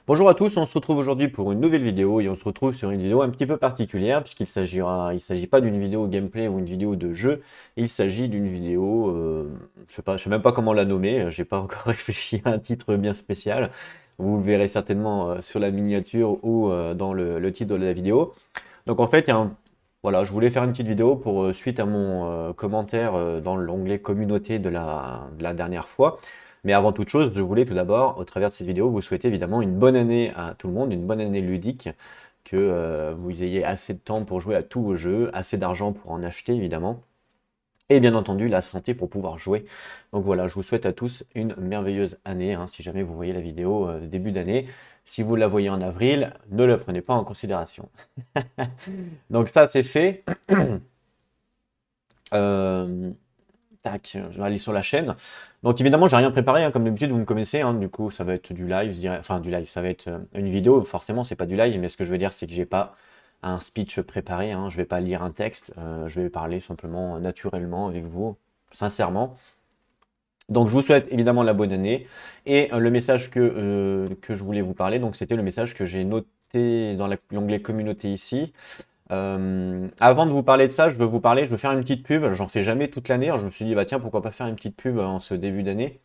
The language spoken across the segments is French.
Bonjour à tous, on se retrouve aujourd'hui pour une nouvelle vidéo et on se retrouve sur une vidéo un petit peu particulière il s'agit pas d'une vidéo gameplay ou une vidéo de jeu, il s'agit d'une vidéo, je sais même pas comment la nommer, j'ai pas encore réfléchi à un titre bien spécial. Vous le verrez certainement sur la miniature ou dans le titre de la vidéo. Donc en fait, voilà, je voulais faire une petite vidéo pour suite à mon commentaire dans l'onglet communauté de la dernière fois. Mais avant toute chose, je voulais tout d'abord, au travers de cette vidéo, vous souhaiter évidemment une bonne année à tout le monde, une bonne année ludique, que vous ayez assez de temps pour jouer à tous vos jeux, assez d'argent pour en acheter évidemment, et bien entendu la santé pour pouvoir jouer. Donc voilà, je vous souhaite à tous une merveilleuse année, hein, si jamais vous voyez la vidéo début d'année. Si vous la voyez en avril, ne la prenez pas en considération. Donc ça, c'est fait. Euh, tac, je vais aller sur la chaîne. Donc évidemment, j'ai rien préparé, hein, comme d'habitude, vous me connaissez. Hein, du coup, ça va être du live, je dirais. Enfin, du live, ça va être une vidéo. Forcément, c'est pas du live, mais ce que je veux dire, c'est que j'ai pas un speech préparé. Hein, je vais pas lire un texte. Je vais parler simplement naturellement avec vous, sincèrement. Donc je vous souhaite évidemment la bonne année. Et le message que je voulais vous parler, donc c'était le message que j'ai noté dans l'onglet communauté ici. Avant de vous parler de ça, je veux faire une petite pub. J'en fais jamais toute l'année. Alors, je me suis dit, bah tiens, pourquoi pas faire une petite pub en ce début d'année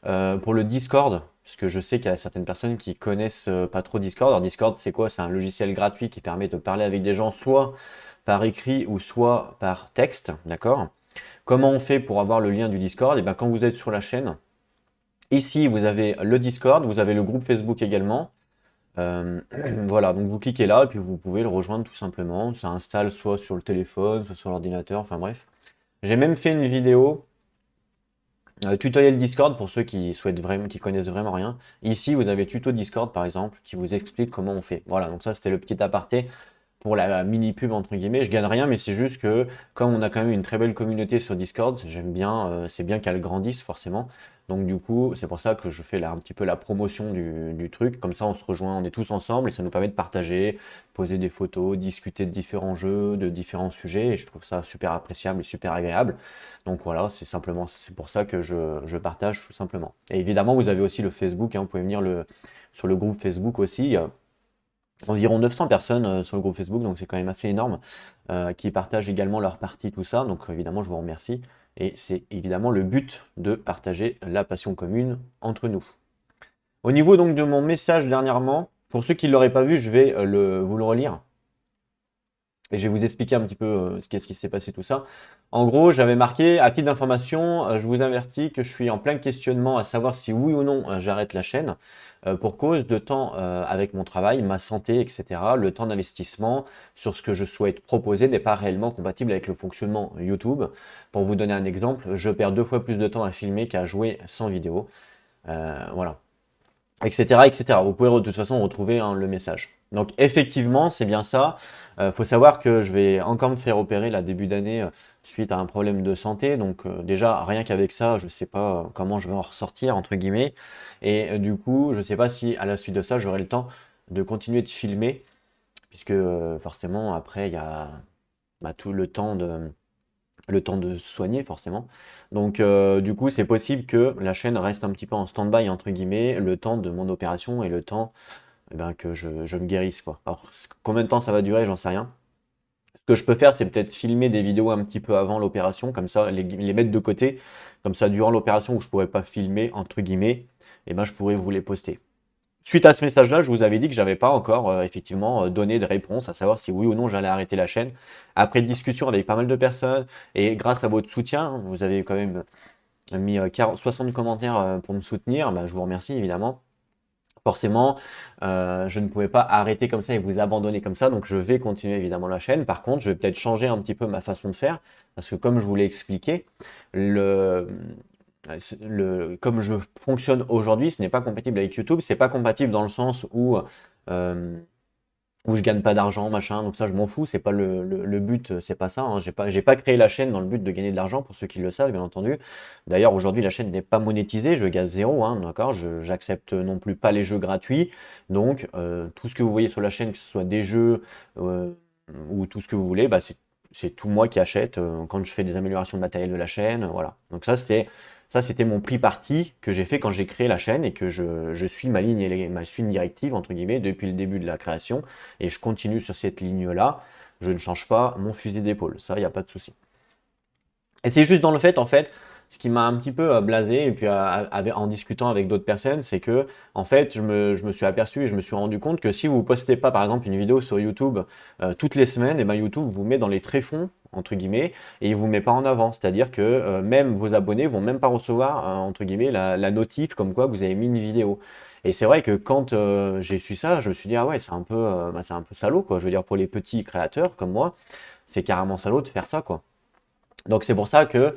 pour le Discord, parce que je sais qu'il y a certaines personnes qui connaissent pas trop Discord. Alors Discord, c'est quoi? C'est un logiciel gratuit qui permet de parler avec des gens soit par écrit ou soit par texte, d'accord? Comment on fait pour avoir le lien du Discord? Et bien quand vous êtes sur la chaîne, ici vous avez le Discord, vous avez le groupe Facebook également. Euh, voilà, donc vous cliquez là et puis vous pouvez le rejoindre tout simplement. Ça installe soit sur le téléphone, soit sur l'ordinateur, enfin bref. J'ai même fait une vidéo tutoriel Discord pour ceux qui souhaitent vraiment, qui connaissent vraiment rien. Ici, vous avez tuto Discord par exemple qui vous explique comment on fait. Voilà, donc ça c'était le petit aparté pour la mini pub entre guillemets. Je gagne rien, mais c'est juste que comme on a quand même une très belle communauté sur Discord, j'aime bien, c'est bien qu'elle grandisse forcément. Donc du coup, c'est pour ça que je fais là un petit peu la promotion du truc. Comme ça, on se rejoint, on est tous ensemble et ça nous permet de partager, poser des photos, discuter de différents jeux, de différents sujets. Et je trouve ça super appréciable et super agréable. Donc voilà, c'est pour ça que je partage tout simplement. Et évidemment, vous avez aussi le Facebook, hein, vous pouvez venir sur le groupe Facebook aussi environ 900 personnes sur le groupe Facebook, donc c'est quand même assez énorme, qui partagent également leur partie, tout ça. Donc évidemment, je vous remercie. Et c'est évidemment le but de partager la passion commune entre nous. Au niveau donc de mon message dernièrement, pour ceux qui ne l'auraient pas vu, je vais vous le relire. Et je vais vous expliquer un petit peu qu'est-ce qui s'est passé tout ça. En gros, j'avais marqué, à titre d'information, je vous avertis que je suis en plein questionnement à savoir si oui ou non j'arrête la chaîne pour cause de temps avec mon travail, ma santé, etc. Le temps d'investissement sur ce que je souhaite proposer n'est pas réellement compatible avec le fonctionnement YouTube. Pour vous donner un exemple, je perds 2 fois plus de temps à filmer qu'à jouer sans vidéo. Voilà, etc., etc. Vous pouvez de toute façon retrouver hein, le message. Donc effectivement, c'est bien ça. Faut savoir que je vais encore me faire opérer la début d'année suite à un problème de santé. Donc déjà, rien qu'avec ça, je ne sais pas comment je vais en ressortir, entre guillemets. Et du coup, je ne sais pas si à la suite de ça, j'aurai le temps de continuer de filmer, puisque forcément, après, il y a tout le temps de se soigner forcément. Donc du coup, c'est possible que la chaîne reste un petit peu en stand-by entre guillemets, le temps de mon opération et le temps eh ben, que je me guérisse quoi. Alors combien de temps ça va durer, j'en sais rien. Ce que je peux faire, c'est peut-être filmer des vidéos un petit peu avant l'opération, comme ça les mettre de côté, comme ça durant l'opération où je pourrais pas filmer entre guillemets, et ben je pourrais vous les poster. Suite à ce message-là, je vous avais dit que j'avais pas encore effectivement donné de réponse à savoir si oui ou non j'allais arrêter la chaîne. Après discussion avec pas mal de personnes et grâce à votre soutien, hein, vous avez quand même mis 60 commentaires pour me soutenir, bah, je vous remercie évidemment. Forcément, je ne pouvais pas arrêter comme ça et vous abandonner comme ça, donc je vais continuer évidemment la chaîne. Par contre, je vais peut-être changer un petit peu ma façon de faire, parce que comme je vous l'ai expliqué, le, comme je fonctionne aujourd'hui, ce n'est pas compatible avec YouTube. C'est pas compatible dans le sens euh, où je gagne pas d'argent, machin. Donc ça, je m'en fous. C'est pas le but, c'est pas ça. Hein. J'ai pas créé la chaîne dans le but de gagner de l'argent, pour ceux qui le savent, bien entendu. D'ailleurs, aujourd'hui, la chaîne n'est pas monétisée. Je gagne zéro, hein, d'accord. J'accepte non plus pas les jeux gratuits. Donc, tout ce que vous voyez sur la chaîne, que ce soit des jeux euh, ou tout ce que vous voulez, bah, c'est tout moi qui achète quand je fais des améliorations de matériel de la chaîne. Voilà. Donc ça, Ça, c'était mon pris parti que j'ai fait quand j'ai créé la chaîne et que je suis ma ligne, ma ligne directive, entre guillemets, depuis le début de la création. Et je continue sur cette ligne-là. Je ne change pas mon fusil d'épaule. Ça, il n'y a pas de souci. Et c'est juste dans le fait, en fait, ce qui m'a un petit peu blasé, et puis en discutant avec d'autres personnes, c'est que, en fait, je me suis aperçu et je me suis rendu compte que si vous postez pas, par exemple, une vidéo sur YouTube toutes les semaines, et ben YouTube vous met dans les tréfonds, entre guillemets, et il vous met pas en avant. C'est-à-dire que même vos abonnés vont même pas recevoir, entre guillemets, la notif comme quoi vous avez mis une vidéo. Et c'est vrai que quand j'ai su ça, je me suis dit, ah ouais, c'est un peu salaud, quoi. Je veux dire, pour les petits créateurs comme moi, c'est carrément salaud de faire ça, quoi. Donc c'est pour ça que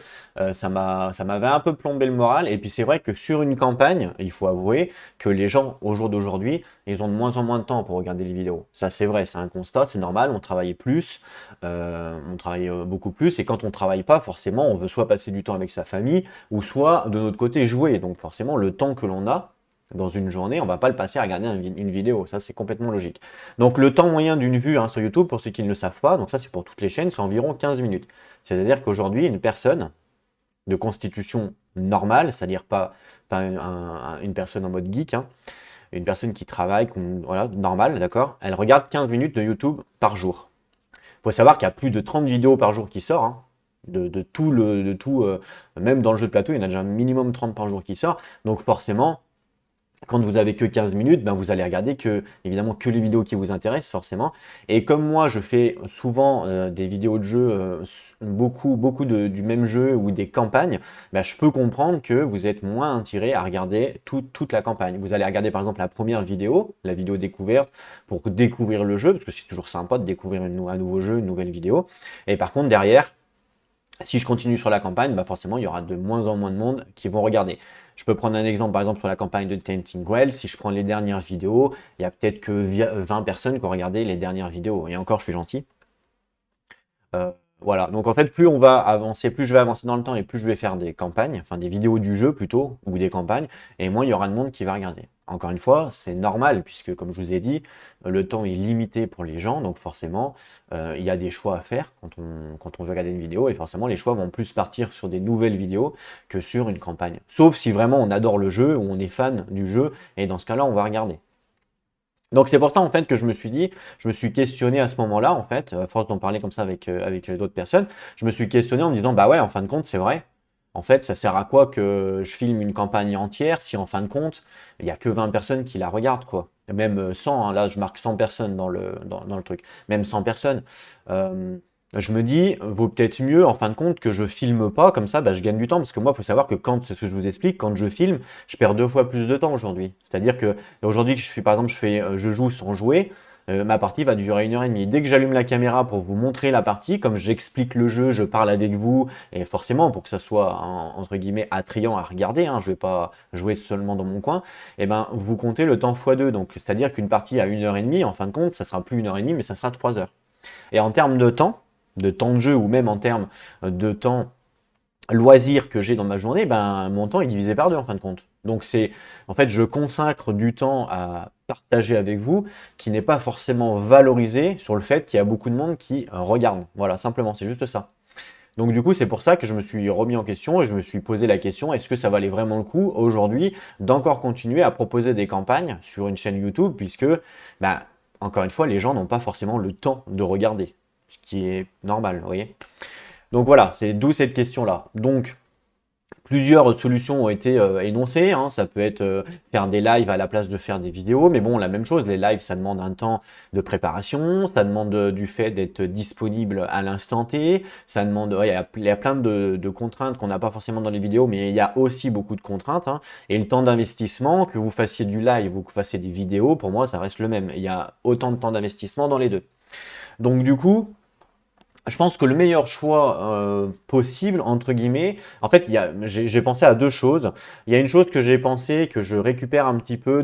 ça m'avait un peu plombé le moral. Et puis c'est vrai que sur une campagne, il faut avouer que les gens au jour d'aujourd'hui, ils ont de moins en moins de temps pour regarder les vidéos. Ça c'est vrai, c'est un constat, c'est normal. On travaillait plus, on travaillait beaucoup plus. Et quand on travaille pas, forcément, on veut soit passer du temps avec sa famille, ou soit de notre côté jouer. Donc forcément, le temps que l'on a dans une journée, on va pas le passer à regarder une vidéo. Ça c'est complètement logique. Donc le temps moyen d'une vue sur YouTube, pour ceux qui ne le savent pas, donc ça c'est pour toutes les chaînes, c'est environ 15 minutes. C'est-à-dire qu'aujourd'hui, une personne de constitution normale, c'est-à-dire pas une personne en mode geek, hein, une personne qui travaille, voilà, normale, d'accord, elle regarde 15 minutes de YouTube par jour. Il faut savoir qu'il y a plus de 30 vidéos par jour qui sortent, hein, de tout, même dans le jeu de plateau, il y en a déjà un minimum 30 par jour qui sort. Donc forcément, quand vous avez que 15 minutes, ben vous allez regarder évidemment que les vidéos qui vous intéressent forcément. Et comme moi, je fais souvent des vidéos de jeu, beaucoup du même jeu ou des campagnes, ben je peux comprendre que vous êtes moins attiré à regarder toute la campagne. Vous allez regarder par exemple la première vidéo, la vidéo découverte, pour découvrir le jeu, parce que c'est toujours sympa de découvrir un nouveau jeu, une nouvelle vidéo. Et par contre, derrière, si je continue sur la campagne, bah forcément, il y aura de moins en moins de monde qui vont regarder. Je peux prendre un exemple, par exemple, sur la campagne de Tainting Well. Si je prends les dernières vidéos, il y a peut-être que 20 personnes qui ont regardé les dernières vidéos. Et encore, je suis gentil. Voilà, donc en fait, plus on va avancer, plus je vais avancer dans le temps et plus je vais faire des campagnes, enfin des vidéos du jeu plutôt, ou des campagnes, et moins il y aura de monde qui va regarder. Encore une fois, c'est normal, puisque comme je vous ai dit, le temps est limité pour les gens, donc forcément, il y a des choix à faire quand on veut regarder une vidéo, et forcément, les choix vont plus partir sur des nouvelles vidéos que sur une campagne. Sauf si vraiment on adore le jeu, ou on est fan du jeu, et dans ce cas-là, on va regarder. Donc c'est pour ça en fait que je me suis dit, je me suis questionné à ce moment-là en fait, à force d'en parler comme ça avec d'autres personnes, je me suis questionné en me disant bah ouais en fin de compte c'est vrai. En fait ça sert à quoi que je filme une campagne entière si en fin de compte il y a que 20 personnes qui la regardent quoi. Même 100, hein, là je marque 100 personnes dans le truc, même 100 personnes. Euh, je me dis, vaut peut-être mieux en fin de compte que je filme pas, comme ça bah, je gagne du temps, parce que moi il faut savoir que c'est ce que je vous explique, quand je filme, je perds 2 fois plus de temps aujourd'hui. C'est-à-dire que aujourd'hui que je fais par exemple, je joue sans jouer, ma partie va durer 1 heure et demie. Dès que j'allume la caméra pour vous montrer la partie, comme j'explique le jeu, je parle avec vous, et forcément pour que ça soit entre guillemets attrayant à regarder, hein, je vais pas jouer seulement dans mon coin, et ben vous comptez le temps x2. Donc c'est-à-dire qu'une partie à 1 heure et demie, en fin de compte, ça sera plus 1 heure et demie, mais ça sera 3 heures. Et en termes de temps de jeu, ou même en termes de temps loisir que j'ai dans ma journée, ben, mon temps est divisé par deux en fin de compte. Donc en fait, je consacre du temps à partager avec vous qui n'est pas forcément valorisé sur le fait qu'il y a beaucoup de monde qui regarde. Voilà, simplement, c'est juste ça. Donc du coup, c'est pour ça que je me suis remis en question et je me suis posé la question, est-ce que ça valait vraiment le coup aujourd'hui d'encore continuer à proposer des campagnes sur une chaîne YouTube, puisque, bah, encore une fois, les gens n'ont pas forcément le temps de regarder, ce qui est normal, vous voyez. Donc voilà, c'est d'où cette question-là. Donc, plusieurs solutions ont été énoncées, hein. Ça peut être faire des lives à la place de faire des vidéos, mais bon, la même chose, les lives, ça demande un temps de préparation, ça demande du fait d'être disponible à l'instant T, ça demande, ouais, il y a plein de contraintes qu'on n'a pas forcément dans les vidéos, mais il y a aussi beaucoup de contraintes, hein. Et le temps d'investissement, que vous fassiez du live ou que vous fassiez des vidéos, pour moi, ça reste le même. Il y a autant de temps d'investissement dans les deux. Donc du coup, je pense que le meilleur choix possible, entre guillemets, en fait, j'ai pensé à deux choses. Il y a une chose que j'ai pensé, que je récupère un petit peu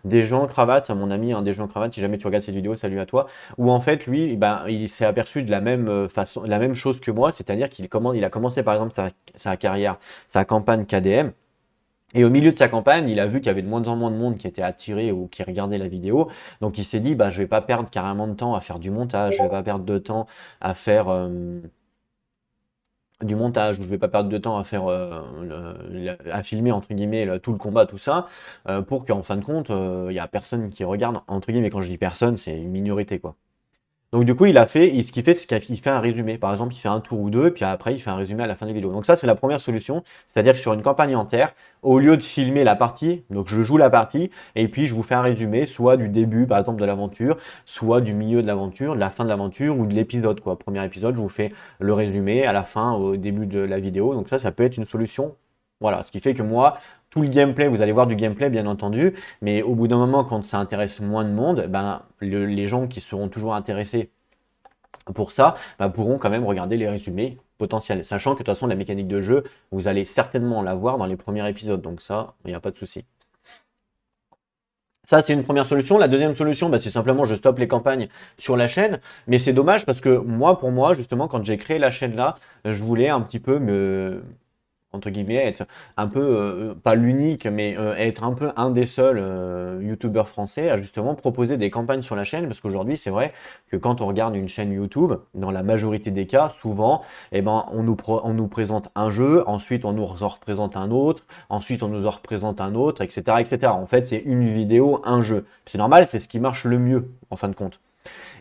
des gens Cravate, à mon ami, hein, des gens Cravate, si jamais tu regardes cette vidéo, salut à toi, où en fait, lui, ben, il s'est aperçu de la même façon, la même chose que moi, c'est-à-dire il a commencé par exemple sa carrière, sa campagne KDM. Et au milieu de sa campagne, il a vu qu'il y avait de moins en moins de monde qui était attiré ou qui regardait la vidéo. Donc il s'est dit, bah, je vais pas perdre carrément de temps à faire du montage, je vais pas perdre de temps à faire, du montage, où je vais pas perdre de temps à faire, à filmer entre guillemets tout le combat, tout ça, pour qu'en fin de compte, il y a personne qui regarde, entre guillemets, quand je dis personne, c'est une minorité, quoi. Donc du coup, ce qu'il fait, c'est qu'il fait un résumé. Par exemple, il fait un tour ou deux, puis après, il fait un résumé à la fin des vidéos. Donc ça, c'est la première solution. C'est-à-dire que sur une campagne entière, au lieu de filmer la partie, donc je joue la partie, et puis je vous fais un résumé, soit du début, par exemple, de l'aventure, soit du milieu de l'aventure, de la fin de l'aventure, ou de l'épisode, quoi. Premier épisode, je vous fais le résumé, à la fin, au début de la vidéo. Donc ça peut être une solution. Voilà, ce qui fait que moi, tout le gameplay, vous allez voir du gameplay, bien entendu, mais au bout d'un moment, quand ça intéresse moins de monde, ben, les gens qui seront toujours intéressés pour ça, ben, pourront quand même regarder les résumés potentiels. Sachant que de toute façon, la mécanique de jeu, vous allez certainement la voir dans les premiers épisodes. Donc ça, il n'y a pas de souci. Ça, c'est une première solution. La deuxième solution, bah, c'est simplement je stoppe les campagnes sur la chaîne. Mais c'est dommage parce que moi, pour moi, justement, quand j'ai créé la chaîne là, je voulais un petit peu entre guillemets, être un peu, pas l'unique, mais être un peu un des seuls youtubeurs français à justement proposer des campagnes sur la chaîne, parce qu'aujourd'hui, c'est vrai que quand on regarde une chaîne YouTube, dans la majorité des cas, souvent, eh ben, on nous présente un jeu, ensuite on nous en représente un autre, ensuite on nous en représente un autre, etc., etc. En fait, c'est une vidéo, un jeu. C'est normal, c'est ce qui marche le mieux, en fin de compte.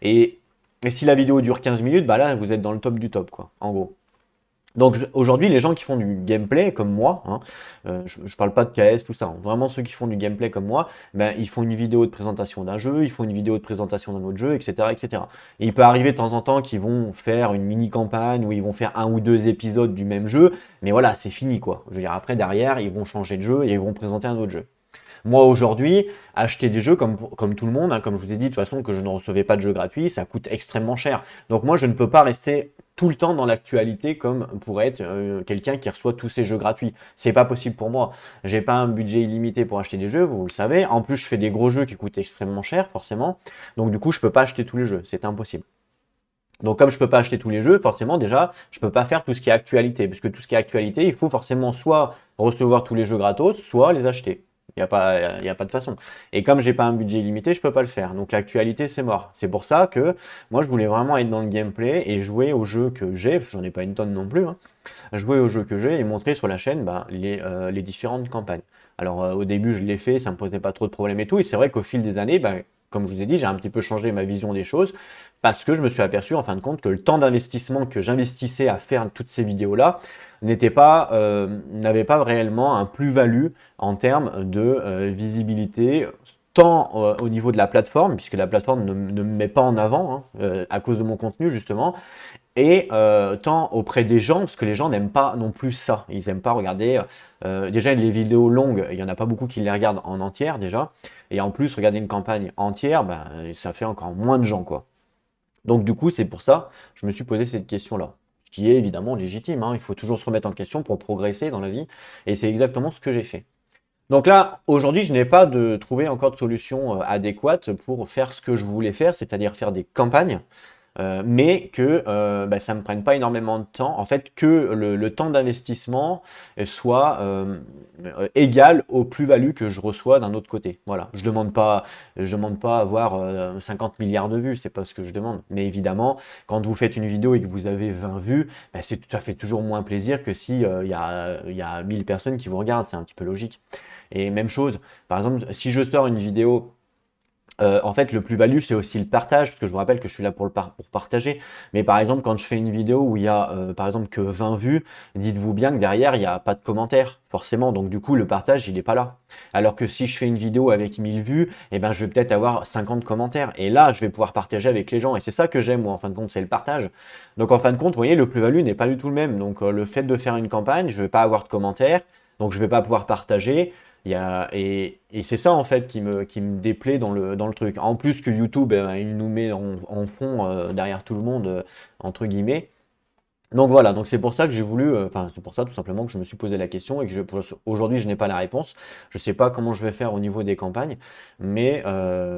Et, et si la vidéo dure 15 minutes, bah là, vous êtes dans le top du top, quoi, en gros. Donc aujourd'hui, les gens qui font du gameplay comme moi, hein, je parle pas de KS, tout ça, hein, vraiment ceux qui font du gameplay comme moi, ben, ils font une vidéo de présentation d'un jeu, ils font une vidéo de présentation d'un autre jeu, etc., etc. Et il peut arriver de temps en temps qu'ils vont faire une mini-campagne ou ils vont faire un ou deux épisodes du même jeu, mais voilà, c'est fini quoi. Je veux dire, après, derrière, ils vont changer de jeu et ils vont présenter un autre jeu. Moi aujourd'hui, acheter des jeux comme tout le monde, hein, comme je vous ai dit de toute façon que je ne recevais pas de jeux gratuits, ça coûte extrêmement cher. Donc moi je ne peux pas rester tout le temps dans l'actualité comme pourrait être quelqu'un qui reçoit tous ces jeux gratuits. C'est pas possible pour moi. J'ai pas un budget illimité pour acheter des jeux, vous le savez. En plus je fais des gros jeux qui coûtent extrêmement cher forcément. Donc du coup je peux pas acheter tous les jeux, c'est impossible. Donc comme je peux pas acheter tous les jeux, forcément déjà, je peux pas faire tout ce qui est actualité, parce que tout ce qui est actualité, il faut forcément soit recevoir tous les jeux gratos, soit les acheter. Il y a pas de façon. Et comme j'ai pas un budget illimité, je peux pas le faire. Donc l'actualité, c'est mort. C'est pour ça que moi, je voulais vraiment être dans le gameplay et jouer aux jeux que j'ai, parce que j'en ai pas une tonne non plus, hein, jouer aux jeux que j'ai et montrer sur la chaîne bah, les différentes campagnes. Alors au début, je l'ai fait, ça me posait pas trop de problèmes et tout. Et c'est vrai qu'au fil des années, bah, comme je vous ai dit, j'ai un petit peu changé ma vision des choses parce que je me suis aperçu en fin de compte que le temps d'investissement que j'investissais à faire toutes ces vidéos-là n'avait pas réellement un plus-value en termes de visibilité, tant au niveau de la plateforme, puisque la plateforme ne me met pas en avant à cause de mon contenu justement, et tant auprès des gens, parce que les gens n'aiment pas non plus ça. Ils n'aiment pas regarder. Déjà, les vidéos longues, il n'y en a pas beaucoup qui les regardent en entière déjà. Et en plus, regarder une campagne entière, bah, ça fait encore moins de gens, quoi. Donc du coup, c'est pour ça que je me suis posé cette question-là. Ce qui est évidemment légitime, hein. Il faut toujours se remettre en question pour progresser dans la vie. Et c'est exactement ce que j'ai fait. Donc là, aujourd'hui, je n'ai pas trouvé encore de solution adéquate pour faire ce que je voulais faire, c'est-à-dire faire des campagnes. Mais que bah, ça ne me prenne pas énormément de temps, en fait, que le temps d'investissement soit égal aux plus-values que je reçois d'un autre côté. Voilà, je demande pas à avoir 50 milliards de vues, c'est pas ce que je demande. Mais évidemment, quand vous faites une vidéo et que vous avez 20 vues, bah, ça fait toujours moins plaisir que si il y a 1000 personnes qui vous regardent, c'est un petit peu logique. Et même chose, par exemple, si je sors une vidéo en fait, le plus-value, c'est aussi le partage, parce que je vous rappelle que je suis là pour partager. Mais par exemple, quand je fais une vidéo où il y a, par exemple, que 20 vues, dites-vous bien que derrière, il n'y a pas de commentaires, forcément. Donc, du coup, le partage, il n'est pas là. Alors que si je fais une vidéo avec 1000 vues, eh ben, je vais peut-être avoir 50 commentaires. Et là, je vais pouvoir partager avec les gens. Et c'est ça que j'aime, moi, en fin de compte, c'est le partage. Donc, en fin de compte, vous voyez, le plus-value n'est pas du tout le même. Donc, le fait de faire une campagne, je ne vais pas avoir de commentaires. Donc, je ne vais pas pouvoir partager. Et c'est ça en fait qui me déplaît dans le truc. En plus que YouTube, il nous met en fond derrière tout le monde, entre guillemets. Donc voilà, donc c'est pour ça que j'ai voulu, enfin c'est pour ça tout simplement que je me suis posé la question et que aujourd'hui je n'ai pas la réponse. Je ne sais pas comment je vais faire au niveau des campagnes, mais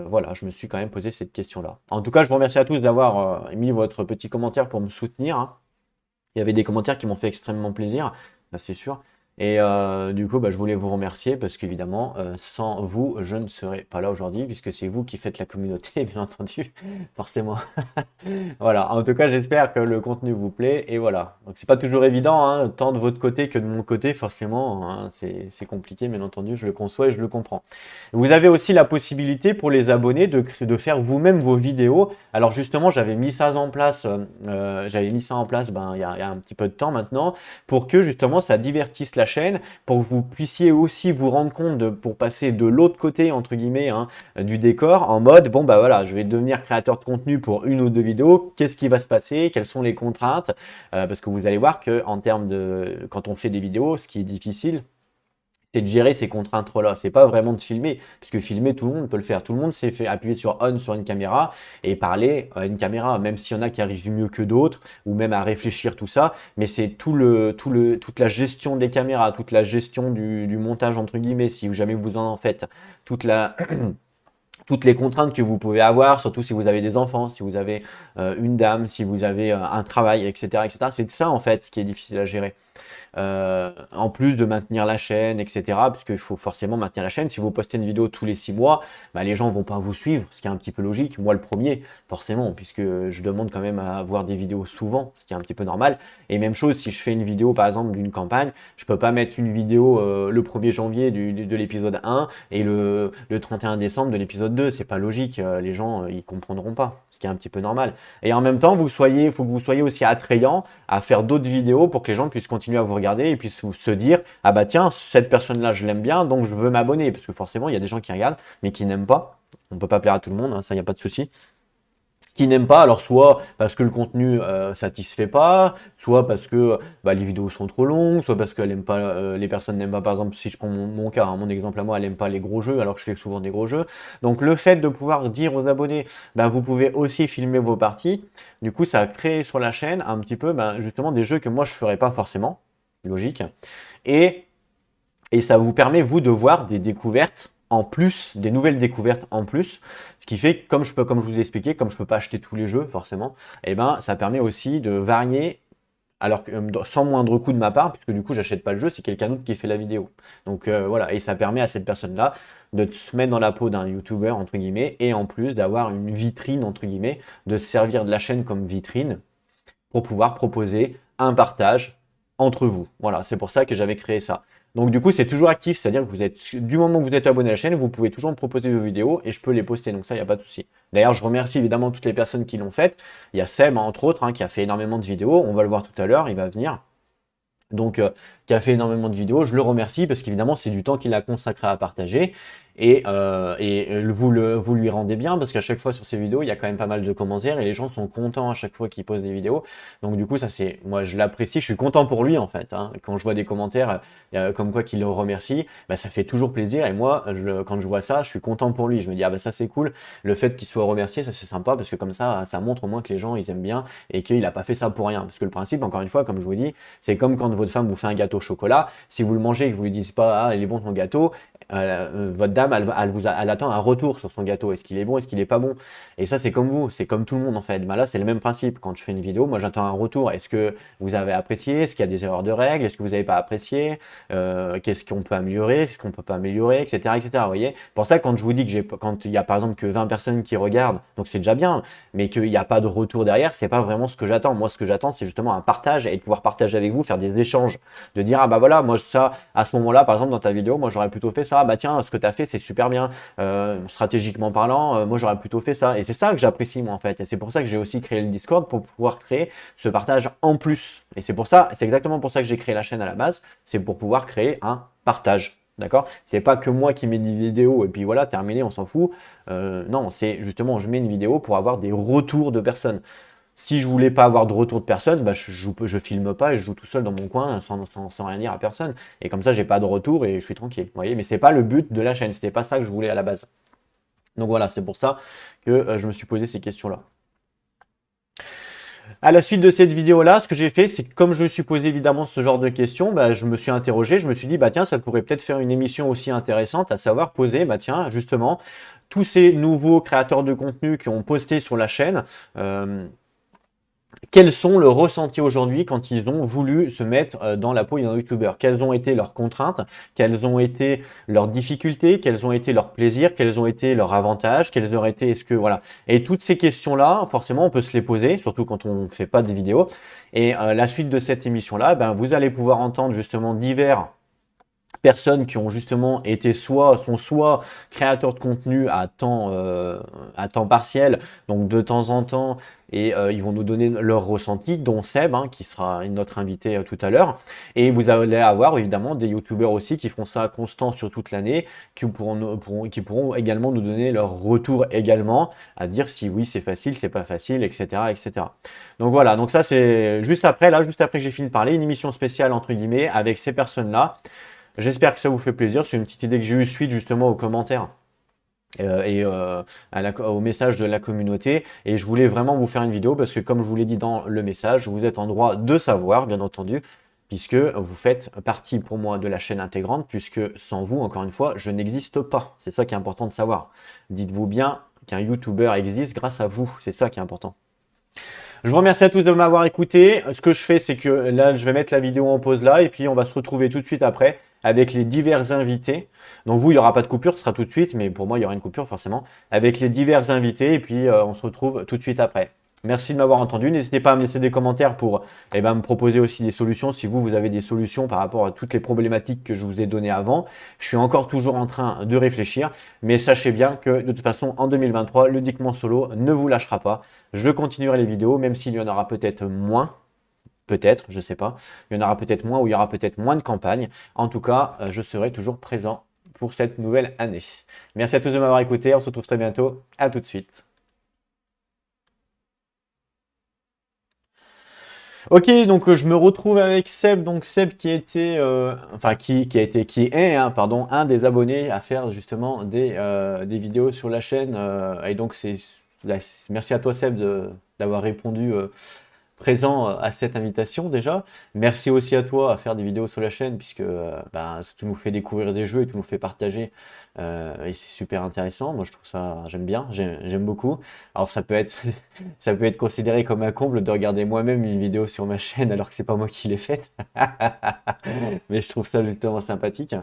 voilà, je me suis quand même posé cette question-là. En tout cas, je vous remercie à tous d'avoir mis votre petit commentaire pour me soutenir, hein. Il y avait des commentaires qui m'ont fait extrêmement plaisir, ça c'est sûr. Et du coup, bah, je voulais vous remercier parce qu'évidemment, sans vous, je ne serais pas là aujourd'hui puisque c'est vous qui faites la communauté, bien entendu, forcément. Voilà, en tout cas, j'espère que le contenu vous plaît et voilà. Donc c'est pas toujours évident, hein, tant de votre côté que de mon côté, forcément, hein, c'est compliqué, bien entendu, je le conçois et je le comprends. Vous avez aussi la possibilité pour les abonnés de faire vous-même vos vidéos. Alors justement, j'avais mis ça en place ben, il y a un petit peu de temps maintenant, pour que justement ça divertisse la chaîne, pour que vous puissiez aussi vous rendre compte pour passer de l'autre côté, entre guillemets, hein, du décor, en mode, bon bah voilà, je vais devenir créateur de contenu pour une ou deux vidéos, qu'est-ce qui va se passer, quelles sont les contraintes, parce que vous allez voir que en termes de, quand on fait des vidéos, ce qui est difficile, c'est de gérer ces contraintes-là. C'est pas vraiment de filmer, parce que filmer, tout le monde peut le faire. Tout le monde sait appuyer sur on sur une caméra et parler à une caméra, même s'il y en a qui arrivent mieux que d'autres, ou même à réfléchir tout ça. Mais c'est toute la gestion des caméras, toute la gestion du montage, entre guillemets, si jamais vous en faites, toute la, toutes les contraintes que vous pouvez avoir, surtout si vous avez des enfants, si vous avez une dame, si vous avez un travail, etc., etc. C'est ça, en fait, qui est difficile à gérer. En plus de maintenir la chaîne, etc. Puisqu'il faut forcément maintenir la chaîne. Si vous postez une vidéo tous les 6 mois, bah, les gens ne vont pas vous suivre, ce qui est un petit peu logique. Moi, le premier, forcément, puisque je demande quand même à avoir des vidéos souvent, ce qui est un petit peu normal. Et même chose, si je fais une vidéo, par exemple, d'une campagne, je peux pas mettre une vidéo le 1er janvier de l'épisode 1 et le 31 décembre de l'épisode 2. C'est pas logique. Les gens, ils comprendront pas, ce qui est un petit peu normal. Et en même temps, il faut que vous soyez aussi attrayant à faire d'autres vidéos pour que les gens puissent continuer à vous regarder et puissent se dire ah bah tiens, cette personne-là je l'aime bien donc je veux m'abonner, parce que forcément il y a des gens qui regardent mais qui n'aiment pas. On peut pas plaire à tout le monde, hein, ça il n'y a pas de souci. Qui n'aiment pas, alors soit parce que le contenu satisfait pas, soit parce que bah, les vidéos sont trop longues, soit parce que les personnes n'aiment pas, par exemple, si je prends mon cas, hein, mon exemple à moi, elle n'aime pas les gros jeux, alors que je fais souvent des gros jeux. Donc le fait de pouvoir dire aux abonnés, bah, vous pouvez aussi filmer vos parties, du coup ça crée sur la chaîne un petit peu bah, justement des jeux que moi je ferais pas forcément, logique, et et ça vous permet, vous, de voir des découvertes en plus, des nouvelles découvertes en plus. Ce qui fait que, comme je vous ai expliqué, comme je ne peux pas acheter tous les jeux, forcément, et ben, ça permet aussi de varier, alors que, sans moindre coût de ma part, puisque du coup, j'achète pas le jeu, c'est quelqu'un d'autre qui fait la vidéo. Donc voilà, et ça permet à cette personne-là de se mettre dans la peau d'un YouTuber, entre guillemets, et en plus d'avoir une vitrine, entre guillemets, de se servir de la chaîne comme vitrine pour pouvoir proposer un partage entre vous. Voilà, c'est pour ça que j'avais créé ça. Donc du coup, c'est toujours actif, c'est-à-dire que du moment que vous êtes abonné à la chaîne, vous pouvez toujours me proposer vos vidéos et je peux les poster. Donc ça, il n'y a pas de souci. D'ailleurs, je remercie évidemment toutes les personnes qui l'ont fait. Il y a Seb, entre autres, hein, qui a fait énormément de vidéos. On va le voir tout à l'heure, il va venir. Donc, qui a fait énormément de vidéos. Je le remercie parce qu'évidemment, c'est du temps qu'il a consacré à partager. Vous lui rendez bien parce qu'à chaque fois sur ces vidéos, il y a quand même pas mal de commentaires et les gens sont contents à chaque fois qu'il pose des vidéos. Donc du coup, moi je l'apprécie, je suis content pour lui en fait, hein. Quand je vois des commentaires comme quoi qu'il le remercie, bah, ça fait toujours plaisir et moi, quand je vois ça, je suis content pour lui. Je me dis, ah bah ça c'est cool, le fait qu'il soit remercié, ça c'est sympa parce que comme ça montre au moins que les gens ils aiment bien et qu'il n'a pas fait ça pour rien. Parce que le principe, encore une fois, comme je vous dis, c'est comme quand votre femme vous fait un gâteau au chocolat, si vous le mangez et que vous lui dites pas, ah il est bon ton gâteau, votre dame, elle attend un retour sur son gâteau. Est-ce qu'il est bon, est-ce qu'il est pas bon? Et ça, c'est comme vous, c'est comme tout le monde en fait. Bah là, c'est le même principe. Quand je fais une vidéo, moi, j'attends un retour. Est-ce que vous avez apprécié? Est-ce qu'il y a des erreurs de règles? Est-ce que vous n'avez pas apprécié? Qu'est-ce qu'on peut améliorer? Est-ce qu'on peut pas améliorer? Etc., etc. Vous voyez? Pour ça, quand je vous dis quand il y a par exemple que 20 personnes qui regardent, donc c'est déjà bien, mais qu'il n'y a pas de retour derrière, c'est pas vraiment ce que j'attends. Moi, ce que j'attends, c'est justement un partage et de pouvoir partager avec vous, faire des échanges, de dire ah bah voilà, moi ça, à ce moment-là, par exemple dans ta vidéo, moi j'aurais plutôt fait ça. Ah bah tiens, ce que tu as fait, c'est super bien. Stratégiquement parlant, moi j'aurais plutôt fait ça. Et c'est ça que j'apprécie moi en fait. Et c'est pour ça que j'ai aussi créé le Discord pour pouvoir créer ce partage en plus. Et c'est exactement pour ça que j'ai créé la chaîne à la base. C'est pour pouvoir créer un partage. D'accord? C'est pas que moi qui mets des vidéos et puis voilà, terminé, on s'en fout. Non, c'est justement, je mets une vidéo pour avoir des retours de personnes. Si je voulais pas avoir de retour de personne, bah je filme pas et je joue tout seul dans mon coin sans rien dire à personne. Et comme ça, j'ai pas de retour et je suis tranquille. Vous voyez, mais c'est pas le but de la chaîne. C'était pas ça que je voulais à la base. Donc voilà, c'est pour ça que je me suis posé ces questions-là. À la suite de cette vidéo-là, ce que j'ai fait, c'est que comme je me suis posé évidemment ce genre de questions, bah, je me suis interrogé, je me suis dit, bah tiens, ça pourrait peut-être faire une émission aussi intéressante, à savoir poser, bah tiens, justement, tous ces nouveaux créateurs de contenu qui ont posté sur la chaîne, quels sont leurs ressentis aujourd'hui quand ils ont voulu se mettre dans la peau d'un youtubeur? Quelles ont été leurs contraintes? Quelles ont été leurs difficultés? Quels ont été leurs plaisirs? Quels ont été leurs avantages? Quels auraient été, est-ce que, voilà. Et toutes ces questions-là, forcément, on peut se les poser, surtout quand on ne fait pas de vidéos. Et la suite de cette émission-là, ben, vous allez pouvoir entendre justement divers personnes qui ont justement été sont soit créateurs de contenu à temps partiel, donc de temps en temps, et ils vont nous donner leur ressenti, dont Seb, hein, qui sera notre invité tout à l'heure. Et vous allez avoir évidemment des youtubeurs aussi qui font ça constant sur toute l'année, qui pourront également nous donner leur retour également, à dire si oui c'est facile, c'est pas facile, etc., etc. Donc voilà, donc ça c'est juste après, là, juste après que j'ai fini de parler, une émission spéciale entre guillemets avec ces personnes-là. J'espère que ça vous fait plaisir. C'est une petite idée que j'ai eue suite justement aux commentaires au message de la communauté. Et je voulais vraiment vous faire une vidéo parce que comme je vous l'ai dit dans le message, vous êtes en droit de savoir, bien entendu, puisque vous faites partie pour moi de la chaîne intégrante, puisque sans vous, encore une fois, je n'existe pas. C'est ça qui est important de savoir. Dites-vous bien qu'un YouTuber existe grâce à vous. C'est ça qui est important. Je vous remercie à tous de m'avoir écouté. Ce que je fais, c'est que là, je vais mettre la vidéo en pause là et puis on va se retrouver tout de suite après avec les divers invités. Donc vous, il n'y aura pas de coupure, ce sera tout de suite, mais pour moi, il y aura une coupure forcément, avec les divers invités et puis on se retrouve tout de suite après. Merci de m'avoir entendu. N'hésitez pas à me laisser des commentaires pour me proposer aussi des solutions si vous avez des solutions par rapport à toutes les problématiques que je vous ai données avant. Je suis encore toujours en train de réfléchir, mais sachez bien que de toute façon, en 2023, le Dickman Solo ne vous lâchera pas. Je continuerai les vidéos, même s'il y en aura peut-être moins. Peut-être, je ne sais pas. Il y en aura peut-être moins ou il y aura peut-être moins de campagnes. En tout cas, je serai toujours présent pour cette nouvelle année. Merci à tous de m'avoir écouté. On se retrouve très bientôt. À tout de suite. Ok, donc je me retrouve avec Seb, donc Seb qui était, enfin qui est, hein, pardon, un des abonnés à faire justement des vidéos sur la chaîne. Et donc merci à toi Seb d'avoir répondu présent à cette invitation déjà. Merci aussi à toi à faire des vidéos sur la chaîne puisque ben, tu nous fait découvrir des jeux et tu nous fais partager et c'est super intéressant. Moi je trouve ça, j'aime bien, j'aime beaucoup. Alors ça peut être considéré comme un comble de regarder moi-même une vidéo sur ma chaîne alors que c'est pas moi qui l'ai faite. Mais je trouve ça justement sympathique.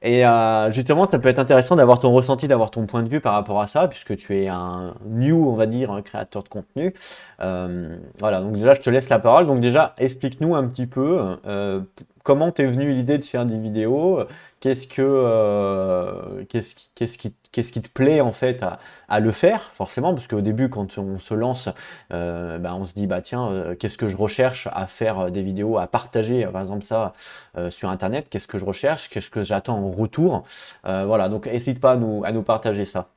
Et justement, ça peut être intéressant d'avoir ton ressenti, d'avoir ton point de vue par rapport à ça, puisque tu es un new, on va dire, un créateur de contenu. Voilà, donc déjà, je te laisse la parole. Donc déjà, explique-nous un petit peu comment t'es venu l'idée de faire des vidéos. Qu'est-ce qui te plaît en fait à le faire, forcément, parce qu'au début, quand on se lance, bah, on se dit, bah tiens, qu'est-ce que je recherche à faire des vidéos, à partager, par exemple ça, sur Internet, qu'est-ce que je recherche, qu'est-ce que j'attends en retour. Voilà, donc n'hésite pas à nous partager ça.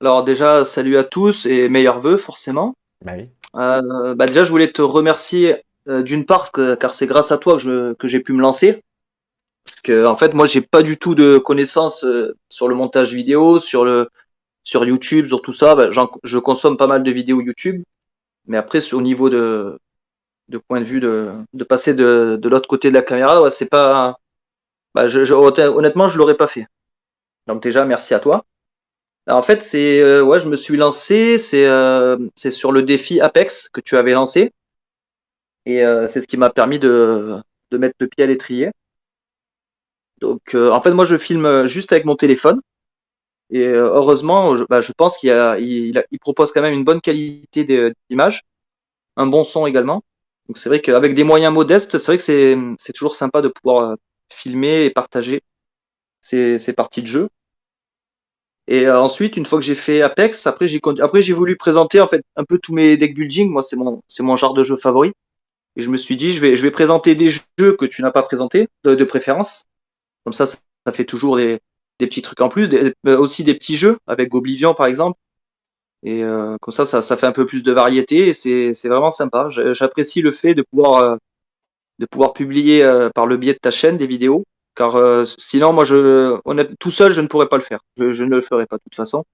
Alors déjà, salut à tous et meilleurs vœux forcément. Bah oui. Bah déjà, je voulais te remercier d'une part car c'est grâce à toi que j'ai pu me lancer. Parce que en fait, moi, j'ai pas du tout de connaissances sur le montage vidéo, sur YouTube, sur tout ça. Bah, je consomme pas mal de vidéos YouTube, mais après, au niveau de point de vue de passer de l'autre côté de la caméra, ouais, c'est pas. Bah, honnêtement, je l'aurais pas fait. Donc déjà, merci à toi. Alors, en fait, ouais, je me suis lancé, c'est sur le défi Apex que tu avais lancé et c'est ce qui m'a permis de mettre le pied à l'étrier. Donc en fait, moi je filme juste avec mon téléphone et heureusement, bah, je pense il propose quand même une bonne qualité d'image, un bon son également. Donc c'est vrai qu'avec des moyens modestes, c'est vrai que c'est toujours sympa de pouvoir filmer et partager ces parties de jeu. Et ensuite, une fois que j'ai fait Apex, après j'ai voulu présenter en fait un peu tous mes deck building. Moi, c'est mon genre de jeu favori. Et je me suis dit, je vais présenter des jeux que tu n'as pas présentés, de préférence. Comme ça fait toujours des petits trucs en plus, aussi des petits jeux avec Oblivion par exemple. Et comme ça fait un peu plus de variété et c'est vraiment sympa. J'apprécie le fait de pouvoir publier par le biais de ta chaîne des vidéos. Car sinon, moi, tout seul, je ne pourrais pas le faire. Je ne le ferai pas de toute façon,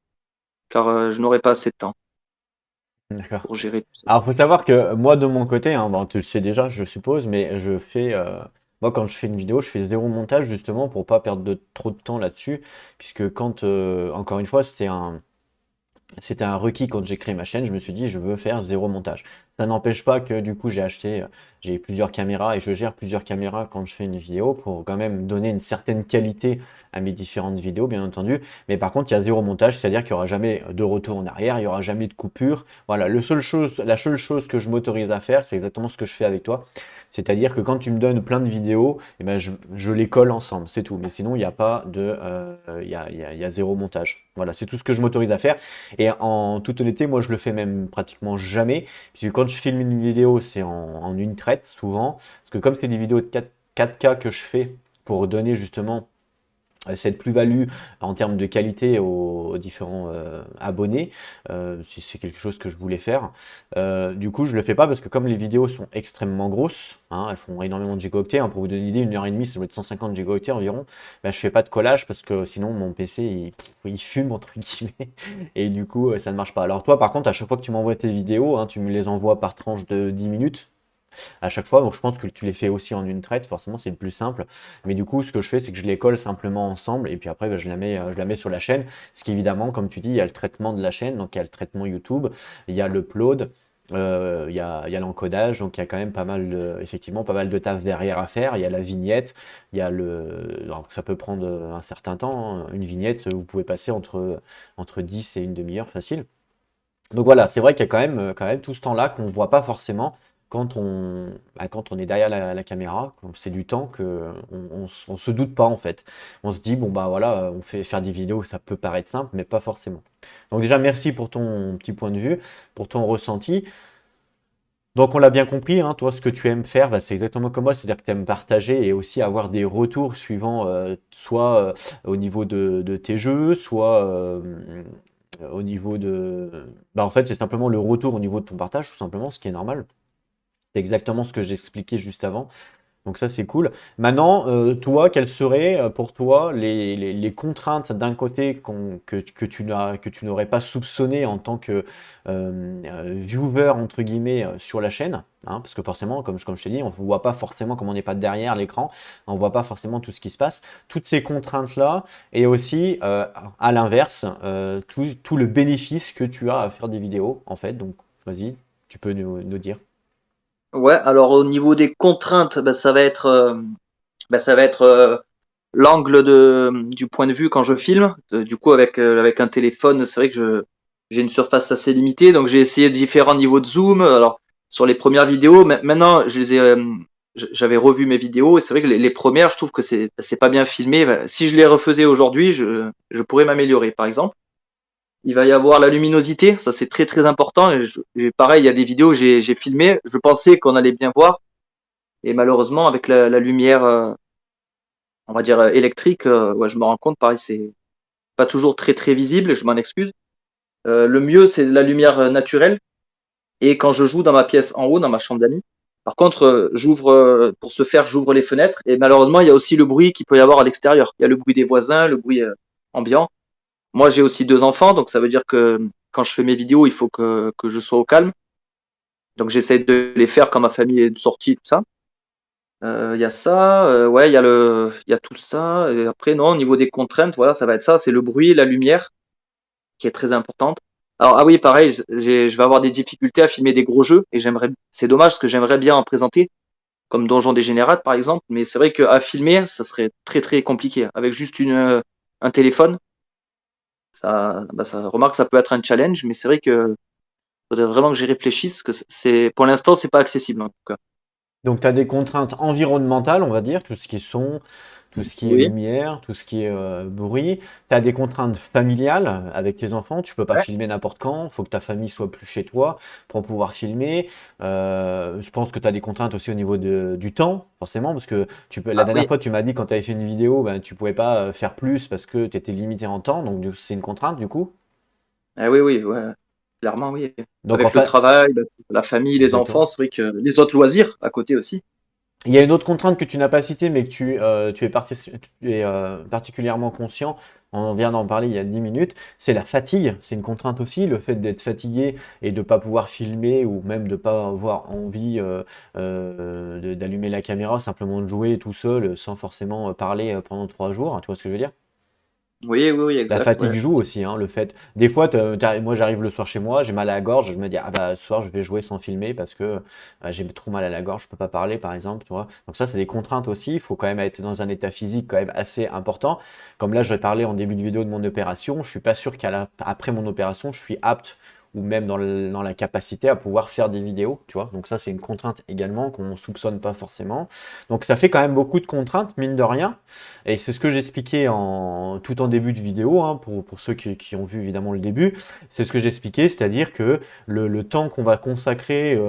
car je n'aurai pas assez de temps D'accord. pour gérer tout ça. Alors, faut savoir que moi, de mon côté, hein, bon, tu le sais déjà, je suppose, mais moi, quand je fais une vidéo, je fais zéro montage justement pour pas perdre trop de temps là-dessus, puisque quand, encore une fois, C'était un requis quand j'ai créé ma chaîne, je me suis dit je veux faire zéro montage. Ça n'empêche pas que du coup j'ai plusieurs caméras et je gère plusieurs caméras quand je fais une vidéo pour quand même donner une certaine qualité à mes différentes vidéos, bien entendu. Mais par contre, il y a zéro montage, c'est-à-dire qu'il n'y aura jamais de retour en arrière, il n'y aura jamais de coupure. Voilà, la seule chose que je m'autorise à faire, c'est exactement ce que je fais avec toi. C'est-à-dire que quand tu me donnes plein de vidéos, eh ben je les colle ensemble, c'est tout. Mais sinon, il n'y a pas de, il y a zéro montage. Voilà, c'est tout ce que je m'autorise à faire. Et en toute honnêteté, moi je le fais même pratiquement jamais. Puisque quand je filme une vidéo, c'est en une traite souvent. Parce que comme c'est des vidéos de 4K que je fais pour donner justement cette plus-value en termes de qualité aux différents abonnés, si c'est quelque chose que je voulais faire. Du coup, je le fais pas parce que comme les vidéos sont extrêmement grosses, hein, elles font énormément de gigaoctets, hein, pour vous donner une idée, 1 heure et demie, ça doit être 150 gigaoctets environ, bah, je fais pas de collage parce que sinon mon PC il fume entre guillemets et du coup ça ne marche pas. Alors toi par contre, à chaque fois que tu m'envoies tes vidéos, hein, tu me les envoies par tranche de 10 minutes à chaque fois. Donc je pense que tu les fais aussi en une traite, forcément c'est le plus simple. Mais du coup, ce que je fais, c'est que je les colle simplement ensemble et puis après, bah, je la mets sur la chaîne. Ce qui évidemment, comme tu dis, il y a le traitement de la chaîne, donc il y a le traitement YouTube, il y a l'upload. Il y a l'encodage, donc il y a quand même pas mal de, effectivement, pas mal de taf derrière à faire. Il y a la vignette, il y a alors ça peut prendre un certain temps, hein. Une vignette, vous pouvez passer entre 10 et une demi-heure facile. Donc voilà, c'est vrai qu'il y a quand même tout ce temps-là qu'on ne voit pas forcément quand on est derrière la caméra. C'est du temps que on se doute pas en fait. On se dit, bon bah voilà, on fait faire des vidéos, ça peut paraître simple, mais pas forcément. Donc déjà, merci pour ton petit point de vue, pour ton ressenti. Donc on l'a bien compris, hein, toi ce que tu aimes faire, bah, c'est exactement comme moi, c'est-à-dire que tu aimes partager et aussi avoir des retours suivant soit au niveau de tes jeux, soit au niveau de... Bah, en fait c'est simplement le retour au niveau de ton partage, tout simplement, ce qui est normal. C'est exactement ce que j'expliquais juste avant. Donc ça, c'est cool. Maintenant, toi, quelles seraient pour toi les contraintes d'un côté que tu n'aurais pas soupçonné en tant que viewer, entre guillemets, sur la chaîne, hein, parce que forcément, comme je te dis, on ne voit pas forcément, comme on n'est pas derrière l'écran, on ne voit pas forcément tout ce qui se passe. Toutes ces contraintes-là, et aussi, à l'inverse, tout le bénéfice que tu as à faire des vidéos, en fait. Donc, vas-y, tu peux nous dire. Ouais, alors au niveau des contraintes, ça va être l'angle du point de vue quand je filme. Du coup, avec un téléphone, c'est vrai que j'ai une surface assez limitée, donc j'ai essayé différents niveaux de zoom. Alors sur les premières vidéos, maintenant j'avais revu mes vidéos et c'est vrai que les premières, je trouve que c'est pas bien filmé. Si je les refaisais aujourd'hui, je pourrais m'améliorer. Par exemple, il va y avoir la luminosité, ça c'est très très important. Pareil, il y a des vidéos que j'ai filmées, je pensais qu'on allait bien voir et malheureusement avec la lumière, on va dire électrique, ouais, je me rends compte, pareil, c'est pas toujours très très visible, je m'en excuse. Le mieux, c'est la lumière naturelle. Et quand je joue dans ma pièce en haut, dans ma chambre d'amis, par contre, pour ce faire, j'ouvre les fenêtres. Et malheureusement, il y a aussi le bruit qu'il peut y avoir à l'extérieur. Il y a le bruit des voisins, le bruit ambiant. Moi, j'ai aussi 2 enfants, donc ça veut dire que quand je fais mes vidéos, il faut que je sois au calme. Donc j'essaie de les faire quand ma famille est sortie, tout ça. Il y a ça, ouais, il y a tout ça. Et après, non, au niveau des contraintes, voilà, ça va être ça, c'est le bruit, la lumière, qui est très importante. Alors, ah oui, pareil, je vais avoir des difficultés à filmer des gros jeux, et c'est dommage parce que j'aimerais bien en présenter, comme Donjon des Générales, par exemple, mais c'est vrai qu'à filmer, ça serait très très compliqué. Avec juste un téléphone, ça remarque, ça peut être un challenge, mais c'est vrai que faudrait vraiment que j'y réfléchisse, que pour l'instant, c'est pas accessible, en tout cas. Donc, tu as des contraintes environnementales, on va dire, tout ce qui est son, tout ce qui est Oui. lumière, tout ce qui est bruit. Tu as des contraintes familiales avec tes enfants. Tu peux pas Ouais. filmer n'importe quand. Il faut que ta famille soit plus chez toi pour pouvoir filmer. Je pense que tu as des contraintes aussi au niveau du temps, forcément, parce que la Ah dernière oui. fois, tu m'as dit quand tu avais fait une vidéo, ben, tu pouvais pas faire plus parce que tu étais limité en temps. Donc, c'est une contrainte, du coup. Ah oui, oui, ouais. Clairement, oui. Donc, en Avec le fait, travail, la famille, les enfants, exactement. c'est vrai que les autres loisirs à côté aussi. Il y a une autre contrainte que tu n'as pas citée, mais que tu es particulièrement conscient, on vient d'en parler il y a 10 minutes, c'est la fatigue. C'est une contrainte aussi, le fait d'être fatigué et de ne pas pouvoir filmer ou même de ne pas avoir envie d'allumer la caméra, simplement de jouer tout seul sans forcément parler pendant 3 jours. Tu vois ce que je veux dire? Oui, oui, oui, La exact. fatigue Ouais. joue aussi, hein, le fait. Des fois, moi j'arrive le soir chez moi, j'ai mal à la gorge, je me dis, ah bah ce soir je vais jouer sans filmer parce que j'ai trop mal à la gorge, je peux pas parler par exemple, tu vois. Donc ça, c'est des contraintes aussi, il faut quand même être dans un état physique quand même assez important. Comme là, je vais parler en début de vidéo de mon opération, je suis pas sûr qu'après mon opération, je suis apte ou même dans la capacité à pouvoir faire des vidéos, tu vois. Donc ça, c'est une contrainte également qu'on soupçonne pas forcément. Donc ça fait quand même beaucoup de contraintes, mine de rien. Et c'est ce que j'expliquais tout en début de vidéo, hein, pour ceux qui ont vu évidemment le début. C'est ce que j'expliquais, c'est-à-dire que le temps qu'on va consacrer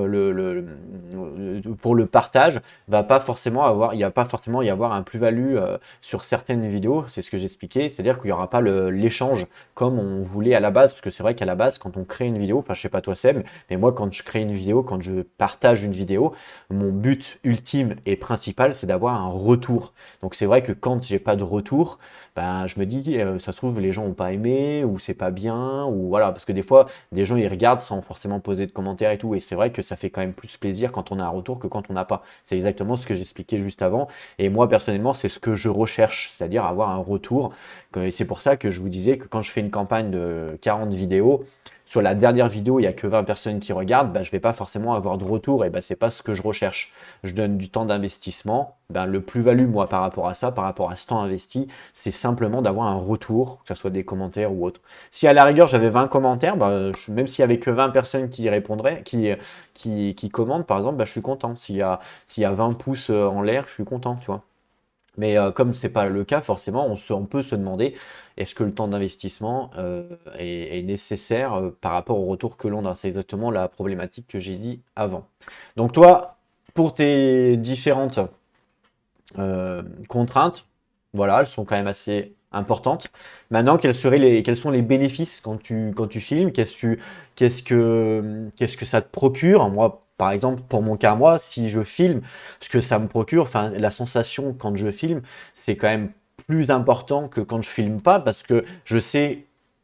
pour le partage va pas forcément avoir, il va pas forcément y avoir un plus-value sur certaines vidéos. C'est ce que j'expliquais, c'est-à-dire qu'il n'y aura pas l'échange comme on voulait à la base. Parce que c'est vrai qu'à la base, quand on crée une vidéo, enfin je sais pas toi Seb, mais moi quand je crée une vidéo, quand je partage une vidéo, mon but ultime et principal, c'est d'avoir un retour. Donc c'est vrai que quand j'ai pas de retour, ben je me dis ça se trouve les gens ont pas aimé ou c'est pas bien ou voilà parce que des fois des gens ils regardent sans forcément poser de commentaires et tout et c'est vrai que ça fait quand même plus plaisir quand on a un retour que quand on n'a pas. C'est exactement ce que j'expliquais juste avant et moi personnellement c'est ce que je recherche, c'est-à-dire avoir un retour. Et c'est pour ça que je vous disais que quand je fais une campagne de 40 vidéos sur la dernière vidéo, il n'y a que 20 personnes qui regardent, bah, je ne vais pas forcément avoir de retour et bah, ce n'est pas ce que je recherche. Je donne du temps d'investissement. Ben, le plus-value, moi, par rapport à ça, par rapport à ce temps investi, c'est simplement d'avoir un retour, que ce soit des commentaires ou autre. Si à la rigueur, j'avais 20 commentaires, bah, même s'il n'y avait que 20 personnes qui répondraient, qui commentent, par exemple, bah, je suis content. S'il y a 20 pouces en l'air, je suis content, tu vois. Mais comme c'est pas le cas, forcément, on peut se demander est-ce que le temps d'investissement est nécessaire par rapport au retour que l'on a. C'est exactement la problématique que j'ai dit avant. Donc toi, pour tes différentes contraintes, voilà, elles sont quand même assez importantes. Maintenant, quels sont les bénéfices quand tu filmes? Qu'est-ce que ça te procure? Moi, par exemple, pour mon cas, moi, si je filme, ce que ça me procure, enfin, la sensation quand je filme, c'est quand même plus important que quand je filme pas parce que je sais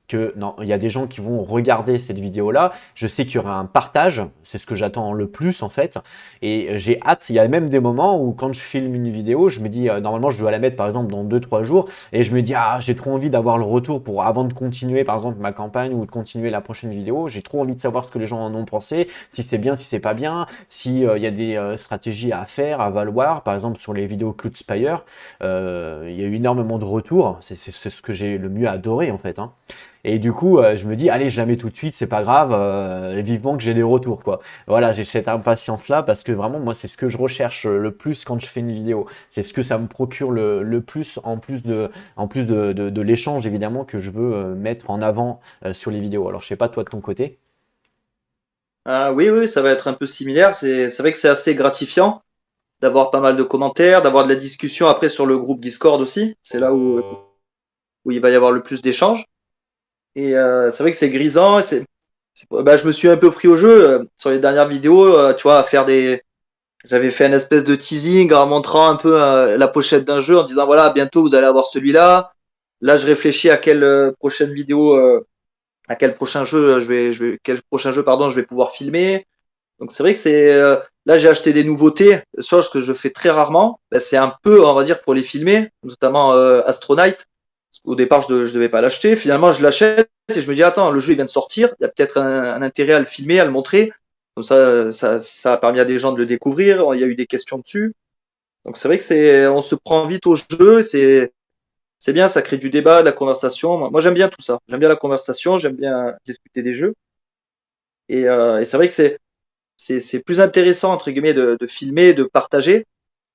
que non, il y a des gens qui vont regarder cette vidéo-là. Je sais qu'il y aura un partage, c'est ce que j'attends le plus en fait. Et j'ai hâte, il y a même des moments où quand je filme une vidéo, je me dis, normalement je dois la mettre par exemple dans 2 3 jours, et je me dis, ah j'ai trop envie d'avoir le retour pour avant de continuer par exemple ma campagne ou de continuer la prochaine vidéo, j'ai trop envie de savoir ce que les gens en ont pensé, si c'est bien, si c'est pas bien, si il y a des stratégies à faire, à valoir, par exemple sur les vidéos Cloud Spire, il y a eu énormément de retours, c'est ce que j'ai le mieux adoré en fait, hein. Et du coup, je me dis, allez, je la mets tout de suite, c'est pas grave, vivement que j'ai des retours, quoi. Voilà, j'ai cette impatience-là parce que vraiment, moi, c'est ce que je recherche le plus quand je fais une vidéo. C'est ce que ça me procure le plus, en plus de l'échange, évidemment, que je veux mettre en avant sur les vidéos. Alors, je sais pas, toi, de ton côté. Ah, oui, oui, ça va être un peu similaire. C'est vrai que c'est assez gratifiant d'avoir pas mal de commentaires, d'avoir de la discussion après sur le groupe Discord aussi. C'est là où il va y avoir le plus d'échanges. Et c'est vrai que c'est grisant. Bah, je me suis un peu pris au jeu sur les dernières vidéos, tu vois, à faire des. J'avais fait une espèce de teasing en montrant un peu la pochette d'un jeu en disant voilà, bientôt vous allez avoir celui-là. Là, je réfléchis à quelle prochaine vidéo, à quel prochain jeu quel prochain jeu pardon, je vais pouvoir filmer. Donc c'est vrai que là j'ai acheté des nouveautés, chose que je fais très rarement. Ben, c'est un peu on va dire pour les filmer, notamment Astronaut. Au départ je devais pas l'acheter, finalement je l'achète et je me dis attends le jeu il vient de sortir, il y a peut-être un intérêt à le filmer, à le montrer. Comme ça a permis à des gens de le découvrir. Il y a eu des questions dessus. Donc c'est vrai que on se prend vite au jeu. C'est bien, ça crée du débat, de la conversation. Moi j'aime bien tout ça. J'aime bien la conversation, j'aime bien discuter des jeux. Et c'est vrai que c'est plus intéressant entre guillemets de filmer, de partager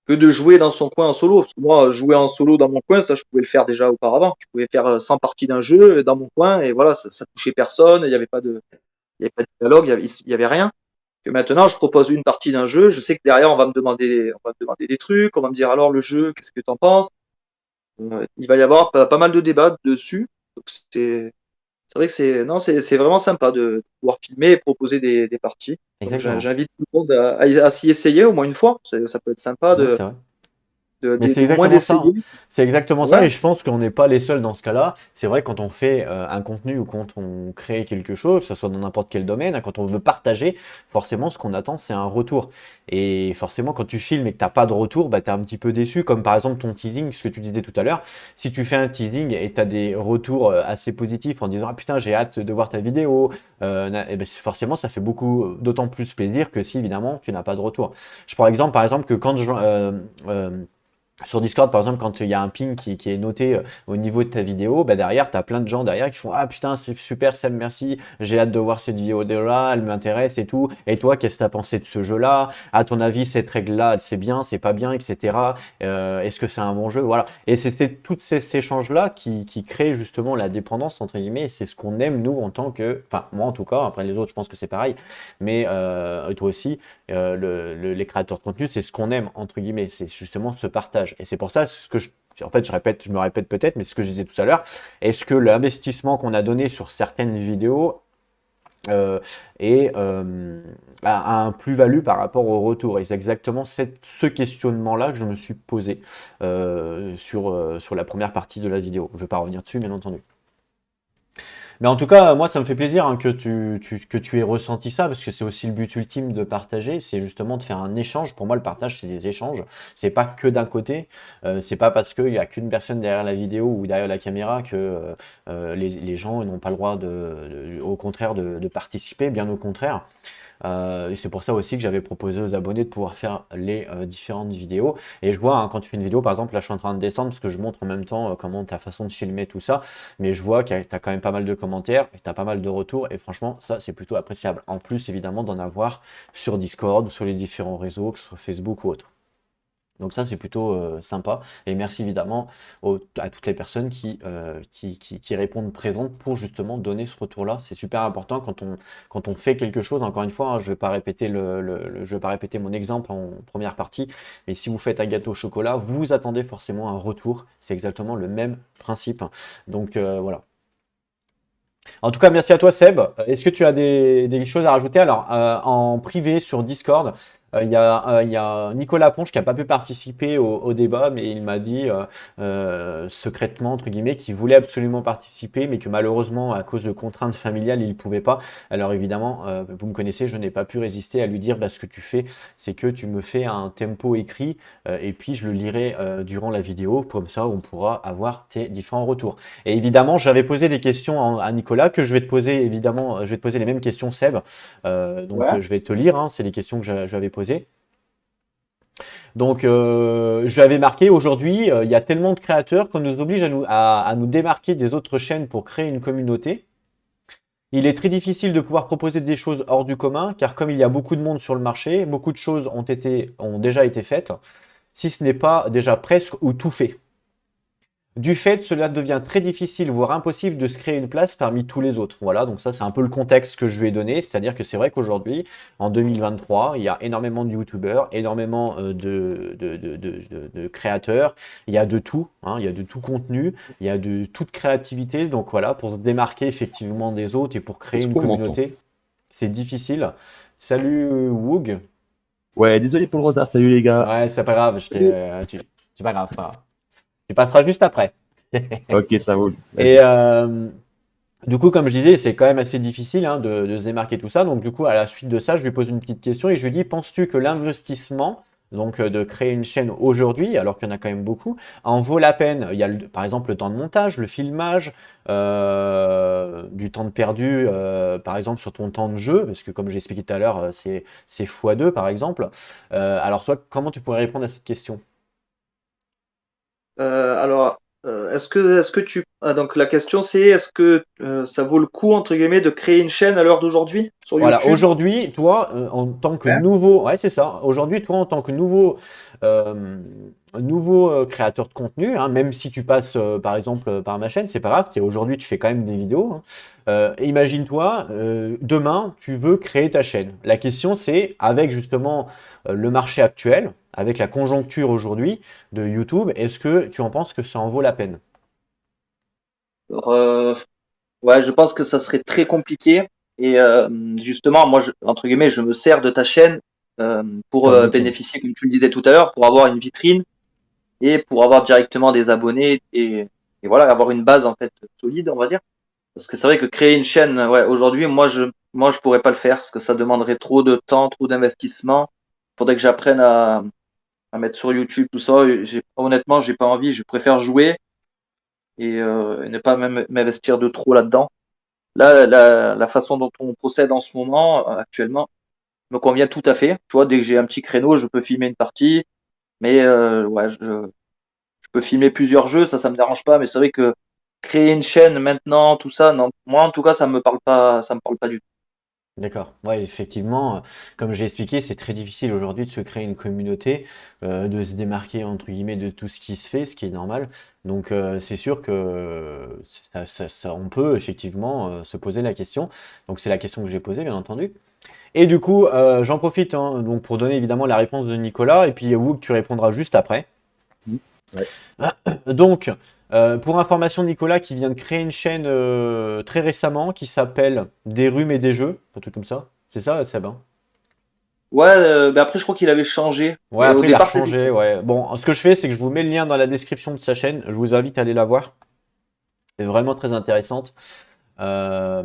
que de jouer dans son coin en solo. Parce que moi, jouer en solo dans mon coin, ça je pouvais le faire déjà auparavant. Je pouvais faire 100 parties d'un jeu dans mon coin et voilà, ça touchait personne, il y avait pas de dialogue, il y avait rien. Que maintenant, je propose une partie d'un jeu, je sais que derrière on va me demander des trucs, on va me dire alors le jeu, qu'est-ce que tu en penses? Il va y avoir pas mal de débats dessus. Donc c'est vrai que non, c'est vraiment sympa de pouvoir filmer et proposer des parties. Donc Exactement. j'invite tout le monde à s'y essayer au moins une fois. Ça peut être sympa Ouais, c'est vrai. Mais c'est Au moins exactement ça, d'essayer. hein. C'est exactement ça, Ouais. et je pense qu'on n'est pas les seuls dans ce cas-là. C'est vrai, quand on fait un contenu ou quand on crée quelque chose, que ce soit dans n'importe quel domaine, hein, quand on veut partager, forcément, ce qu'on attend, c'est un retour. Et forcément, quand tu filmes et que tu n'as pas de retour, bah, tu es un petit peu déçu, comme par exemple ton teasing, ce que tu disais tout à l'heure. Si tu fais un teasing et tu as des retours assez positifs en disant: ah putain, j'ai hâte de voir ta vidéo, et ben, forcément, ça fait beaucoup, d'autant plus plaisir que si évidemment tu n'as pas de retour. Je prends exemple, par exemple, que quand sur Discord, par exemple, quand il y a un ping qui est noté au niveau de ta vidéo, bah derrière, tu as plein de gens derrière qui font: ah putain, c'est super, Sam, merci, j'ai hâte de voir cette vidéo-là, elle m'intéresse et tout. Et toi, qu'est-ce que tu as pensé de ce jeu-là? À ton avis, cette règle-là, c'est bien, c'est pas bien, etc. Est-ce que c'est un bon jeu? Voilà. Et c'est tous ces échanges-là qui créent justement la dépendance, entre guillemets, et c'est ce qu'on aime, nous, en tant que. Enfin, moi en tout cas, après les autres, je pense que c'est pareil, mais toi aussi. Les créateurs de contenu, c'est ce qu'on aime, entre guillemets, c'est justement ce partage. Et c'est pour ça ce que en fait, je me répète peut-être, mais ce que je disais tout à l'heure, est-ce que l'investissement qu'on a donné sur certaines vidéos euh, est, a un plus-value par rapport au retour? Et c'est exactement ce questionnement-là que je me suis posé sur la première partie de la vidéo. Je ne vais pas revenir dessus, bien entendu. Mais en tout cas, moi, ça me fait plaisir hein, que que tu aies ressenti ça, parce que c'est aussi le but ultime de partager, c'est justement de faire un échange. Pour moi, le partage, c'est des échanges. C'est pas que d'un côté. C'est pas parce qu'il y a qu'une personne derrière la vidéo ou derrière la caméra que les gens n'ont pas le droit au contraire, de participer. Bien au contraire. Et c'est pour ça aussi que j'avais proposé aux abonnés de pouvoir faire les différentes vidéos. Et je vois, hein, quand tu fais une vidéo, par exemple, là je suis en train de descendre parce que je montre en même temps comment ta façon de filmer tout ça. Mais je vois que tu as quand même pas mal de commentaires, tu as pas mal de retours. Et franchement, ça c'est plutôt appréciable. En plus, évidemment, d'en avoir sur Discord ou sur les différents réseaux, que ce soit Facebook ou autre. Donc ça, c'est plutôt sympa. Et merci évidemment à toutes les personnes qui répondent présentes pour justement donner ce retour-là. C'est super important quand on fait quelque chose. Encore une fois, hein, je ne vais pas répéter je vais pas répéter mon exemple en première partie, mais si vous faites un gâteau au chocolat, vous attendez forcément un retour. C'est exactement le même principe. Donc voilà. En tout cas, merci à toi, Seb. Est-ce que tu as des choses à rajouter? Alors, en privé sur Discord, il y a Nicolas Ponche qui n'a pas pu participer au débat, mais il m'a dit secrètement, entre guillemets, qu'il voulait absolument participer, mais que malheureusement, à cause de contraintes familiales, il ne pouvait pas. Alors évidemment, vous me connaissez, je n'ai pas pu résister à lui dire: bah, ce que tu fais, c'est que tu me fais un tempo écrit, et puis je le lirai durant la vidéo, comme ça on pourra avoir tes différents retours. Et évidemment, j'avais posé des questions à Nicolas que je vais te poser, évidemment, je vais te poser les mêmes questions, Seb. Ouais. Je vais te lire, hein, c'est les questions que j'avais posées. Donc, je l'avais marqué aujourd'hui, il y a tellement de créateurs qu'on nous oblige à nous démarquer des autres chaînes pour créer une communauté. Il est très difficile de pouvoir proposer des choses hors du commun, car comme il y a beaucoup de monde sur le marché, beaucoup de choses ont déjà été faites, si ce n'est pas déjà presque ou tout fait. Du fait, cela devient très difficile, voire impossible de se créer une place parmi tous les autres. Voilà, donc ça c'est un peu le contexte que je lui ai donné, c'est-à-dire que c'est vrai qu'aujourd'hui, en 2023, il y a énormément de youtubeurs, énormément de créateurs, il y a de tout, hein, il y a de tout contenu, il y a de toute créativité, donc voilà, pour se démarquer effectivement des autres et pour créer Est-ce une qu'on m'entend? communauté, c'est difficile. Salut Woog. Ouais, désolé pour le retard. Salut les gars. Ouais, c'est pas grave, c'est pas grave, tu passeras juste après. Ok, ça roule. Et Vas-y. du coup, comme je disais, c'est quand même assez difficile hein, de se démarquer tout ça. Donc, du coup, à la suite de ça, je lui pose une petite question et je lui dis: penses-tu que l'investissement, donc de créer une chaîne aujourd'hui, alors qu'il y en a quand même beaucoup, en vaut la peine? Il y a par exemple le temps de montage, le filmage, du temps de perdu, par exemple sur ton temps de jeu, parce que comme j'ai expliqué tout à l'heure, c'est x2 par exemple. Alors, toi, comment tu pourrais répondre à cette question? Alors, est-ce que donc la question c'est est-ce que ça vaut le coup entre guillemets de créer une chaîne à l'heure d'aujourd'hui sur Voilà, YouTube? aujourd'hui, toi, en tant que Ouais. nouveau, ouais, c'est ça. Aujourd'hui, toi, en tant que euh, nouveau créateur de contenu, hein, même si tu passes, par exemple, par ma chaîne, c'est pas grave. Aujourd'hui, tu fais quand même des vidéos, hein. Imagine-toi, demain, tu veux créer ta chaîne. La question, c'est, avec justement le marché actuel, avec la conjoncture aujourd'hui de YouTube, est-ce que tu en penses que ça en vaut la peine? Alors, ouais, je pense que ça serait très compliqué et justement moi entre guillemets je me sers de ta chaîne pour Comme vitrine. bénéficier comme tu le disais tout à l'heure pour avoir une vitrine et pour avoir directement des abonnés et voilà, avoir une base en fait solide, on va dire. Parce que c'est vrai que créer une chaîne, ouais, aujourd'hui, moi je pourrais pas le faire parce que ça demanderait trop de temps, trop d'investissement. Faudrait que j'apprenne à mettre sur YouTube tout ça. Et honnêtement, j'ai pas envie. Je préfère jouer et ne pas m'investir de trop là-dedans. Là, la façon dont on procède en ce moment, actuellement, me convient tout à fait. Tu vois, dès que j'ai un petit créneau, je peux filmer une partie. Mais ouais, je peux filmer plusieurs jeux, ça me dérange pas. Mais c'est vrai que créer une chaîne maintenant, tout ça, non, moi en tout cas, ça me parle pas du tout. D'accord. Ouais, effectivement, comme j'ai expliqué, c'est très difficile aujourd'hui de se créer une communauté, de se démarquer entre guillemets de tout ce qui se fait, ce qui est normal. Donc c'est sûr que on peut effectivement se poser la question. Donc c'est la question que j'ai posée, bien entendu. Et du coup, j'en profite hein, donc pour donner évidemment la réponse de Nicolas, et puis Wouk, tu répondras juste après. Mhm. Ouais. Donc, pour information, Nicolas qui vient de créer une chaîne très récemment qui s'appelle Des rhumes et des jeux, un truc comme ça. C'est ça, Seb, hein? Ouais, ben après, je crois qu'il avait changé. Ouais, Mais au après il a départ, c'était rechangé, ouais. Bon, ce que je fais, c'est que je vous mets le lien dans la description de sa chaîne. Je vous invite à aller la voir. C'est vraiment très intéressante. Euh,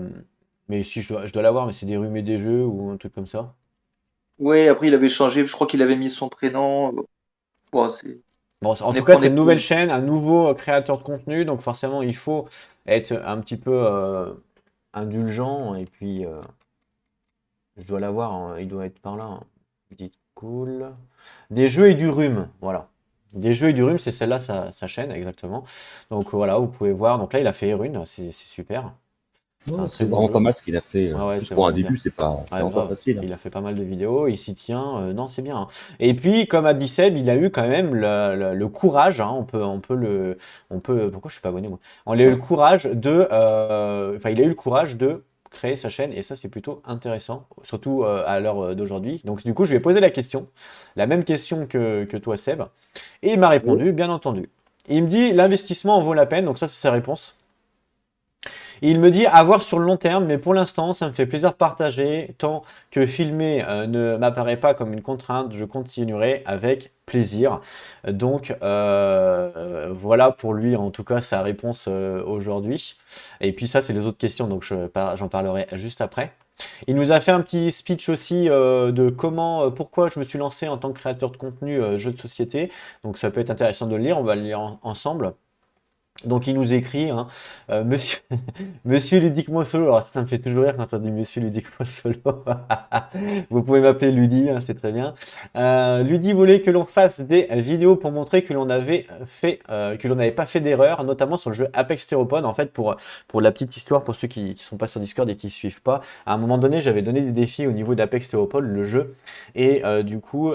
mais si je dois la voir, mais c'est Des rhumes et des jeux ou un truc comme ça. ouais, après, il avait changé. Je crois qu'il avait mis son prénom. Bon, Bon, en tout cas, on c'est est une plus. nouvelle chaîne, un nouveau créateur de contenu, donc forcément, il faut être un petit peu indulgent. Et puis, je dois l'avoir, hein, il doit être par là, hein. Dites cool. Des jeux et du rhume, voilà. Des jeux et du rhume, c'est celle-là, sa chaîne, exactement. Donc voilà, vous pouvez voir. Donc là, il a fait Erune, c'est super. C'est Non, un très c'est bon vraiment jeu. pas mal ce qu'il a fait. Ouais, ouais, Juste c'est pour un vraiment début, bien. c'est Ouais, vraiment pas grave. facile, hein. Il a fait pas mal de vidéos, il s'y tient. Non, c'est bien, hein. Et puis, comme a dit Seb, il a eu quand même le courage, hein, pourquoi je suis pas abonné, moi? On a eu le courage enfin, il a eu le courage de créer sa chaîne, et ça, c'est plutôt intéressant, surtout à l'heure d'aujourd'hui. Donc, du coup, je lui ai posé la même question que toi, Seb, et il m'a Oui. répondu, bien entendu. Il me dit, l'investissement en vaut la peine, donc ça, c'est sa réponse. Et il me dit à voir sur le long terme, mais pour l'instant, ça me fait plaisir de partager. Tant que filmer ne m'apparaît pas comme une contrainte, je continuerai avec plaisir. Donc voilà pour lui, en tout cas, sa réponse aujourd'hui. Et puis ça, c'est les autres questions, donc j'en parlerai juste après. Il nous a fait un petit speech aussi de pourquoi je me suis lancé en tant que créateur de contenu jeu de société. Donc ça peut être intéressant de le lire, on va le lire ensemble. Donc il nous écrit, hein, Monsieur, Monsieur Ludiquement Solo. Alors ça me fait toujours rire quand on dit Monsieur Ludiquement Solo. Vous pouvez m'appeler Ludi, hein, c'est très bien. Ludi voulait que l'on fasse des vidéos pour montrer que l'on avait que l'on n'avait pas fait d'erreur, notamment sur le jeu Apex Theropod. En fait, pour la petite histoire, pour ceux qui ne sont pas sur Discord et qui ne suivent pas, à un moment donné, j'avais donné des défis au niveau d'Apex Theropod, le jeu. Et du coup,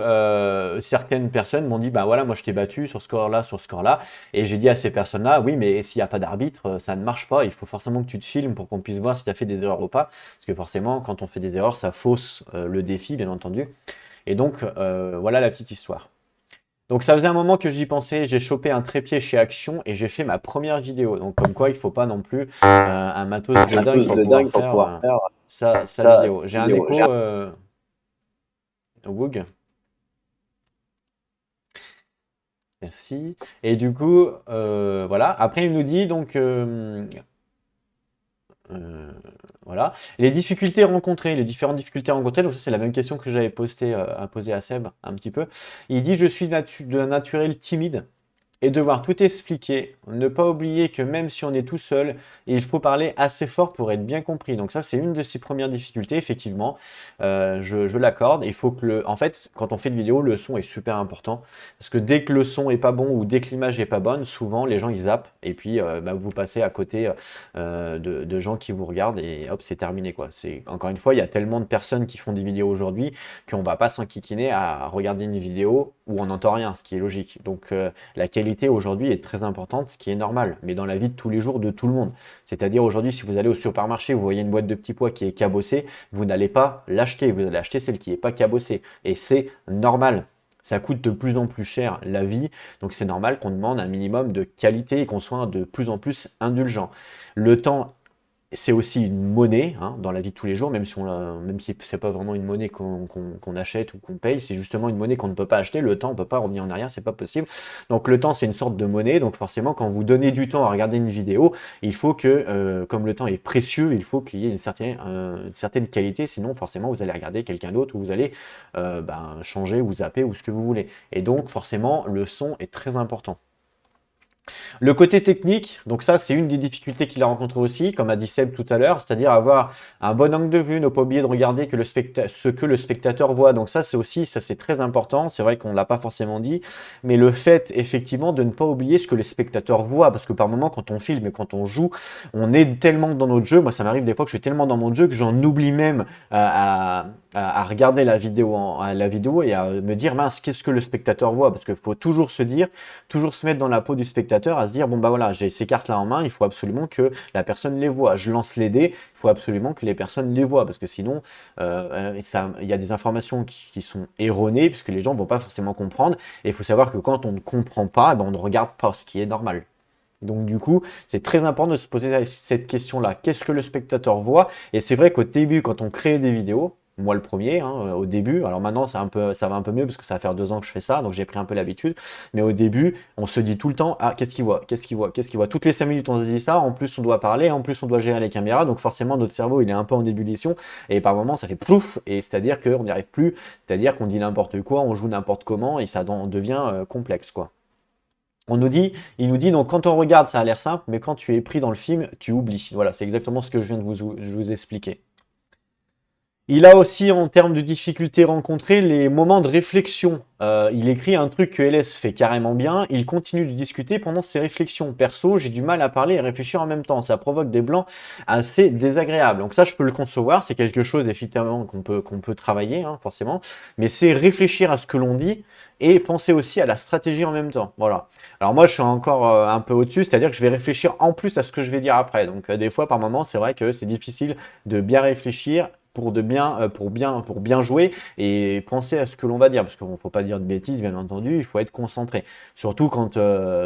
certaines personnes m'ont dit, bah voilà, moi je t'ai battu sur ce score-là, sur ce score-là. Et j'ai dit à ces personnes-là, oui, mais s'il n'y a pas d'arbitre, ça ne marche pas. Il faut forcément que tu te filmes pour qu'on puisse voir si tu as fait des erreurs ou pas. Parce que forcément, quand on fait des erreurs, ça fausse le défi, bien entendu. Et donc, voilà la petite histoire. Donc ça faisait un moment que j'y pensais, j'ai chopé un trépied chez Action et j'ai fait ma première vidéo. Donc comme quoi, il faut pas non plus un matos de dingue pour pouvoir faire sa vidéo. J'ai un écho, Woog. Merci. Et du coup, voilà. Après, il nous dit donc, voilà, les difficultés rencontrées, les différentes difficultés rencontrées. Donc ça, c'est la même question que j'avais posée à Seb un petit peu. Il dit, je suis de naturel timide et devoir tout expliquer. Ne pas oublier que même si on est tout seul, il faut parler assez fort pour être bien compris. Donc ça, c'est une de ses premières difficultés, effectivement. Je l'accorde. Il faut que en fait, quand on fait une vidéo, le son est super important. Parce que dès que le son est pas bon ou dès que l'image est pas bonne, souvent les gens ils zappent et puis bah, vous passez à côté de gens qui vous regardent et hop, c'est terminé quoi. Encore une fois, il y a tellement de personnes qui font des vidéos aujourd'hui qu'on va pas s'enquiquiner à regarder une vidéo où on n'entend rien, ce qui est logique. Donc la qualité aujourd'hui est très importante, ce qui est normal, mais dans la vie de tous les jours de tout le monde. C'est-à-dire aujourd'hui, si vous allez au supermarché, vous voyez une boîte de petits pois qui est cabossée, vous n'allez pas l'acheter, vous allez acheter celle qui n'est pas cabossée. Et c'est normal. Ça coûte de plus en plus cher la vie, donc c'est normal qu'on demande un minimum de qualité et qu'on soit de plus en plus indulgent. Le temps c'est aussi une monnaie hein, dans la vie de tous les jours, même si c'est pas vraiment une monnaie qu'on achète ou qu'on paye, c'est justement une monnaie qu'on ne peut pas acheter. Le temps, on peut pas revenir en arrière, c'est pas possible. Donc le temps, c'est une sorte de monnaie. Donc forcément, quand vous donnez du temps à regarder une vidéo, il faut que, comme le temps est précieux, il faut qu'il y ait une certaine qualité. Sinon, forcément, vous allez regarder quelqu'un d'autre ou vous allez changer ou zapper ou ce que vous voulez. Et donc, forcément, le son est très important. Le côté technique, donc ça c'est une des difficultés qu'il a rencontré aussi, comme a dit Seb tout à l'heure, c'est-à-dire avoir un bon angle de vue, ne pas oublier de regarder ce que le spectateur voit. Donc ça c'est très important, c'est vrai qu'on ne l'a pas forcément dit, mais le fait effectivement de ne pas oublier ce que le spectateur voit, parce que par moment quand on filme et quand on joue, on est tellement dans notre jeu, moi ça m'arrive des fois que je suis tellement dans mon jeu que j'en oublie même à regarder la vidéo et à me dire mince qu'est-ce que le spectateur voit, parce qu'il faut toujours se mettre dans la peau du spectateur, à se dire bon bah voilà, j'ai ces cartes là en main, il faut absolument que la personne les voit. Je lance les dés, il faut absolument que les personnes les voient parce que sinon il y a des informations qui sont erronées puisque les gens vont pas forcément comprendre. Et il faut savoir que quand on ne comprend pas, on ne regarde pas, ce qui est normal. Donc du coup, c'est très important de se poser cette question-là. Qu'est-ce que le spectateur voit? Et c'est vrai qu'au début, quand on crée des vidéos, moi le premier, hein, au début, alors maintenant ça va un peu mieux parce que ça va faire 2 ans que je fais ça, donc j'ai pris un peu l'habitude, mais au début, on se dit tout le temps, ah qu'est-ce qu'il voit, qu'est-ce qu'il voit, qu'est-ce qu'il voit, toutes les 5 minutes on se dit ça, en plus on doit parler, en plus on doit gérer les caméras, donc forcément notre cerveau il est un peu en ébullition, et par moments ça fait plouf, et c'est-à-dire qu'on n'y arrive plus, c'est-à-dire qu'on dit n'importe quoi, on joue n'importe comment, et ça devient complexe quoi. Il nous dit, donc quand on regarde, ça a l'air simple, mais quand tu es pris dans le film, tu oublies. Voilà, c'est exactement ce que je viens de vous expliquer. Il a aussi, en termes de difficultés rencontrées, les moments de réflexion. Il écrit un truc que LS fait carrément bien. Il continue de discuter pendant ses réflexions. Perso, j'ai du mal à parler et réfléchir en même temps. Ça provoque des blancs assez désagréables. Donc ça, je peux le concevoir. C'est quelque chose, effectivement, qu'on peut travailler, hein, forcément. Mais c'est réfléchir à ce que l'on dit et penser aussi à la stratégie en même temps. Voilà. Alors moi, je suis encore un peu au-dessus, c'est-à-dire que je vais réfléchir en plus à ce que je vais dire après. Donc des fois, par moment, c'est vrai que c'est difficile de bien réfléchir pour bien jouer et penser à ce que l'on va dire, parce qu'il ne faut pas dire de bêtises, bien entendu, il faut être concentré. Surtout quand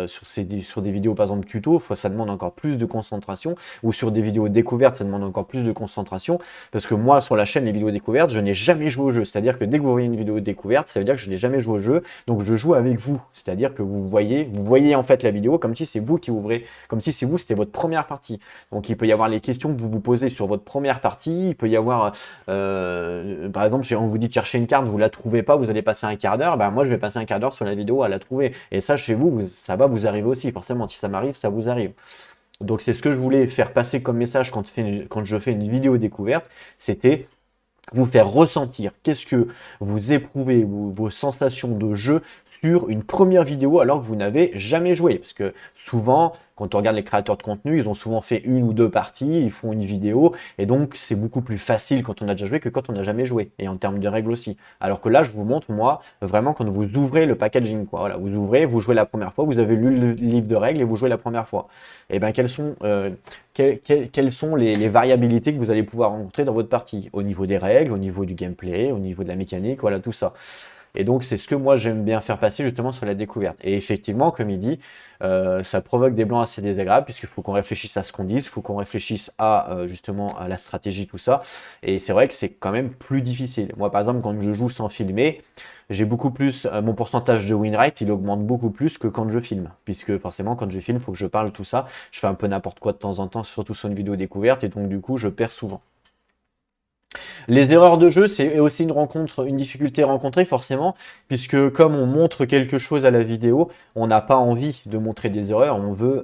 sur des vidéos, par exemple, tuto, ça demande encore plus de concentration, ou sur des vidéos découvertes, ça demande encore plus de concentration, parce que moi, sur la chaîne, les vidéos découvertes, je n'ai jamais joué au jeu. C'est-à-dire que dès que vous voyez une vidéo découverte, ça veut dire que je n'ai jamais joué au jeu, donc je joue avec vous. C'est-à-dire que vous voyez en fait la vidéo comme si c'est vous qui ouvrez, comme si c'était votre première partie. Donc il peut y avoir les questions que vous vous posez sur votre première partie, il peut y avoir par exemple, on vous dit de chercher une carte, vous la trouvez pas, vous allez passer un quart d'heure, moi je vais passer un quart d'heure sur la vidéo à la trouver. Et ça, chez vous, ça va vous arriver aussi, forcément. Si ça m'arrive, ça vous arrive. Donc c'est ce que je voulais faire passer comme message quand je fais une vidéo découverte, c'était vous faire ressentir qu'est-ce que vous éprouvez, vos sensations de jeu sur une première vidéo alors que vous n'avez jamais joué. Parce que souvent, quand on regarde les créateurs de contenu, ils ont souvent fait 1 ou 2 parties, ils font une vidéo, et donc c'est beaucoup plus facile quand on a déjà joué que quand on n'a jamais joué, et en termes de règles aussi. Alors que là, je vous montre, moi, vraiment quand vous ouvrez le packaging, quoi. Voilà, vous ouvrez, vous jouez la première fois, vous avez lu le livre de règles et vous jouez la première fois. Et bien, quelles sont les variabilités que vous allez pouvoir rencontrer dans votre partie, au niveau des règles, au niveau du gameplay, au niveau de la mécanique, voilà, tout ça. Et donc, c'est ce que moi, j'aime bien faire passer justement sur la découverte. Et effectivement, comme il dit, ça provoque des blancs assez désagréables puisqu'il faut qu'on réfléchisse à ce qu'on dit, il faut qu'on réfléchisse justement à la stratégie, tout ça. Et c'est vrai que c'est quand même plus difficile. Moi, par exemple, quand je joue sans filmer, j'ai beaucoup plus, mon pourcentage de win rate, il augmente beaucoup plus que quand je filme. Puisque forcément, quand je filme, il faut que je parle tout ça. Je fais un peu n'importe quoi de temps en temps, surtout sur une vidéo découverte. Et donc, du coup, je perds souvent. Les erreurs de jeu, c'est aussi une difficulté rencontrée forcément, puisque comme on montre quelque chose à la vidéo, on n'a pas envie de montrer des erreurs, on veut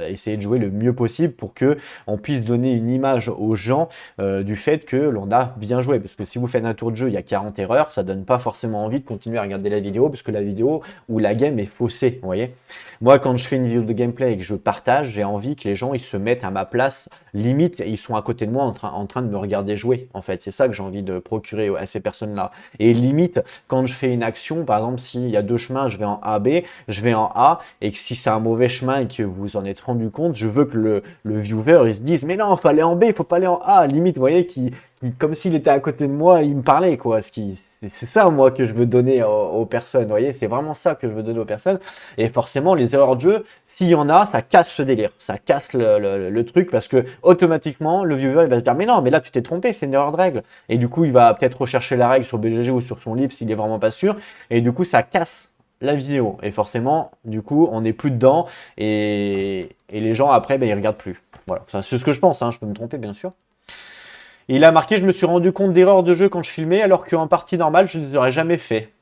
essayer de jouer le mieux possible pour que on puisse donner une image aux gens du fait que l'on a bien joué. Parce que si vous faites un tour de jeu, il y a 40 erreurs, ça donne pas forcément envie de continuer à regarder la vidéo, parce que la vidéo ou la game est faussée, vous voyez. Moi, quand je fais une vidéo de gameplay et que je partage, j'ai envie que les gens ils se mettent à ma place, limite, ils sont à côté de moi en train de me regarder jouer, en fait. C'est ça que j'ai envie de procurer à ces personnes-là. Et limite, quand je fais une action, par exemple, s'il y a 2 chemins, je vais en A, B, je vais en A, et que si c'est un mauvais chemin et que vous en êtes rendu compte, je veux que le viewer, il se dise, mais non, il faut aller en B, il faut pas aller en A. Limite, vous voyez, qui comme s'il était à côté de moi, il me parlait, quoi. C'est ça, moi, que je veux donner aux personnes, vous voyez, c'est vraiment ça que je veux donner aux personnes. Et forcément, les erreurs de jeu, s'il y en a, ça casse ce délire, ça casse le truc, parce que automatiquement, le viewer, il va se dire, mais non, mais là, tu t'es trompé, c'est une erreur de règle. Et du coup, il va peut-être rechercher la règle sur BGG ou sur son livre s'il est vraiment pas sûr. Et du coup, ça casse la vidéo. Et forcément, du coup, on n'est plus dedans et les gens, après, ben, ils regardent plus. Voilà, ça, c'est ce que je pense, hein, je peux me tromper, bien sûr. Et il a marqué, je me suis rendu compte d'erreurs de jeu quand je filmais, alors qu'en partie normale, je ne l'aurais jamais fait.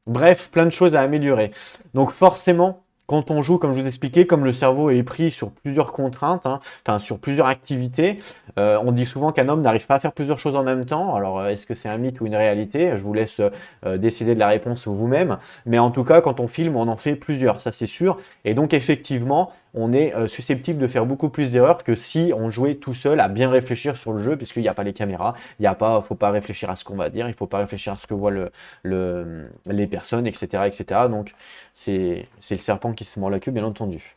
Bref, plein de choses à améliorer. Donc forcément, quand on joue, comme je vous expliquais, comme le cerveau est pris sur plusieurs contraintes, hein, enfin sur plusieurs activités, on dit souvent qu'un homme n'arrive pas à faire plusieurs choses en même temps. Alors est-ce que c'est un mythe ou une réalité? Je vous laisse décider de la réponse vous-même. Mais en tout cas, quand on filme, on en fait plusieurs, ça c'est sûr. Et donc effectivement, on est susceptible de faire beaucoup plus d'erreurs que si on jouait tout seul à bien réfléchir sur le jeu, puisqu'il n'y a pas les caméras, faut pas réfléchir à ce qu'on va dire, il faut pas réfléchir à ce que voient les personnes, etc., etc. Donc c'est le serpent qui se mord la queue, bien entendu.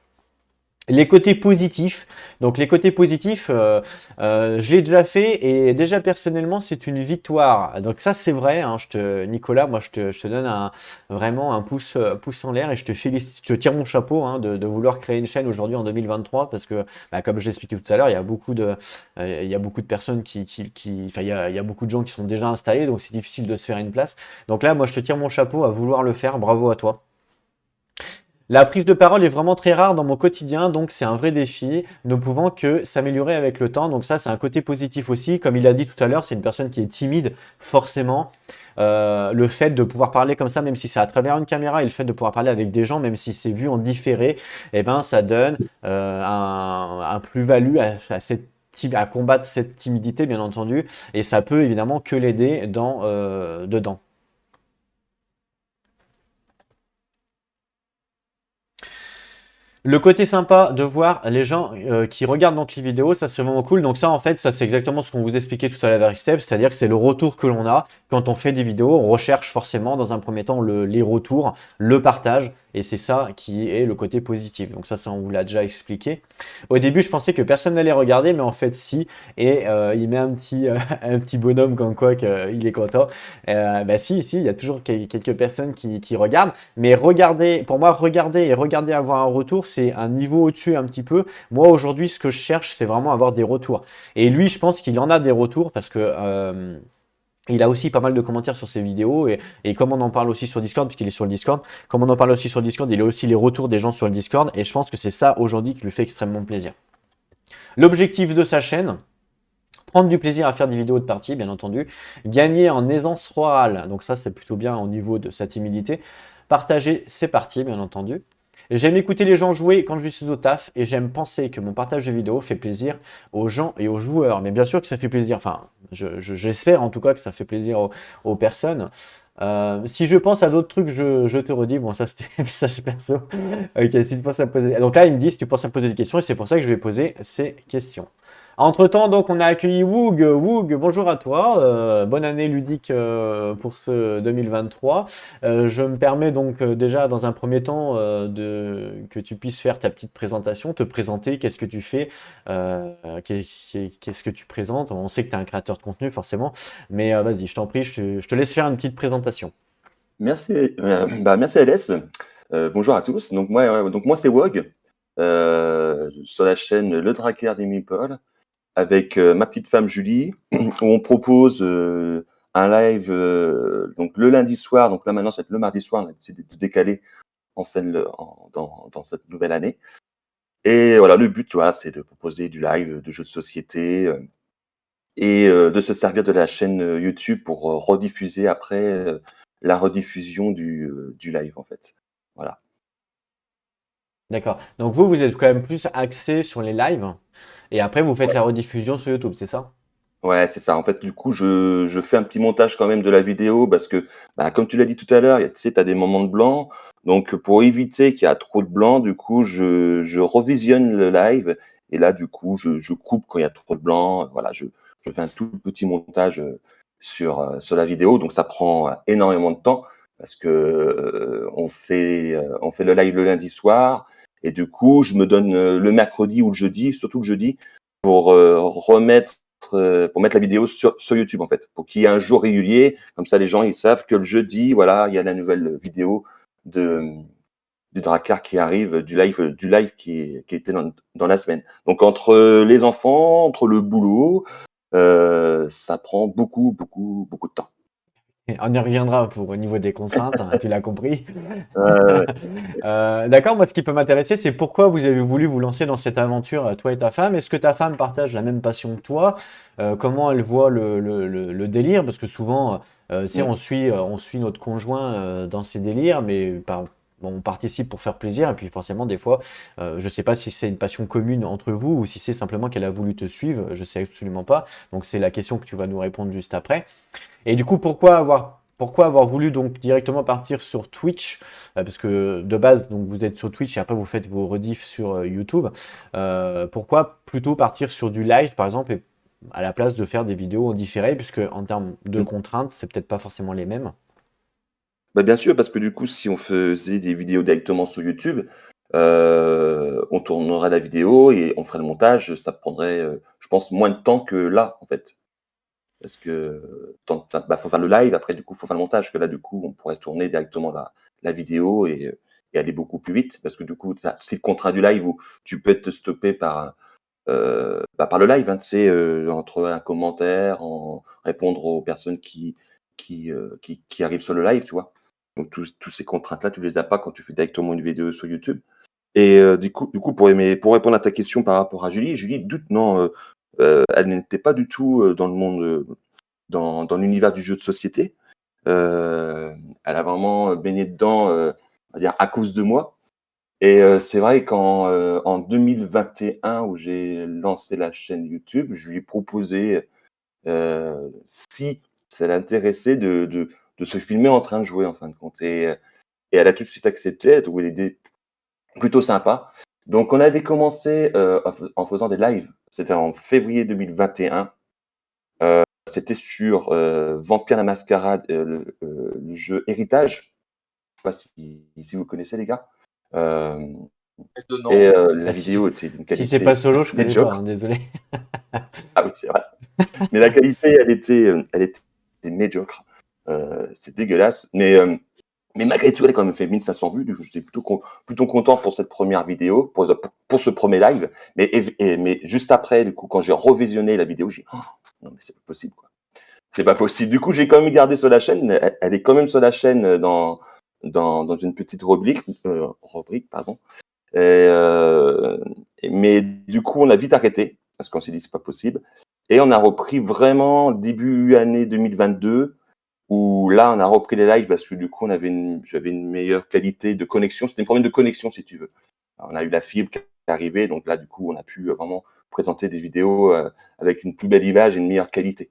Les côtés positifs. Donc les côtés positifs, je l'ai déjà fait et déjà personnellement c'est une victoire. Donc ça c'est vrai, hein, Nicolas, moi je te donne vraiment un pouce en l'air et je te félicite, je te tire mon chapeau hein, de vouloir créer une chaîne aujourd'hui en 2023 parce que bah, comme je l'expliquais tout à l'heure, il y a beaucoup de personnes enfin il y a beaucoup de gens qui sont déjà installés donc c'est difficile de se faire une place. Donc là moi je te tire mon chapeau à vouloir le faire, bravo à toi. La prise de parole est vraiment très rare dans mon quotidien, donc c'est un vrai défi, ne pouvant que s'améliorer avec le temps. Donc ça, c'est un côté positif aussi. Comme il a dit tout à l'heure, c'est une personne qui est timide, forcément. Le fait de pouvoir parler comme ça, même si c'est à travers une caméra, et le fait de pouvoir parler avec des gens, même si c'est vu en différé, eh ben, ça donne un plus-value à combattre cette timidité, bien entendu. Et ça peut évidemment que l'aider dedans. Le côté sympa de voir les gens qui regardent donc les vidéos, ça c'est vraiment cool. Donc ça en fait, ça c'est exactement ce qu'on vous expliquait tout à l'heure avec Seb, c'est-à-dire que c'est le retour que l'on a quand on fait des vidéos. On recherche forcément dans un premier temps les retours, le partage, et c'est ça qui est le côté positif. Donc ça on vous l'a déjà expliqué. Au début, je pensais que personne n'allait regarder, mais en fait si, et il met un petit bonhomme comme quoi qu'il est content. Bah si, il y a toujours quelques personnes qui regardent. Mais pour moi, regarder avoir un retour, c'est un niveau au-dessus un petit peu. Moi, aujourd'hui, ce que je cherche, c'est vraiment avoir des retours. Et lui, je pense qu'il en a des retours parce que il a aussi pas mal de commentaires sur ses vidéos et comme on en parle aussi sur Discord, puisqu'il est sur le Discord, comme on en parle aussi sur le Discord, il a aussi les retours des gens sur le Discord et je pense que c'est ça aujourd'hui qui lui fait extrêmement plaisir. L'objectif de sa chaîne, prendre du plaisir à faire des vidéos de partie, bien entendu, gagner en aisance orale, donc ça c'est plutôt bien au niveau de sa timidité, partager ses parties, bien entendu. J'aime écouter les gens jouer quand je suis au taf et j'aime penser que mon partage de vidéos fait plaisir aux gens et aux joueurs. Mais bien sûr que ça fait plaisir, enfin j'espère en tout cas que ça fait plaisir aux personnes. Si je pense à d'autres trucs, je te redis. Bon, ça c'était un message perso. Ok, si tu penses à poser. Donc là, il me dit si tu penses à poser des questions et c'est pour ça que je vais poser ces questions. Entre-temps, donc, on a accueilli Woog. Woog, bonjour à toi. Bonne année ludique pour ce 2023. Je me permets donc déjà, dans un premier temps, que tu puisses faire ta petite présentation, te présenter, qu'est-ce que tu fais, qu'est-ce que tu présentes. On sait que tu es un créateur de contenu, forcément. Mais vas-y, je t'en prie, je te laisse faire une petite présentation. Merci, merci Alès. Bonjour à tous. Donc moi c'est Wog, sur la chaîne Le Tracker des Meeples, avec ma petite femme Julie, où on propose un live donc le lundi soir. Donc là maintenant c'est le mardi soir, on a décidé de décaler en scène dans cette nouvelle année. Et voilà, le but, voilà, c'est de proposer du live, de jeux de société, et de se servir de la chaîne YouTube pour rediffuser après la rediffusion du live en fait. Voilà. D'accord. Donc vous êtes quand même plus axé sur les lives et après vous faites Ouais. la rediffusion sur YouTube, c'est ça? Ouais, c'est ça. En fait, du coup, je fais un petit montage quand même de la vidéo parce que, bah, comme tu l'as dit tout à l'heure, tu sais, tu as des moments de blanc. Donc, pour éviter qu'il y a trop de blanc, du coup, je revisionne le live. Et là, du coup, je coupe quand il y a trop de blanc. Voilà, je fais un tout petit montage sur la vidéo. Donc, ça prend énormément de temps parce que on fait le live le lundi soir. Et du coup, je me donne le mercredi ou le jeudi, surtout le jeudi, pour remettre pour mettre la vidéo sur YouTube, en fait, pour qu'il y ait un jour régulier. Comme ça, les gens, ils savent que le jeudi, voilà, il y a la nouvelle vidéo du Drakkar qui arrive, du live qui était dans la semaine. Donc, entre les enfants, entre le boulot, ça prend beaucoup de temps. Et on y reviendra pour au niveau des contraintes, hein, tu l'as compris. Euh, D'accord, moi ce qui peut m'intéresser, c'est pourquoi vous avez voulu vous lancer dans cette aventure, toi et ta femme. Est-ce que ta femme partage la même passion que toi? Comment elle voit le délire? Parce que souvent, tu sais, on suit notre conjoint dans ses délires, mais bon, on participe pour faire plaisir. Et puis forcément, des fois, je sais pas si c'est une passion commune entre vous ou si c'est simplement qu'elle a voulu te suivre. Je sais absolument pas. Donc c'est la question que tu vas nous répondre juste après. Et du coup, pourquoi avoir voulu donc directement partir sur Twitch? Parce que de base, donc vous êtes sur Twitch et après vous faites vos rediffs sur YouTube. Pourquoi plutôt partir sur du live, par exemple, et à la place de faire des vidéos en différé, puisque en termes de contraintes, c'est peut-être pas forcément les mêmes. Bah, bien sûr, parce que du coup, si on faisait des vidéos directement sur YouTube, on tournerait la vidéo et on ferait le montage. Ça prendrait, je pense, moins de temps que là, en fait. Parce que faut faire le live, après, du coup, faut faire le montage. Que là, du coup, on pourrait tourner directement la vidéo et aller beaucoup plus vite. Parce que du coup, c'est le contrat du live où tu peux être stoppé par le live, hein, tu sais, entre un commentaire, répondre aux personnes qui arrivent sur le live, tu vois. Donc, tous ces contraintes-là, tu les as pas quand tu fais directement une vidéo sur YouTube. Et du coup, pour répondre à ta question par rapport à Julie, non, elle n'était pas du tout dans le monde, dans l'univers du jeu de société. Elle a vraiment baigné dedans, on va dire, à cause de moi. Et c'est vrai en 2021, où j'ai lancé la chaîne YouTube, je lui ai proposé, si ça l'intéressait, de se filmer en train de jouer, en fin de compte. Et elle a tout de suite accepté, elle a trouvé l'idée plutôt sympa. Donc on avait commencé en faisant des lives. C'était en février 2021. C'était sur Vampire la Mascarade, le jeu Héritage. Je sais pas si vous connaissez, les gars. Euh, De et nom. la Ah, vidéo était d'une si c'est pas qualité solo, je connais pas, médiocre. hein, désolé. Ah oui, c'est vrai. Mais la qualité, elle était médiocre. C'est dégueulasse. Mais malgré tout, elle a quand même fait 1500 vues. Du coup, j'étais plutôt content pour cette première vidéo, pour ce premier live. Mais juste après, du coup, quand j'ai revisionné la vidéo, j'ai dit, oh, non, mais c'est pas possible, quoi. C'est pas possible. Du coup, j'ai quand même gardé sur la chaîne. Elle est quand même sur la chaîne dans une petite rubrique, pardon. Mais du coup, on a vite arrêté parce qu'on s'est dit c'est pas possible. Et on a repris vraiment début année 2022 où là, on a repris les lives parce que du coup, j'avais une meilleure qualité de connexion. C'était un problème de connexion, si tu veux. Alors, on a eu la fibre qui est arrivée, donc là, du coup, on a pu vraiment présenter des vidéos avec une plus belle image et une meilleure qualité.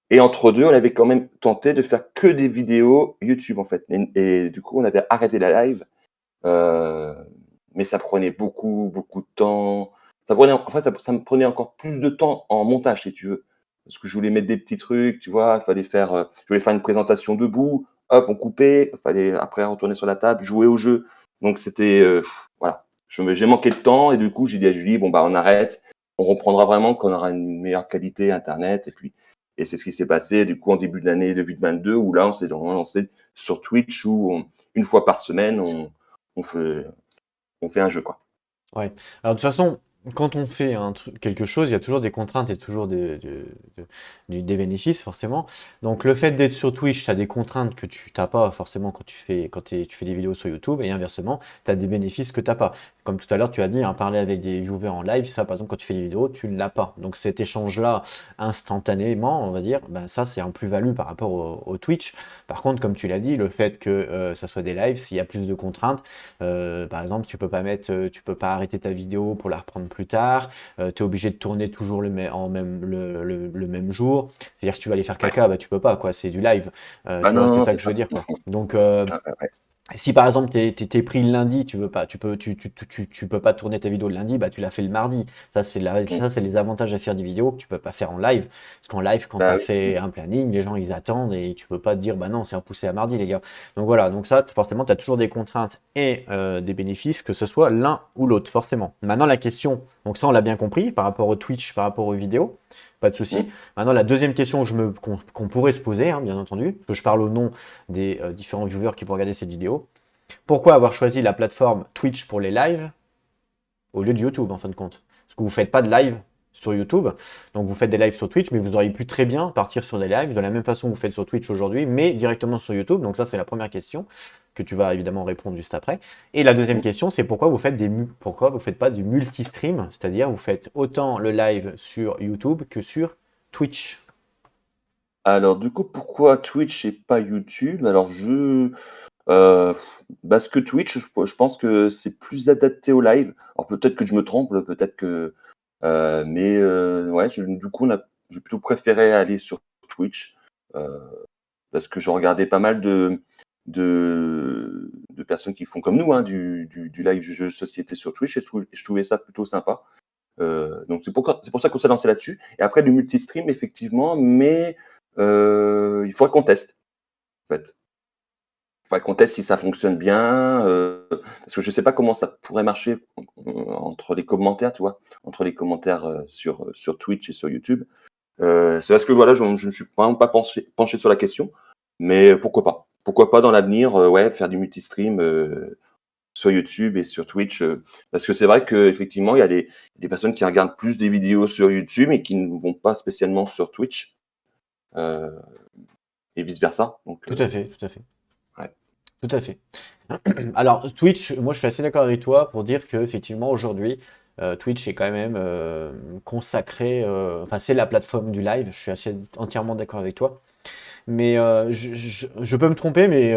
Et entre deux, on avait quand même tenté de faire que des vidéos YouTube, en fait. Et du coup, on avait arrêté la live. Euh, mais ça prenait beaucoup de temps. Ça me prenait encore plus de temps en montage, si tu veux. Parce que je voulais mettre des petits trucs, tu vois, je voulais faire une présentation debout, hop, on coupait, il fallait après retourner sur la table, jouer au jeu. Donc c'était, voilà. J'ai manqué de temps et du coup, j'ai dit à Julie, bon, bah, on arrête, on reprendra vraiment quand on aura une meilleure qualité Internet. Et c'est ce qui s'est passé, du coup, en début de l'année 2022, où là, on s'est vraiment lancé sur Twitch, où une fois par semaine, on fait, on fait un jeu, quoi. Ouais. Alors de toute façon, quand on fait quelque chose, il y a toujours des contraintes et toujours des bénéfices, forcément. Donc le fait d'être sur Twitch, tu as des contraintes que tu n'as pas forcément tu fais des vidéos sur YouTube, et inversement, tu as des bénéfices que tu n'as pas. Comme tout à l'heure, tu as dit, hein, parler avec des viewers en live, ça par exemple, quand tu fais des vidéos, tu ne l'as pas. Donc cet échange-là, instantanément, on va dire, ben, ça c'est un plus-value par rapport au Twitch. Par contre, comme tu l'as dit, le fait que ça soit des lives, s'il y a plus de contraintes, par exemple, tu peux pas arrêter ta vidéo pour la reprendre plus tard. Tu es obligé de tourner toujours le même jour. C'est-à-dire que tu vas aller faire caca, bah tu peux pas, quoi. C'est du live. Ah Tu vois, non, c'est non, ça c'est que je veux ça. dire, quoi. Donc, Ouais. si par exemple t'es pris le lundi, tu peux pas tourner ta vidéo le lundi, bah tu l'as fait le mardi. Mm. Ça c'est les avantages à faire des vidéos que tu peux pas faire en live. Parce qu'en live, quand tu Bah as oui. fait un planning, les gens ils attendent et tu peux pas dire bah non, c'est repoussé à mardi les gars. Donc voilà, donc ça forcément tu as toujours des contraintes et des bénéfices, que ce soit l'un ou l'autre, forcément. Maintenant la question, Donc ça, on l'a bien compris par rapport au Twitch, par rapport aux vidéos. Pas de souci. Mm. Maintenant, la deuxième question qu'on pourrait se poser, hein, bien entendu, parce que je parle au nom des différents viewers qui vont regarder cette vidéo. Pourquoi avoir choisi la plateforme Twitch pour les lives au lieu de YouTube, en fin de compte? Parce que vous ne faites pas de live sur YouTube, donc vous faites des lives sur Twitch, mais vous auriez pu très bien partir sur des lives de la même façon que vous faites sur Twitch aujourd'hui, mais directement sur YouTube. Donc ça, c'est la première question que tu vas évidemment répondre juste après. Et la deuxième question, c'est pourquoi vous faites pas du multi-stream, c'est-à-dire vous faites autant le live sur YouTube que sur Twitch. Alors, du coup, pourquoi Twitch et pas YouTube? Alors, parce que Twitch, je pense que c'est plus adapté au live. Alors, peut-être que je me trompe, peut-être que. Ouais, du coup, j'ai plutôt préféré aller sur Twitch euh, parce que je regardais pas mal de personnes qui font comme nous, hein, du live du jeu de société sur Twitch et je trouvais ça plutôt sympa. Donc, c'est pour ça qu'on s'est lancé là-dessus. Et après, le multi-stream, effectivement, mais il faudrait qu'on teste, en fait. Il faudrait qu'on teste si ça fonctionne bien, parce que je sais pas comment ça pourrait marcher entre les commentaires, tu vois, entre les commentaires sur Twitch et sur YouTube. C'est parce que voilà, je ne suis vraiment pas penché sur la question, mais pourquoi pas? Pourquoi pas dans l'avenir, ouais, faire du multi-stream sur YouTube et sur Twitch, parce que c'est vrai qu'effectivement, il y a des personnes qui regardent plus des vidéos sur YouTube et qui ne vont pas spécialement sur Twitch, euh, et vice-versa. Donc, Tout à fait, tout à fait. ouais. Tout à fait. Alors, Twitch, moi je suis assez d'accord avec toi pour dire qu'effectivement aujourd'hui, Twitch est quand même consacré, enfin c'est la plateforme du live, je suis entièrement d'accord avec toi. Mais je peux me tromper, mais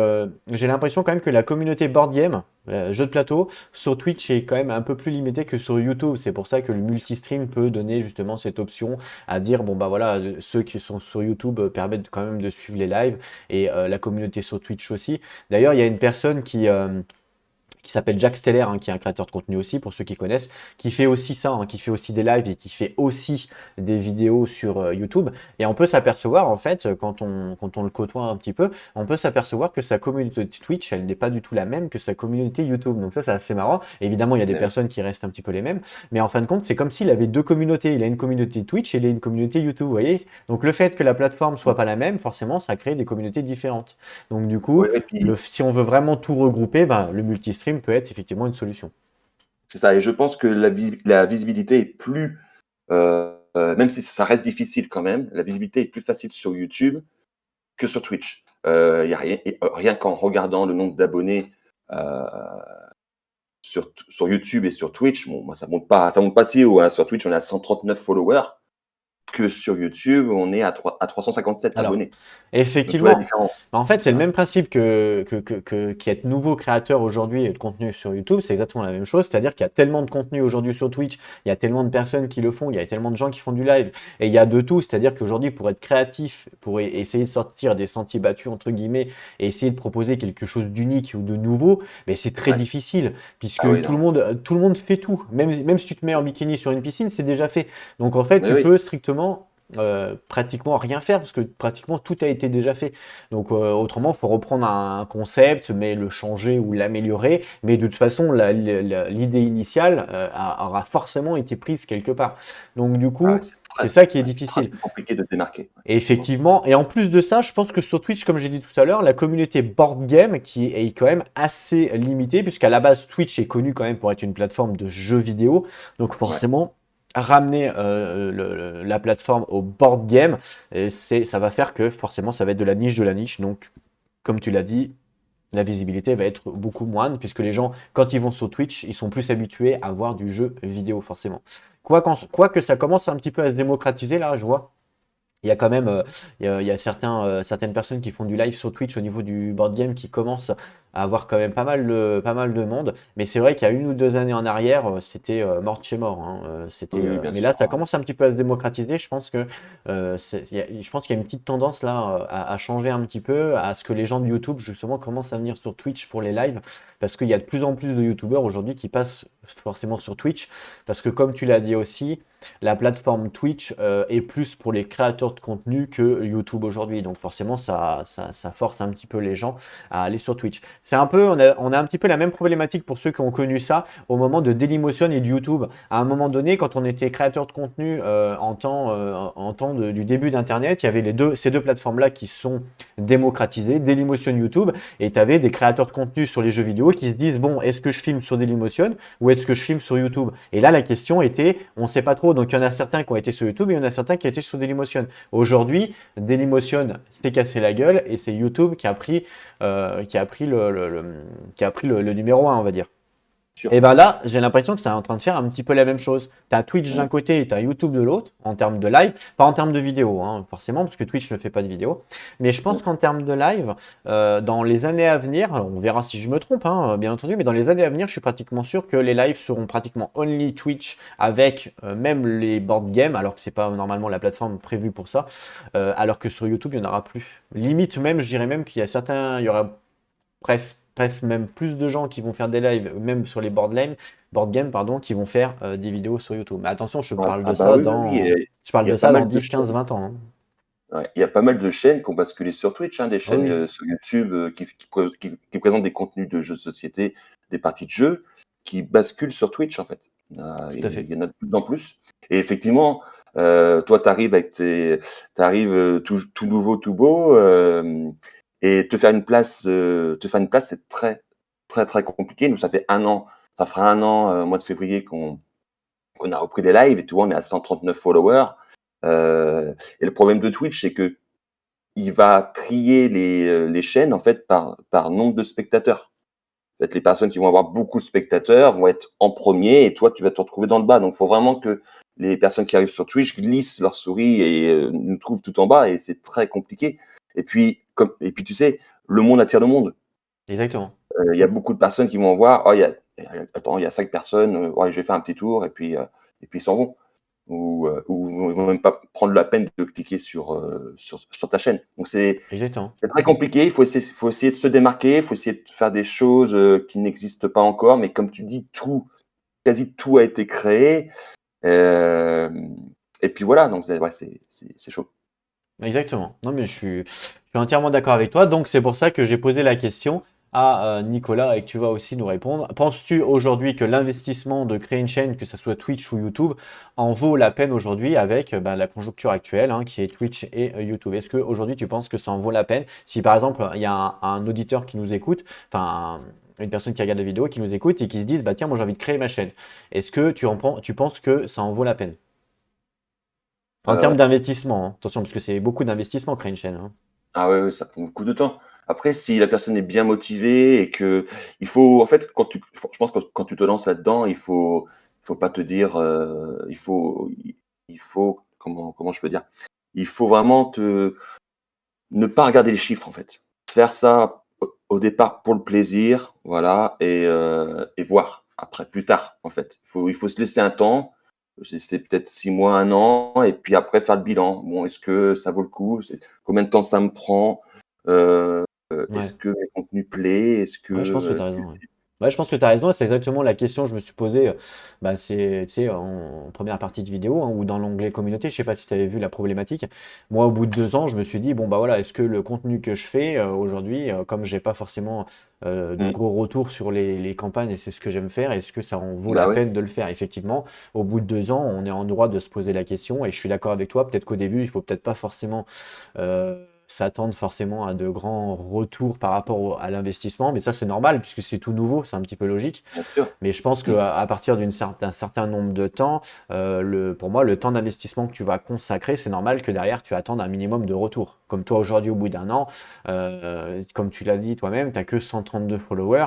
j'ai l'impression quand même que la communauté board game, jeu de plateau, sur Twitch est quand même un peu plus limitée que sur YouTube. C'est pour ça que le multistream peut donner justement cette option à dire, bon bah voilà, ceux qui sont sur YouTube permettent quand même de suivre les lives et la communauté sur Twitch aussi. D'ailleurs, il y a une personne qui s'appelle Jack Steller, hein, qui est un créateur de contenu aussi, pour ceux qui connaissent, qui fait aussi ça, hein, qui fait aussi des lives et qui fait aussi des vidéos sur YouTube. Et on peut s'apercevoir, en fait, quand on le côtoie un petit peu, on peut s'apercevoir que sa communauté Twitch, elle n'est pas du tout la même que sa communauté YouTube. Donc ça, c'est assez marrant. Évidemment, il y a des personnes qui restent un petit peu les mêmes, mais en fin de compte, c'est comme s'il avait deux communautés. Il a une communauté Twitch et il a une communauté YouTube, vous voyez? Donc le fait que la plateforme soit pas la même, forcément, ça crée des communautés différentes. Donc du coup, Ouais, et puis, si on veut vraiment tout regrouper, ben, le multistream peut être effectivement une solution. c'est ça. Et je pense que la visibilité est plus, même si ça reste difficile quand même, la visibilité est plus facile sur YouTube que sur Twitch. Y a rien qu'en regardant le nombre d'abonnés euh, sur YouTube et sur Twitch, bon, moi, ça monte pas si haut, hein. Sur Twitch, on est à 139 followers, que sur YouTube, on est à 357 Alors, abonnés. Donc, tu vois la effectivement, différence. en fait, c'est le Hein, même principe qu'être nouveau créateur aujourd'hui de contenu sur YouTube, c'est exactement la même chose, c'est-à-dire qu'il y a tellement de contenu aujourd'hui sur Twitch, il y a tellement de personnes qui le font, il y a tellement de gens qui font du live, et il y a de tout, c'est-à-dire qu'aujourd'hui, pour être créatif, pour essayer de sortir des sentiers battus, entre guillemets, et essayer de proposer quelque chose d'unique ou de nouveau, mais c'est très ouais. difficile, Ah puisque oui, tout non. le monde fait tout, même si tu te mets en bikini sur une piscine, c'est déjà fait. Donc en fait, Mais tu oui, peux strictement pratiquement rien faire parce que pratiquement tout a été déjà fait. Donc autrement, il faut reprendre un concept, mais le changer ou l'améliorer. Mais de toute façon, l'idée initiale aura forcément été prise quelque part. Donc du ah ouais, coup, c'est ça qui est difficile. très compliqué de se démarquer. Ouais, Et effectivement. effectivement, et en plus de ça, je pense que sur Twitch, comme j'ai dit tout à l'heure, la communauté board game qui est quand même assez limitée, puisqu'à la base, Twitch est connu quand même pour être une plateforme de jeux vidéo. Donc Ouais. forcément, ramener la plateforme au board game, ça va faire que forcément, ça va être de la niche de la niche. Donc, comme tu l'as dit, la visibilité va être beaucoup moindre, puisque les gens, quand ils vont sur Twitch, ils sont plus habitués à voir du jeu vidéo, forcément. Quoique ça commence un petit peu à se démocratiser, là, je vois. Il y a quand même il y a certaines personnes qui font du live sur Twitch au niveau du board game qui commencent à avoir quand même pas mal de monde. Mais c'est vrai qu'il y a 1 ou 2 années en arrière, c'était mort de chez mort, hein. Oui, oui, bien Mais là, sûr. ça commence un petit peu à se démocratiser. Je pense que je pense qu'il y a une petite tendance là à changer un petit peu, à ce que les gens de YouTube justement commencent à venir sur Twitch pour les lives, parce qu'il y a de plus en plus de YouTubeurs aujourd'hui qui passent forcément sur Twitch, parce que comme tu l'as dit aussi, la plateforme Twitch est plus pour les créateurs de contenu que YouTube aujourd'hui. Donc forcément, ça force un petit peu les gens à aller sur Twitch. C'est un peu, on a un petit peu la même problématique pour ceux qui ont connu ça au moment de Dailymotion et de YouTube. À un moment donné, quand on était créateur de contenu du début d'Internet, il y avait ces deux plateformes-là qui sont démocratisées, Dailymotion, YouTube, et tu avais des créateurs de contenu sur les jeux vidéo qui se disent, bon, est-ce que je filme sur Dailymotion ou est-ce que je filme sur YouTube? Et là, la question était, on ne sait pas trop. Donc, il y en a certains qui ont été sur YouTube et il y en a certains qui étaient sur Dailymotion. Aujourd'hui, Dailymotion s'est cassé la gueule et c'est YouTube qui a pris le numéro un, on va dire. Sûr. Et ben là, j'ai l'impression que c'est en train de faire un petit peu la même chose. Tu as Twitch d'un côté et tu as YouTube de l'autre, en termes de live, pas en termes de vidéo, hein, forcément, parce que Twitch ne fait pas de vidéo. Mais je pense qu'en termes de live, dans les années à venir, alors on verra si je me trompe, hein, bien entendu, mais dans les années à venir, je suis pratiquement sûr que les lives seront pratiquement only Twitch avec même les board games, alors que c'est pas normalement la plateforme prévue pour ça, alors que sur YouTube, il n'y en aura plus. Limite même, je dirais même qu'il y a certains, il y aura presque même plus de gens qui vont faire des lives, même sur les board games, pardon, qui vont faire des vidéos sur YouTube. Mais attention, Ouais. Ah bah oui, oui, oui. je parle Il y a de pas ça dans mal de 10, 15, chaînes. 20 ans, hein. Ouais, il y a pas mal de chaînes qui ont basculé sur Twitch, hein, des Ah chaînes oui, sur YouTube qui présentent des contenus de jeux de société, des parties de jeux, qui basculent sur Twitch en fait. tout à Il fait. y en a de plus en plus. Et effectivement, toi, tu arrives tout nouveau, tout beau, et te faire une place, c'est très, très, très compliqué. Nous, ça fera un an, au mois de février qu'on a repris les lives et tout, on est à 139 followers. Et le problème de Twitch, c'est que il va trier les chaînes en fait par nombre de spectateurs. En fait, les personnes qui vont avoir beaucoup de spectateurs vont être en premier et toi, tu vas te retrouver dans le bas. Donc, il faut vraiment que les personnes qui arrivent sur Twitch glissent leur souris et nous trouvent tout en bas et c'est très compliqué. Et puis, tu sais, le monde attire le monde. Exactement. Il y a beaucoup de personnes qui vont voir, oh, attends, il y a 5 personnes, ouais, je vais faire un petit tour et puis ils s'en vont. Ou ils vont même pas prendre la peine de cliquer sur ta chaîne. Donc Exactement. c'est très compliqué. Il faut essayer de se démarquer. Il faut essayer de faire des choses qui n'existent pas encore. Mais comme tu dis, quasi tout a été créé. Euh, et puis voilà. Donc ouais, c'est chaud. Exactement. Non, mais je suis entièrement d'accord avec toi. Donc, c'est pour ça que j'ai posé la question à Nicolas et que tu vas aussi nous répondre. Penses-tu aujourd'hui que l'investissement de créer une chaîne, que ce soit Twitch ou YouTube, en vaut la peine aujourd'hui avec la conjoncture actuelle, hein, qui est Twitch et YouTube? Est-ce qu'aujourd'hui, tu penses que ça en vaut la peine? Si par exemple, il y a un auditeur qui nous écoute, enfin, une personne qui regarde la vidéo, qui nous écoute et qui se dit, bah tiens, moi j'ai envie de créer ma chaîne. Est-ce que tu penses que ça en vaut la peine? En termes Euh, d'investissement, hein. Attention, parce que c'est beaucoup d'investissement créer une chaîne, hein. ah ouais, ouais, ça prend beaucoup de temps. Après, si la personne est bien motivée et que il faut, en fait, je pense que quand tu te lances là-dedans, il faut pas te dire, il faut, comment je peux dire, il faut vraiment ne pas regarder les chiffres en fait. Faire ça au départ pour le plaisir, voilà, et voir après, plus tard en fait. Il faut se laisser un temps, c'est peut-être 6 mois, un an, et puis après faire le bilan. Bon, est-ce que ça vaut le coup? Combien de temps ça me prend? Euh, Ouais. Est-ce que mes contenus plaît? Ouais, je pense que tu as Est-ce que raison. Ouais. Ouais, je pense que tu as raison. C'est exactement la question que je me suis posée. C'est, tu sais, en première partie de vidéo, hein, ou dans l'onglet communauté. Je sais pas si tu avais vu la problématique. Moi, au bout de 2 ans, je me suis dit, bon, bah voilà, est-ce que le contenu que je fais aujourd'hui, comme j'ai pas forcément de Hmm. gros retours sur les campagnes et c'est ce que j'aime faire, est-ce que ça en vaut la Bah ouais, peine de le faire? Effectivement, au bout de 2 ans, on est en droit de se poser la question et je suis d'accord avec toi. Peut-être qu'au début, il faut peut-être pas forcément s'attendre forcément à de grands retours par rapport à l'investissement, mais ça c'est normal puisque c'est tout nouveau, c'est un petit peu logique. bien sûr. Mais je pense Hmm. qu'à partir d'un certain nombre de temps, pour moi, le temps d'investissement que tu vas consacrer, c'est normal que derrière tu attendes un minimum de retour. Comme toi aujourd'hui, au bout d'un an, comme tu l'as dit toi-même, tu n'as que 132 followers,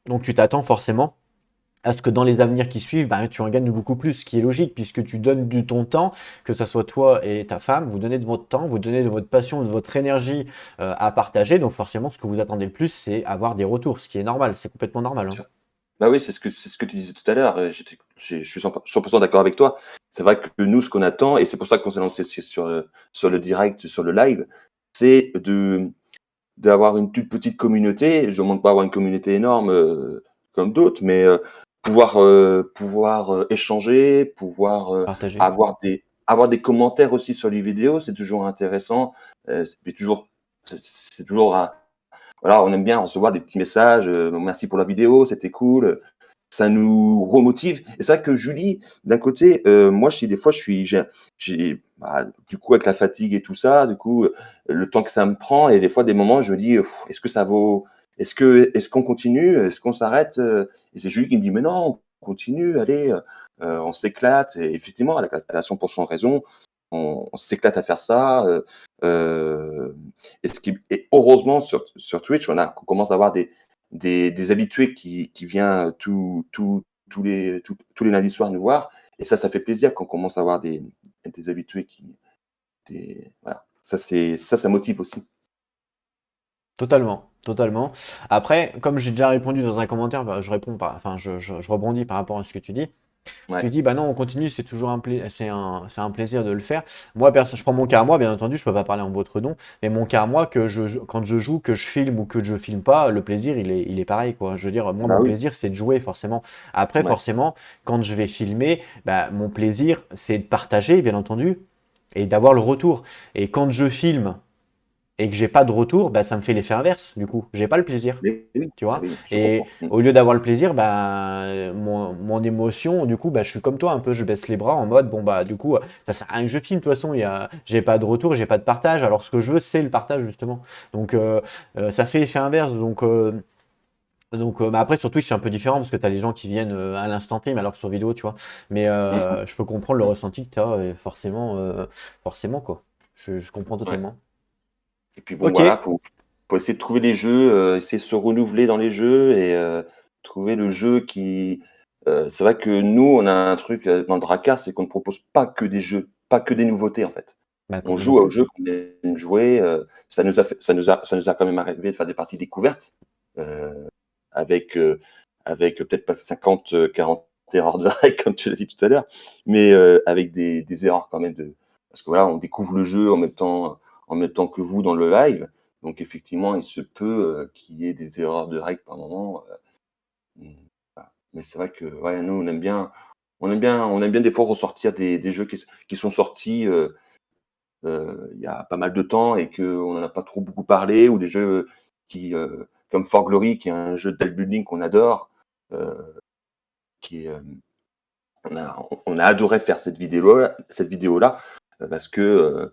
donc tu t'attends forcément à ce que dans les avenirs qui suivent, bah, tu en gagnes beaucoup plus, ce qui est logique, puisque tu donnes de ton temps, que ce soit toi et ta femme, vous donnez de votre temps, vous donnez de votre passion, de votre énergie à partager. Donc forcément, ce que vous attendez le plus, c'est avoir des retours, ce qui est normal, c'est complètement normal, hein. Bah oui, c'est ce que tu disais tout à l'heure. Je suis 100% d'accord avec toi. C'est vrai que nous, ce qu'on attend, et c'est pour ça qu'on s'est lancé sur le direct, sur le live, c'est d'avoir une toute petite communauté. Je ne demande pas avoir une communauté énorme comme d'autres, mais pouvoir échanger, pouvoir Partager. avoir des commentaires aussi sur les vidéos, c'est toujours intéressant. C'est toujours voilà, on aime bien recevoir des petits messages, merci pour la vidéo, c'était cool. Ça nous remotive. Et c'est vrai que Julie, d'un côté, moi, des fois, du coup, avec la fatigue et tout ça, du coup, le temps que ça me prend, et des fois, des moments, je me dis, est-ce que ça vaut, est-ce qu'on continue, est-ce qu'on s'arrête? Et c'est Julie qui me dit, mais non, on continue, allez, on s'éclate. Et effectivement, elle a 100% raison. On s'éclate à faire ça. Et heureusement, sur Twitch, on commence à avoir des habitués qui viennent tous les lundis soirs nous voir. Et ça fait plaisir quand on commence à avoir des habitués voilà. Ça motive aussi. Totalement, totalement. Après, comme j'ai déjà répondu dans un commentaire, bah, je réponds pas, enfin, je rebondis par rapport à ce que tu dis. Ouais. Tu dis, bah non, on continue, c'est toujours c'est un plaisir de le faire. Moi, perso, je prends mon cas à moi, bien entendu, je peux pas parler en votre nom, mais mon cas à moi, quand je joue, que je filme ou que je filme pas, le plaisir, il est pareil, quoi. Je veux dire, moi, Bah mon oui. plaisir, c'est de jouer, forcément. Après, Ouais. forcément, quand je vais filmer, bah, mon plaisir, c'est de partager, bien entendu, et d'avoir le retour. Et quand je filme et que j'ai pas de retour, bah, ça me fait l'effet inverse, du coup. J'ai pas le plaisir. Mais oui, Tu bah vois? oui, je Et comprends. au lieu d'avoir le plaisir, bah, mon émotion, du coup, bah, je suis comme toi, un peu, je baisse les bras en mode, bon, bah, du coup, ça sert à rien que je filme, de toute façon, j'ai pas de retour, j'ai pas de partage, alors ce que je veux, c'est le partage, justement. Donc, ça fait effet inverse. Bah, après, sur Twitch, c'est un peu différent parce que tu as les gens qui viennent à l'instant T, mais alors que sur vidéo, tu vois. Mais Mm, mm, je peux comprendre le mm. ressenti que tu as, forcément, quoi. Je comprends Ouais. totalement. Et puis bon, Ok, voilà, faut essayer de trouver des jeux, essayer de se renouveler dans les jeux, et trouver le jeu qui. C'est vrai que nous, on a un truc dans le Drakkar, c'est qu'on ne propose pas que des jeux, pas que des nouveautés en fait. bah, On nous non joue aux plus. jeux qu'on aime jouer. Ça nous a quand même arrivé de faire des parties découvertes, euh, avec, peut-être pas 50, 40 erreurs de règles, comme tu l'as dit tout à l'heure, mais avec des erreurs quand même parce que voilà, on découvre le jeu en même temps que vous dans le live. Donc effectivement, il se peut qu'il y ait des erreurs de règles par moment. Voilà. Mais c'est vrai que ouais, nous, on aime bien des fois ressortir des jeux qui sont sortis il y a pas mal de temps et qu'on n'en a pas trop beaucoup parlé, ou des jeux comme For Glory, qui est un jeu de deck building qu'on adore, euh, qui est, on a adoré faire cette vidéo-là, parce que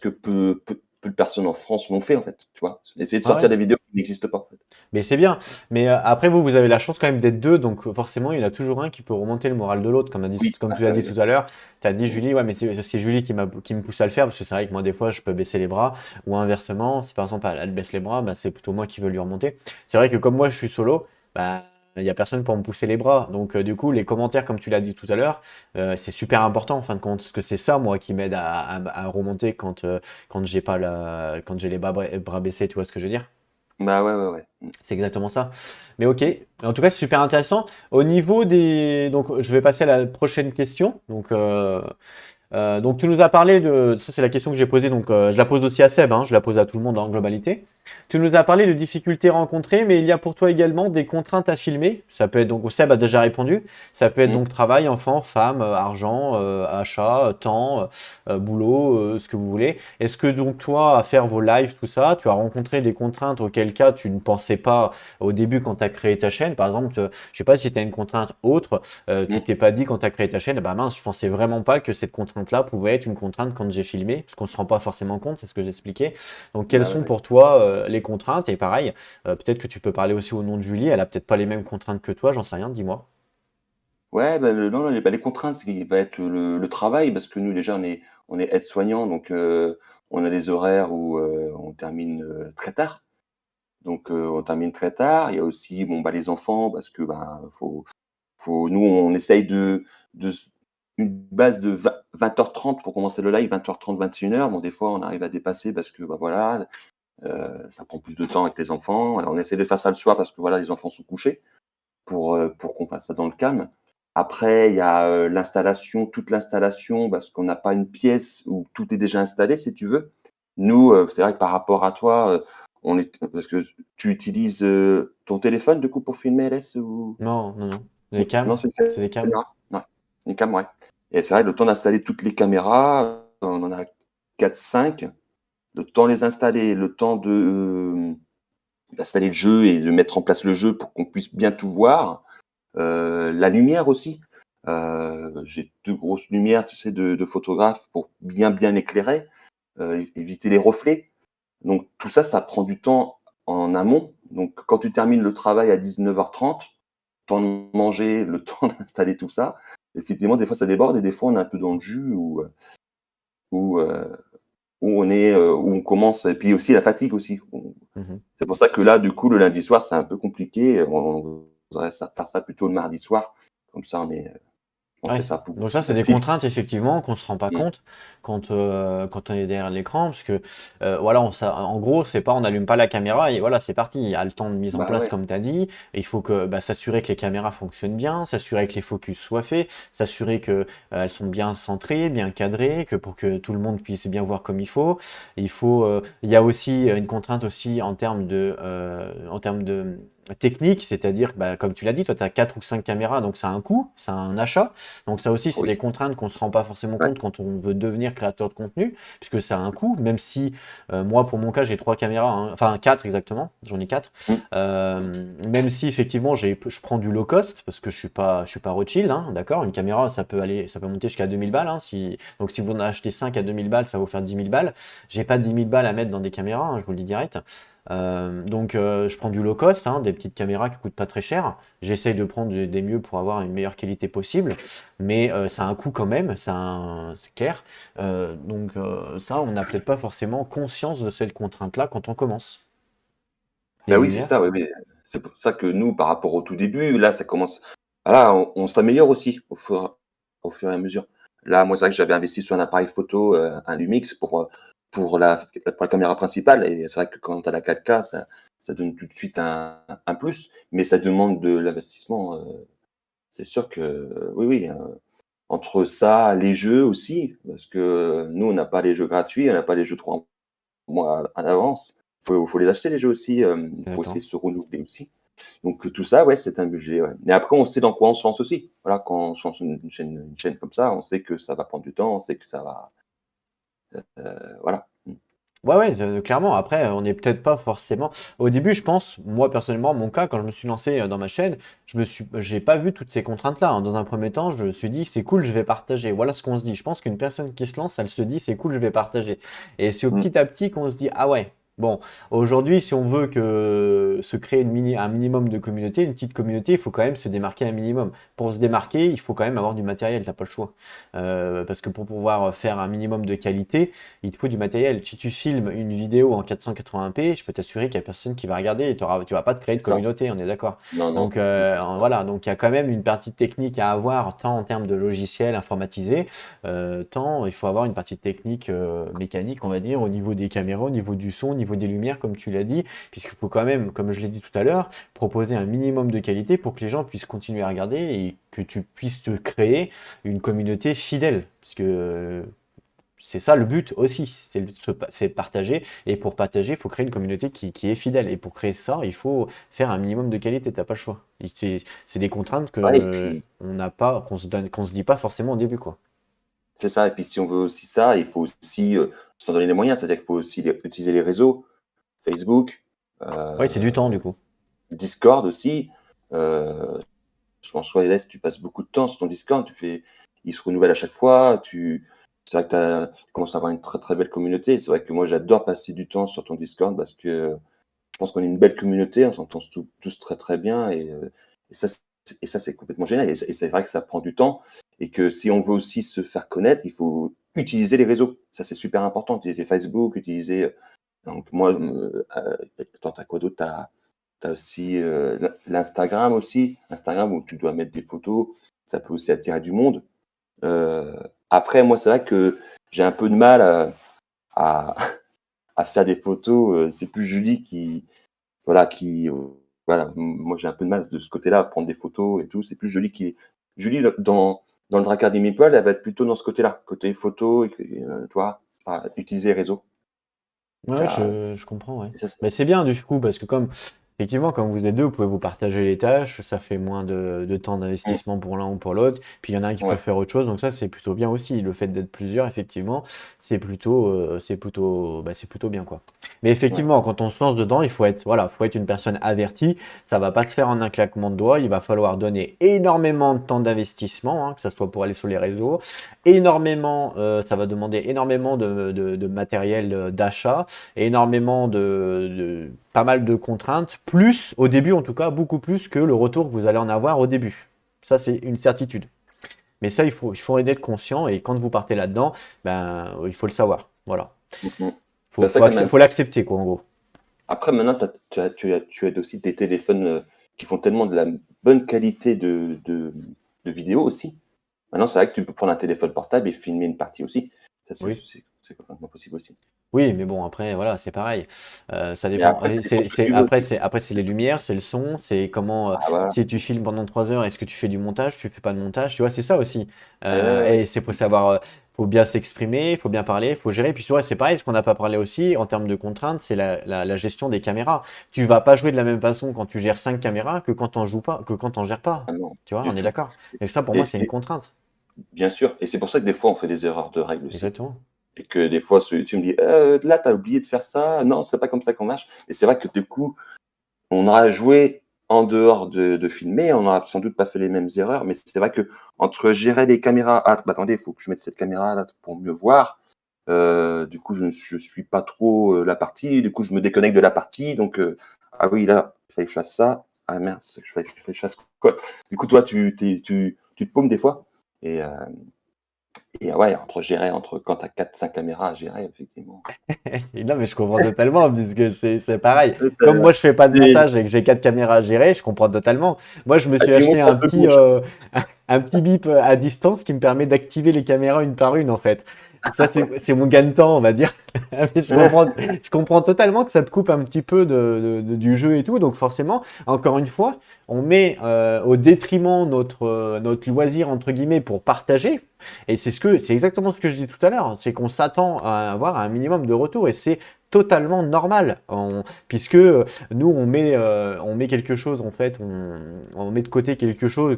peu de personnes en France l'ont fait, en fait, tu vois. Essayer de Ah sortir ouais. des vidéos qui n'existent pas, en fait. Mais c'est bien. Mais après, vous avez la chance quand même d'être deux, donc forcément, il y en a toujours un qui peut remonter le moral de l'autre. Oui, Comme tu ah, l'as ah dit oui, tout à l'heure, tu as dit oui. Julie, ouais, mais c'est Julie qui me pousse à le faire, parce que c'est vrai que moi, des fois, je peux baisser les bras, ou inversement, si par exemple elle baisse les bras, bah, c'est plutôt moi qui veux lui remonter. C'est vrai que comme moi, je suis solo, bah, il n'y a personne pour me pousser les bras. Donc, du coup, les commentaires, comme tu l'as dit tout à l'heure, c'est super important en fin de compte, parce que c'est ça, moi, qui m'aide à remonter quand j'ai pas quand j'ai les bras baissés, tu vois ce que je veux dire? Bah ouais, ouais, ouais. C'est exactement ça. Mais ok, en tout cas, c'est super intéressant. Au niveau des... Donc, je vais passer à la prochaine question. Donc, tu nous as parlé de... Ça, c'est la question que j'ai posée. Donc, je la pose aussi à Seb, hein, je la pose à tout le monde en globalité. Tu nous as parlé de difficultés rencontrées, mais il y a pour toi également des contraintes à filmer. Ça peut être donc, Seb a déjà répondu. Ça peut être Mm. donc travail, enfant, femme, argent, achat, temps, boulot, ce que vous voulez. Est-ce que donc toi, à faire vos lives, tout ça, tu as rencontré des contraintes auxquelles cas tu ne pensais pas au début quand tu as créé ta chaîne? Par exemple, je sais pas si tu as une contrainte autre, tu Mm. t'es pas dit quand tu as créé ta chaîne, bah mince, je pensais vraiment pas que cette contrainte-là pouvait être une contrainte quand j'ai filmé, parce qu'on se rend pas forcément compte, c'est ce que j'expliquais. Donc, quelles Bah ouais, sont ouais. pour toi les contraintes? Et pareil, peut-être que tu peux parler aussi au nom de Julie, elle a peut-être pas les mêmes contraintes que toi, j'en sais rien, dis-moi. Ouais, bah, non, non, les contraintes, ce qui va être le travail, parce que nous, déjà, on est aide-soignant, donc on a des horaires où on termine très tard. Donc, on termine très tard. Il y a aussi, bon, bah, les enfants, parce que ben, nous, on essaye une base de 20h30 pour commencer le live, 20h30, 21h. Bon, des fois, on arrive à dépasser parce que, bah, voilà, ça prend plus de temps avec les enfants. Alors, on essaie de faire ça le soir parce que, voilà, les enfants sont couchés, pour qu'on fasse ça dans le calme. Après, il y a l'installation, toute l'installation, parce qu'on n'a pas une pièce où tout est déjà installé, si tu veux. Nous, c'est vrai que par rapport à toi, parce que tu utilises ton téléphone, du coup, pour filmer, LS, ou... Non, non, non. Les Non, cams, c'est une c'est des cams. caméra. Ouais, une cam, ouais. Et c'est vrai, le temps d'installer toutes les caméras, on en a 4, 5. Le temps de les installer, le temps d'installer le jeu et de mettre en place le jeu pour qu'on puisse bien tout voir. La lumière aussi. J'ai 2 grosses lumières, tu sais, de photographe pour bien éclairer, éviter les reflets. Donc tout ça, ça prend du temps en amont. Donc quand tu termines le travail à 19h30, temps de manger, le temps d'installer tout ça, effectivement, des fois ça déborde et des fois on est un peu dans le jus où, où on est, où on commence et puis aussi la fatigue aussi. Mmh. C'est pour ça que là, du coup, le lundi soir, c'est un peu compliqué. On voudrait faire ça plutôt le mardi soir. Comme ça, on Ouais, fait ça beaucoup donc ça, plus c'est des facile. contraintes effectivement qu'on se rend pas Mmh. compte quand on est derrière l'écran, parce que voilà, en gros, c'est pas on n'allume pas la caméra et voilà, c'est parti. Il y a le temps de mise en Bah place, ouais. comme tu as dit. Et il faut que s'assurer que les caméras fonctionnent bien, s'assurer que les focus soient faits, s'assurer que elles sont bien centrées, bien cadrées, que pour que tout le monde puisse bien voir comme il faut. Il y a aussi une contrainte aussi en termes de technique, c'est-à-dire, comme tu l'as dit, toi, tu as 4 ou 5 caméras, donc ça a un coût, c'est un achat. Donc ça aussi, c'est Oui. des contraintes qu'on ne se rend pas forcément Ouais. compte quand on veut devenir créateur de contenu, puisque ça a un coût, même si moi, pour mon cas, j'ai 3 caméras, hein, enfin 4 exactement, j'en ai 4. Mmh. Même si effectivement, je prends du low cost, parce que je suis pas Rothschild, hein, d'accord? Une caméra, ça peut monter jusqu'à 2000 balles. Hein, donc si vous en achetez 5 à 2000 balles, ça va vous faire 10 000 balles. J'ai pas 10 000 balles à mettre dans des caméras, hein, je vous le dis direct. Donc je prends du low cost, hein, des petites caméras qui coûtent pas très cher. J'essaye de prendre des mieux pour avoir une meilleure qualité possible, mais ça a un coût quand même, c'est clair. Donc ça, on n'a peut-être pas forcément conscience de cette contrainte-là quand on commence. Les Bah oui, c'est lumières. ça, oui, mais c'est pour ça que nous, par rapport au tout début, là, ça commence. Voilà, on s'améliore aussi au fur et à mesure. Là, moi, c'est vrai que j'avais investi sur un appareil photo, un Lumix pour la caméra principale. Et c'est vrai que quand tu as la 4K, ça donne tout de suite un plus, mais ça demande de l'investissement. C'est sûr que, oui, oui, entre ça, les jeux aussi, parce que nous, on n'a pas les jeux gratuits, on n'a pas les jeux 3 mois à l'avance. Faut les acheter les jeux aussi, pour essayer D'accord. de se renouveler aussi. Donc tout ça, ouais, c'est un budget, ouais. Mais après, on sait dans quoi on se lance aussi. Voilà, quand on se lance une chaîne comme ça, on sait que ça va prendre du temps, on sait que ça va, voilà. Mmh. Ouais, ouais, clairement. Après, on n'est peut-être pas forcément. Au début, je pense, moi personnellement, mon cas, quand je me suis lancé dans ma chaîne, j'ai pas vu toutes ces contraintes-là, hein. Dans un premier temps, je me suis dit, c'est cool, je vais partager. Voilà ce qu'on se dit. Je pense qu'une personne qui se lance, elle se dit, c'est cool, je vais partager. Et c'est au Mmh. petit à petit qu'on se dit, ah ouais. Bon, aujourd'hui, si on veut se créer un minimum de communauté, une petite communauté, il faut quand même se démarquer un minimum. Pour se démarquer, il faut quand même avoir du matériel, t'as pas le choix. Parce que pour pouvoir faire un minimum de qualité, il te faut du matériel. Si tu filmes une vidéo en 480p, je peux t'assurer qu'il n'y a personne qui va regarder et tu vas pas te créer C'est de ça. communauté, on est d'accord. Non, non. Donc Mmh. voilà, donc il y a quand même une partie technique à avoir, tant en termes de logiciel informatisé, tant il faut avoir une partie technique mécanique, on va dire, au niveau des caméras, au niveau du son, au niveau des lumières, comme tu l'as dit, puisqu'il faut quand même, comme je l'ai dit tout à l'heure, proposer un minimum de qualité pour que les gens puissent continuer à regarder et que tu puisses te créer une communauté fidèle. Parce que c'est ça le but aussi, c'est de partager. Et pour partager, il faut créer une communauté qui est fidèle. Et pour créer ça, il faut faire un minimum de qualité, t'as pas le choix. C'est des contraintes Ouais, et que puis on n'a pas, qu'on se dit pas forcément au début, quoi. c'est ça, et puis si on veut aussi ça, il faut aussi, s'en donner les moyens. C'est-à-dire qu'il faut aussi utiliser les réseaux, Facebook, Oui, c'est du temps, heu, du coup. Discord aussi. Heu, je pense que toi, tu passes beaucoup de temps sur ton Discord, il se renouvelle à chaque fois, c'est vrai que tu commences à avoir une très, très belle communauté. C'est vrai que moi, j'adore passer du temps sur ton Discord parce que je pense qu'on est une belle communauté, on s'entend tous très, très bien et ça, c'est complètement génial et c'est vrai que ça prend du temps et que si on veut aussi se faire connaître, il faut utiliser les réseaux. Ça, c'est super important, utiliser Facebook, donc moi, attends, tu quoi d'autre? Tu as aussi, l'Instagram aussi. Instagram où tu dois mettre des photos, ça peut aussi attirer du monde. Heu, Après moi, c'est vrai que j'ai un peu de mal à à faire des photos, c'est plus Julie voilà, moi j'ai un peu de mal de ce côté-là, à prendre des photos et tout. C'est plus Julie dans le Drakkar des Meeples, elle va être plutôt dans ce côté-là, côté photo tu vois? Utiliser les réseaux. Ouais, Ça je comprends, ouais. ça c'est Mais c'est bien du coup, parce que comme Effectivement, quand vous êtes deux, vous pouvez vous partager les tâches, ça fait moins de temps Mm. d'investissement pour l'un ou pour l'autre, puis il y en a un qui peut Ouais, faire autre chose, donc ça c'est plutôt bien aussi. Le fait d'être plusieurs, effectivement, c'est plutôt bien quoi. Mais ouais. effectivement, quand on se lance dedans, faut être une personne avertie, ça va pas se faire en un claquement de doigts, il va falloir donner énormément de temps d'investissement, hein, que ça soit pour aller sur les réseaux, ça va demander énormément de matériel d'achat, énormément pas mal de contraintes, plus, au début en tout cas, beaucoup plus que le retour que vous allez en avoir au début. Ça, c'est une certitude. Mais ça, il faut en être conscient et quand vous partez là-dedans, ben, il faut le savoir. Voilà. Mm. Faut, Bah, ça faut, quand accep- même. faut l'accepter, quoi, en gros. Après, maintenant, tu as aussi des téléphones qui font tellement de la bonne qualité de vidéo aussi. Maintenant, c'est vrai que tu peux prendre un téléphone portable et filmer une partie aussi. Ça, Oui. c'est complètement possible aussi. Oui, mais bon, après, voilà, c'est pareil. Ça Mais dépend. après, ça dépend ce que tu veux aussi. Après, c'est les lumières, c'est le son, c'est comment. Ah, voilà. Si tu filmes pendant 3 heures, est-ce que tu fais du montage, tu fais pas de montage, tu vois, c'est ça aussi. Ouais, ouais, ouais. Et c'est pour savoir, faut bien s'exprimer, faut bien parler, faut gérer. Puis, c'est pareil, ce qu'on n'a pas parlé aussi en termes de contraintes, c'est la gestion des caméras. Tu vas pas jouer de la même façon quand tu gères 5 caméras que quand on joues pas, que quand on gère pas. Ah non, Tu vois, du on est tout. d'accord. Et ça, pour Et, moi, c'est une contrainte. bien sûr. Et c'est pour ça que des fois, on fait des erreurs de règles aussi. Exactement. Et que des fois, tu me dis, là, tu as oublié de faire ça. Non, c'est pas comme ça qu'on marche. Et c'est vrai que du coup, on aura joué en dehors de filmer, on n'aura sans doute pas fait les mêmes erreurs, mais c'est vrai que entre gérer les caméras, ah, bah, attendez, il faut que je mette cette caméra là pour mieux voir. Du coup, je suis pas trop la partie. Du coup, je me déconnecte de la partie. Donc, ah oui, là, il fallait que je fasse ça. Ah mince, il fallait que je fasse quoi? Du coup, toi, tu te paumes des fois. Et, ouais, entre quand tu as 4-5 caméras à gérer, effectivement. Non, mais je comprends totalement, puisque c'est pareil. Euh, Comme moi, je fais pas de c'est- montage et que j'ai 4 caméras à gérer, je comprends totalement. Moi, je me Et suis puis moi, acheté c'est un un peu petit, gauche. un petit bip à distance qui me permet d'activer les caméras une par une, en fait. Ça, c'est mon gain de temps, on va dire. Mais je comprends totalement que ça te coupe un petit peu du jeu et tout. Donc, forcément, encore une fois, on met au détriment notre loisir, entre guillemets, pour partager. Et c'est exactement ce que je dis tout à l'heure, c'est qu'on s'attend à avoir un minimum de retour et c'est totalement normal, puisque nous on met quelque chose en fait, on met de côté quelque chose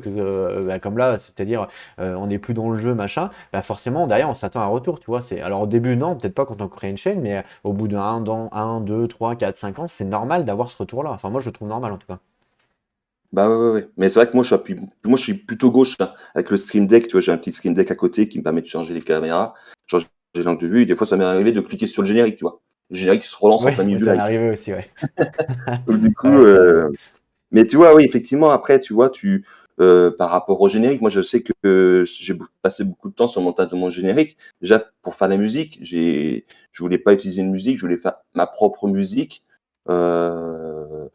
bah, comme là, c'est-à-dire on n'est plus dans le jeu machin, bah forcément derrière on s'attend à un retour, tu vois. Alors au début non, peut-être pas quand on crée une chaîne, mais au bout dans 1, 2, 3, 4, 5 ans, c'est normal d'avoir ce retour-là. Enfin moi je le trouve normal en tout cas. Bah ouais, ouais, ouais. Mais c'est vrai que moi, je suis plutôt gauche là, avec le Stream Deck. Tu vois, j'ai un petit Stream Deck à côté qui me permet de changer les caméras, changer l'angle de vue. Et des fois, ça m'est arrivé de cliquer sur le générique, tu vois. Le générique qui se relance en Oui, plein milieu oui, du ça m'est live. arrivé aussi, ouais. Donc, du coup, Ouais, ça arrive. mais tu vois, oui, effectivement, après, tu vois, par rapport au générique, moi, je sais que j'ai passé beaucoup de temps sur le montage de mon générique. Déjà, pour faire la musique, je voulais pas utiliser une musique, je voulais faire ma propre musique. Euh,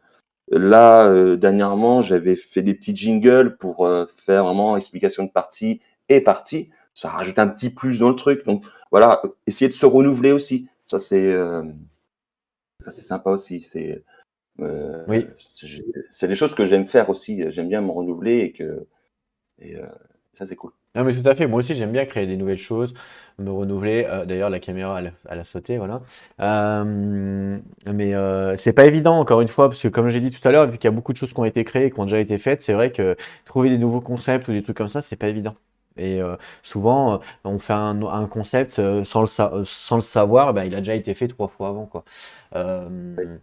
Là, dernièrement, j'avais fait des petits jingles pour faire vraiment explication de partie et partie. Ça rajoute un petit plus dans le truc. Donc voilà, essayer de se renouveler aussi. Ça, c'est sympa aussi. Oui. C'est des choses que j'aime faire aussi. J'aime bien me renouveler et ça, c'est cool. Non, mais tout à fait. Moi aussi, j'aime bien créer des nouvelles choses, me renouveler. D'ailleurs, la caméra, elle a sauté, voilà. Mais c'est pas évident, encore une fois, parce que comme j'ai dit tout à l'heure, vu qu'il y a beaucoup de choses qui ont été créées, qui ont déjà été faites, c'est vrai que trouver des nouveaux concepts ou des trucs comme ça, c'est pas évident. Et souvent, on fait un concept sans le savoir, ben, il a déjà été fait 3 fois avant, quoi. Ouais. Euh,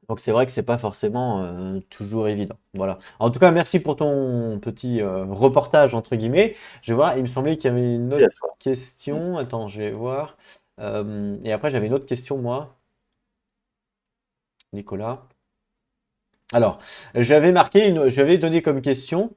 donc c'est vrai que c'est pas forcément toujours évident. Voilà. En tout cas, merci pour ton petit reportage entre guillemets. Je vais voir, il me semblait qu'il y avait une Merci autre à toi. Mm. question. Attends, je vais voir. Et après, j'avais une autre question, moi, Nicolas. Alors, j'avais donné comme question.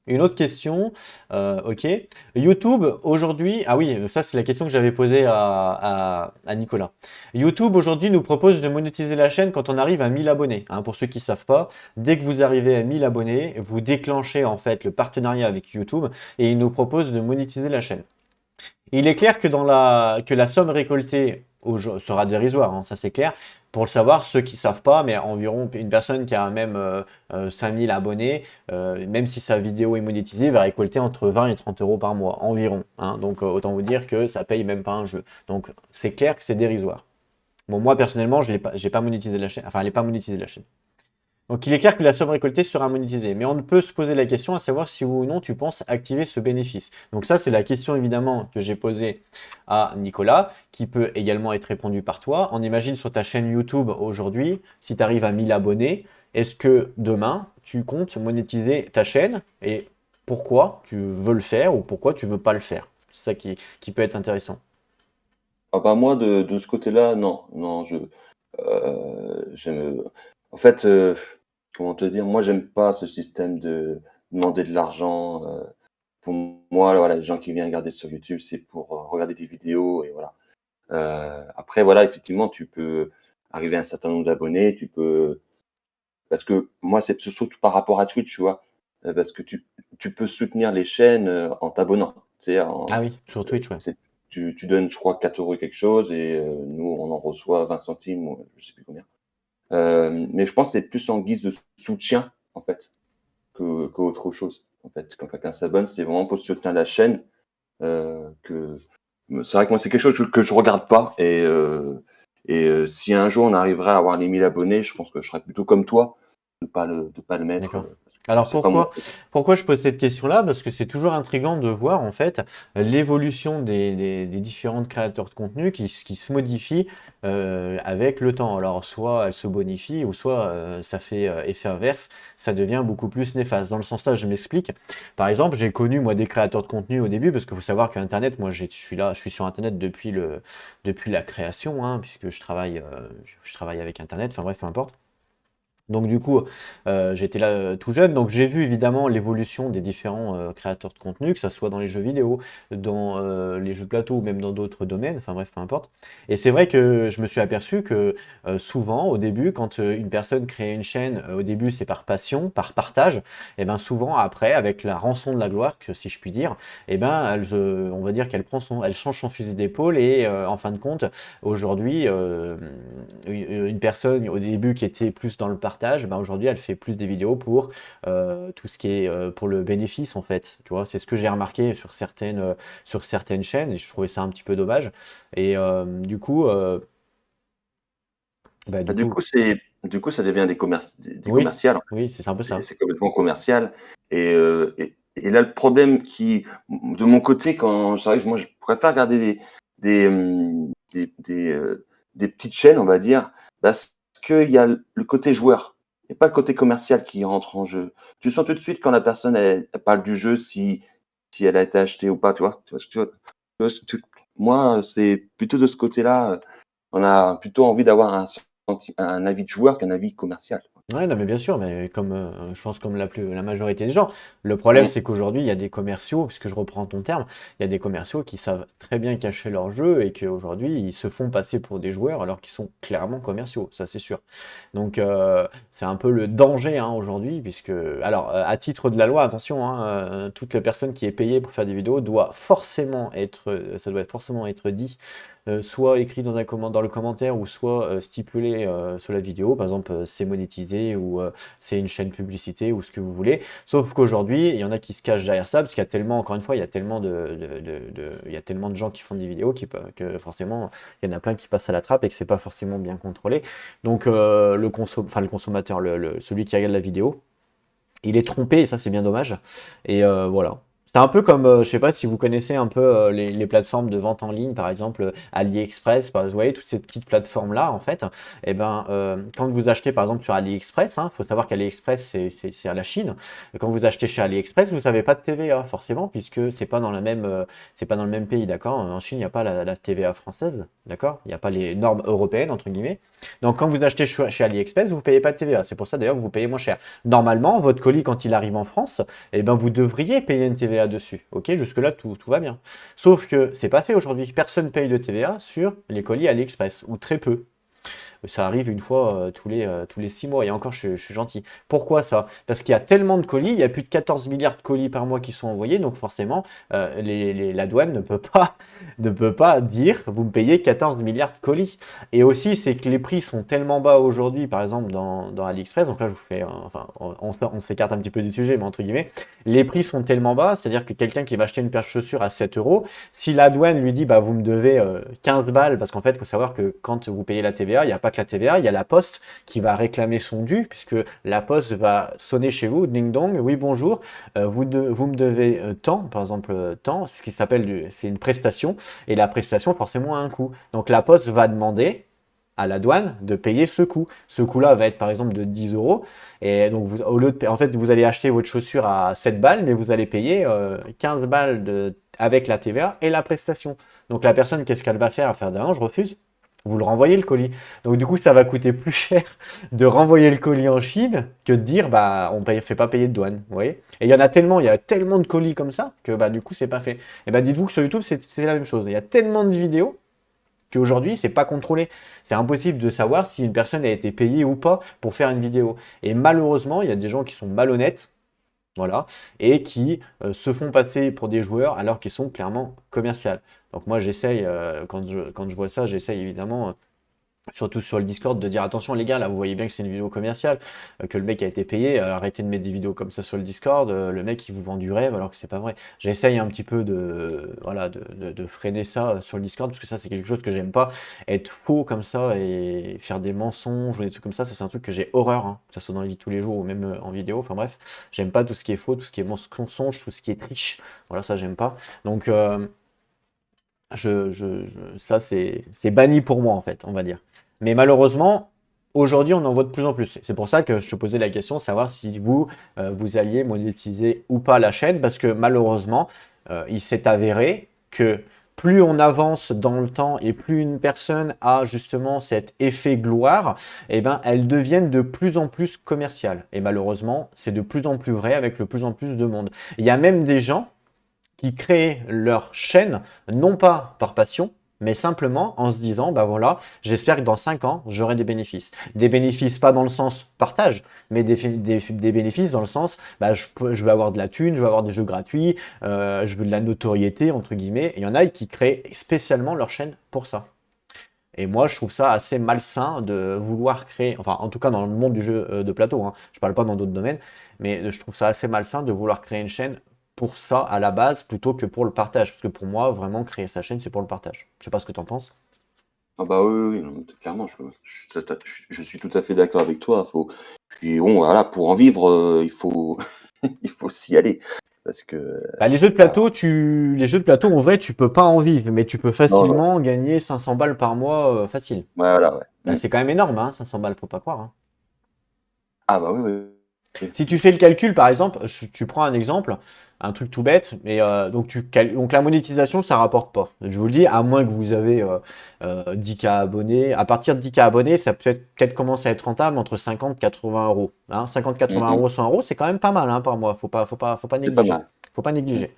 Une autre question, ok. YouTube aujourd'hui, ah oui, ça c'est la question que j'avais posée à Nicolas. YouTube aujourd'hui nous propose de monétiser la chaîne quand on arrive à 1000 abonnés. Hein, pour ceux qui ne savent pas, dès que vous arrivez à 1000 abonnés, vous déclenchez en fait le partenariat avec YouTube et il nous propose de monétiser la chaîne. Il est clair que la somme récoltée sera dérisoire, hein, ça c'est clair. Pour le savoir, ceux qui ne savent pas, mais environ une personne qui a même 5000 abonnés, même si sa vidéo est monétisée, va récolter entre 20 et 30 euros par mois, environ. Hein. Donc autant vous dire que ça paye même pas un jeu. Donc c'est clair que c'est dérisoire. Bon, moi personnellement, j'ai pas monétisé la chaîne, enfin elle n'est pas monétisée la chaîne. Donc il est clair que la somme récoltée sera monétisée, mais on peut se poser la question à savoir si oui ou non tu penses activer ce bénéfice. Donc ça c'est la question évidemment que j'ai posée à Nicolas, qui peut également être répondue par toi. On imagine sur ta chaîne YouTube aujourd'hui, si tu arrives à 1000 abonnés, est-ce que demain tu comptes monétiser ta chaîne et pourquoi tu veux le faire ou pourquoi tu veux pas le faire? C'est ça qui peut être intéressant. Ah bah moi, de ce côté-là, non, non, en fait, comment te dire, moi, j'aime pas ce système de demander de l'argent. Pour moi, voilà, les gens qui viennent regarder sur YouTube, c'est pour regarder des vidéos et voilà. Après, voilà, effectivement, tu peux arriver à un certain nombre d'abonnés, parce que moi, c'est surtout par rapport à Twitch, tu vois, parce que tu peux soutenir les chaînes en t'abonnant. C'est-à-dire, Ah oui, sur Twitch, ouais. tu donnes, je crois, 4 € et quelque chose, et nous, on en reçoit 20 centimes, ou je sais plus combien. Mais je pense que c'est plus en guise de soutien, en fait, qu'autre chose. En fait, quand quelqu'un s'abonne, c'est vraiment pour soutenir la chaîne. Que c'est vrai que moi, c'est quelque chose que je regarde pas. Et si un jour on arriverait à avoir les 1000 abonnés, je pense que je serais plutôt comme toi, de pas le mettre, D'accord. parce que Alors c'est pas mon truc. pourquoi je pose cette question-là? Parce que c'est toujours intriguant de voir en fait l'évolution des différentes créateurs de contenu qui se modifient avec le temps. Alors soit elles se bonifient ou soit ça fait effet inverse, ça devient beaucoup plus néfaste. Dans le sens là, je m'explique. Par exemple, j'ai connu moi des créateurs de contenu au début parce qu'il faut savoir qu'Internet, moi je suis sur Internet depuis la création, hein, puisque je travaille avec Internet. Enfin bref, peu importe. Donc du coup, j'étais là tout jeune, donc j'ai vu évidemment l'évolution des différents créateurs de contenu, que ça soit dans les jeux vidéo, dans les jeux de plateau ou même dans d'autres domaines, enfin bref, peu importe. Et c'est vrai que je me suis aperçu que souvent, au début, quand une personne crée une chaîne, au début c'est par passion, par partage, et bien souvent après, avec la rançon de la gloire, que si je puis dire, et ben on va dire elle change son fusil d'épaule et en fin de compte, aujourd'hui, une personne au début qui était plus dans le partage, ben aujourd'hui elle fait plus des vidéos pour tout ce qui est pour le bénéfice en fait. Tu vois, c'est ce que j'ai remarqué sur certaines chaînes et je trouvais ça un petit peu dommage. Et bah, Bah, du coup, du coup, ça devient des oui, commerciales. oui, c'est un peu C'est ça. c'est complètement commercial. Et là, le problème de mon côté, quand j'arrive, moi, je préfère regarder des petites chaînes, on va dire, parce qu'il y a le côté joueur et pas le côté commercial qui rentre en jeu. Tu sens tout de suite quand la personne elle parle du jeu, si elle a été achetée ou pas, tu vois. Tu vois ce que tu vois ce que moi, c'est plutôt de ce côté-là. On a plutôt envie d'avoir un avis de joueur qu'un avis commercial. Ouais, non, mais bien sûr, mais comme je pense comme la majorité des gens. Le problème, Mm. c'est qu'aujourd'hui, il y a des commerciaux, puisque je reprends ton terme, il y a des commerciaux qui savent très bien cacher leur jeu et qu'aujourd'hui, ils se font passer pour des joueurs alors qu'ils sont clairement commerciaux, ça c'est sûr. Donc, c'est un peu le danger hein, aujourd'hui, puisque, alors, à titre de la loi, attention, hein, toute personne qui est payée pour faire des vidéos ça doit forcément être dit soit écrit dans le commentaire ou soit stipulé sur la vidéo, par exemple c'est monétisé ou c'est une chaîne publicité ou ce que vous voulez. Sauf qu'aujourd'hui, il y en a qui se cachent derrière ça parce qu'il y a tellement, encore une fois, il y a tellement il y a tellement de gens qui font des vidéos que forcément il y en a plein qui passent à la trappe et que c'est pas forcément bien contrôlé. Donc le consommateur, celui qui regarde la vidéo, il est trompé et ça c'est bien dommage. Et voilà. C'est un peu comme, je sais pas si vous connaissez un peu les plateformes de vente en ligne, par exemple AliExpress, vous voyez toutes ces petites plateformes-là, en fait, et ben, quand vous achetez par exemple sur AliExpress, il faut savoir qu'AliExpress c'est à la Chine, et quand vous achetez chez AliExpress, vous n'avez pas de TVA forcément, puisque c'est pas dans le même pays, d'accord? En Chine, il n'y a pas la TVA française, d'accord? Il n'y a pas les normes européennes, entre guillemets. Donc quand vous achetez chez AliExpress, vous ne payez pas de TVA, c'est pour ça d'ailleurs que vous payez moins cher. Normalement, votre colis, quand il arrive en France, eh ben, vous devriez payer une TVA dessus. Ok, jusque-là, tout va bien. Sauf que c'est pas fait aujourd'hui. Personne paye de TVA sur les colis AliExpress, ou très peu. Ça arrive une fois tous les 6 mois, et encore, je suis gentil. Pourquoi ça? Parce qu'il y a tellement de colis, il y a plus de 14 milliards de colis par mois qui sont envoyés, donc forcément, la douane ne peut pas dire, vous me payez 14 milliards de colis. Et aussi, c'est que les prix sont tellement bas aujourd'hui, par exemple, dans AliExpress, donc là, je vous fais, enfin, on s'écarte un petit peu du sujet, mais entre guillemets, les prix sont tellement bas, c'est-à-dire que quelqu'un qui va acheter une paire de chaussures à 7 euros, si la douane lui dit, bah, vous me devez 15 balles, parce qu'en fait, il faut savoir que quand vous payez la TVA, il n'y a pas que la TVA, il y a la Poste qui va réclamer son dû, puisque la Poste va sonner chez vous, ding dong, oui bonjour, vous me devez tant, par exemple tant, ce qui s'appelle, c'est une prestation, et la prestation forcément a un coût. Donc la Poste va demander à la douane de payer ce coût. Ce coût-là va être par exemple de 10 euros. Et donc, au lieu de, en fait, vous allez acheter votre chaussure à 7 balles, mais vous allez payer 15 balles avec la TVA et la prestation. Donc, la personne, qu'est-ce qu'elle va faire? Elle va faire, non, je refuse. Vous le renvoyez le colis. Donc, du coup, ça va coûter plus cher de renvoyer le colis en Chine que de dire, bah, on ne fait pas payer de douane. Vous voyez? Et il y a tellement de colis comme ça que, bah, du coup, c'est pas fait. Et bah, dites-vous que sur YouTube, c'est la même chose. Il y a tellement de vidéos qu'aujourd'hui, c'est pas contrôlé. C'est impossible de savoir si une personne a été payée ou pas pour faire une vidéo. Et malheureusement, il y a des gens qui sont malhonnêtes, voilà, et qui se font passer pour des joueurs alors qu'ils sont clairement commerciaux. Donc moi, j'essaye, quand je vois ça, j'essaye évidemment surtout sur le Discord, de dire attention les gars, là vous voyez bien que c'est une vidéo commerciale, que le mec a été payé, arrêtez de mettre des vidéos comme ça sur le Discord, le mec il vous vend du rêve alors que c'est pas vrai. J'essaye un petit peu voilà, de freiner ça sur le Discord, parce que ça c'est quelque chose que j'aime pas, être faux comme ça et faire des mensonges ou des trucs comme ça c'est un truc que j'ai horreur, hein, que ça soit dans la vie de tous les jours ou même en vidéo, enfin bref, j'aime pas tout ce qui est faux, tout ce qui est mensonge, tout ce qui est triche, voilà ça j'aime pas. Donc ça, c'est banni pour moi, en fait, on va dire. Mais malheureusement, aujourd'hui, on en voit de plus en plus. C'est pour ça que je te posais la question, savoir si vous alliez monétiser ou pas la chaîne, parce que malheureusement, il s'est avéré que plus on avance dans le temps et plus une personne a justement cet effet gloire, eh ben, elles deviennent de plus en plus commerciales. Et malheureusement, c'est de plus en plus vrai avec de plus en plus de monde. Il y a même des gens qui créent leur chaîne, non pas par passion, mais simplement en se disant, bah voilà, j'espère que dans 5 ans, j'aurai des bénéfices. Des bénéfices pas dans le sens partage, mais des bénéfices dans le sens, bah, je vais avoir de la thune, je vais avoir des jeux gratuits, je veux de la notoriété, entre guillemets. Et il y en a qui créent spécialement leur chaîne pour ça. Et moi, je trouve ça assez malsain de vouloir créer, enfin, en tout cas dans le monde du jeu de plateau, hein, je parle pas dans d'autres domaines, mais je trouve ça assez malsain de vouloir créer une chaîne pour ça à la base plutôt que pour le partage. Parce que pour moi, vraiment, créer sa chaîne, c'est pour le partage. Je sais pas ce que tu en penses. Ah bah oui, oui, non, clairement, je suis tout à fait d'accord avec toi. Puis bon, voilà, pour en vivre, il faut, il faut s'y aller. Parce que, Bah, les jeux de voilà. plateau, les jeux de plateau, en vrai, tu peux pas en vivre, mais tu peux Non, non, facilement gagner 500 balles par mois, facile. ouais, voilà, ouais. Bah, c'est quand même énorme, hein, 500 balles, faut pas croire, hein. Ah bah oui, oui, oui. Si tu fais le calcul, par exemple, tu prends un exemple, un truc tout bête, mais donc la monétisation, ça rapporte pas. Je vous le dis, à moins que vous avez 10K abonnés. À partir de 10K abonnés, ça peut-être commence à être rentable entre 50 et 80 euros. Hein, 50, 80 Mhm. euros, 100 euros, c'est quand même pas mal, hein, par mois. Faut pas C'est pas négliger. mal. Faut pas Mhm. négliger.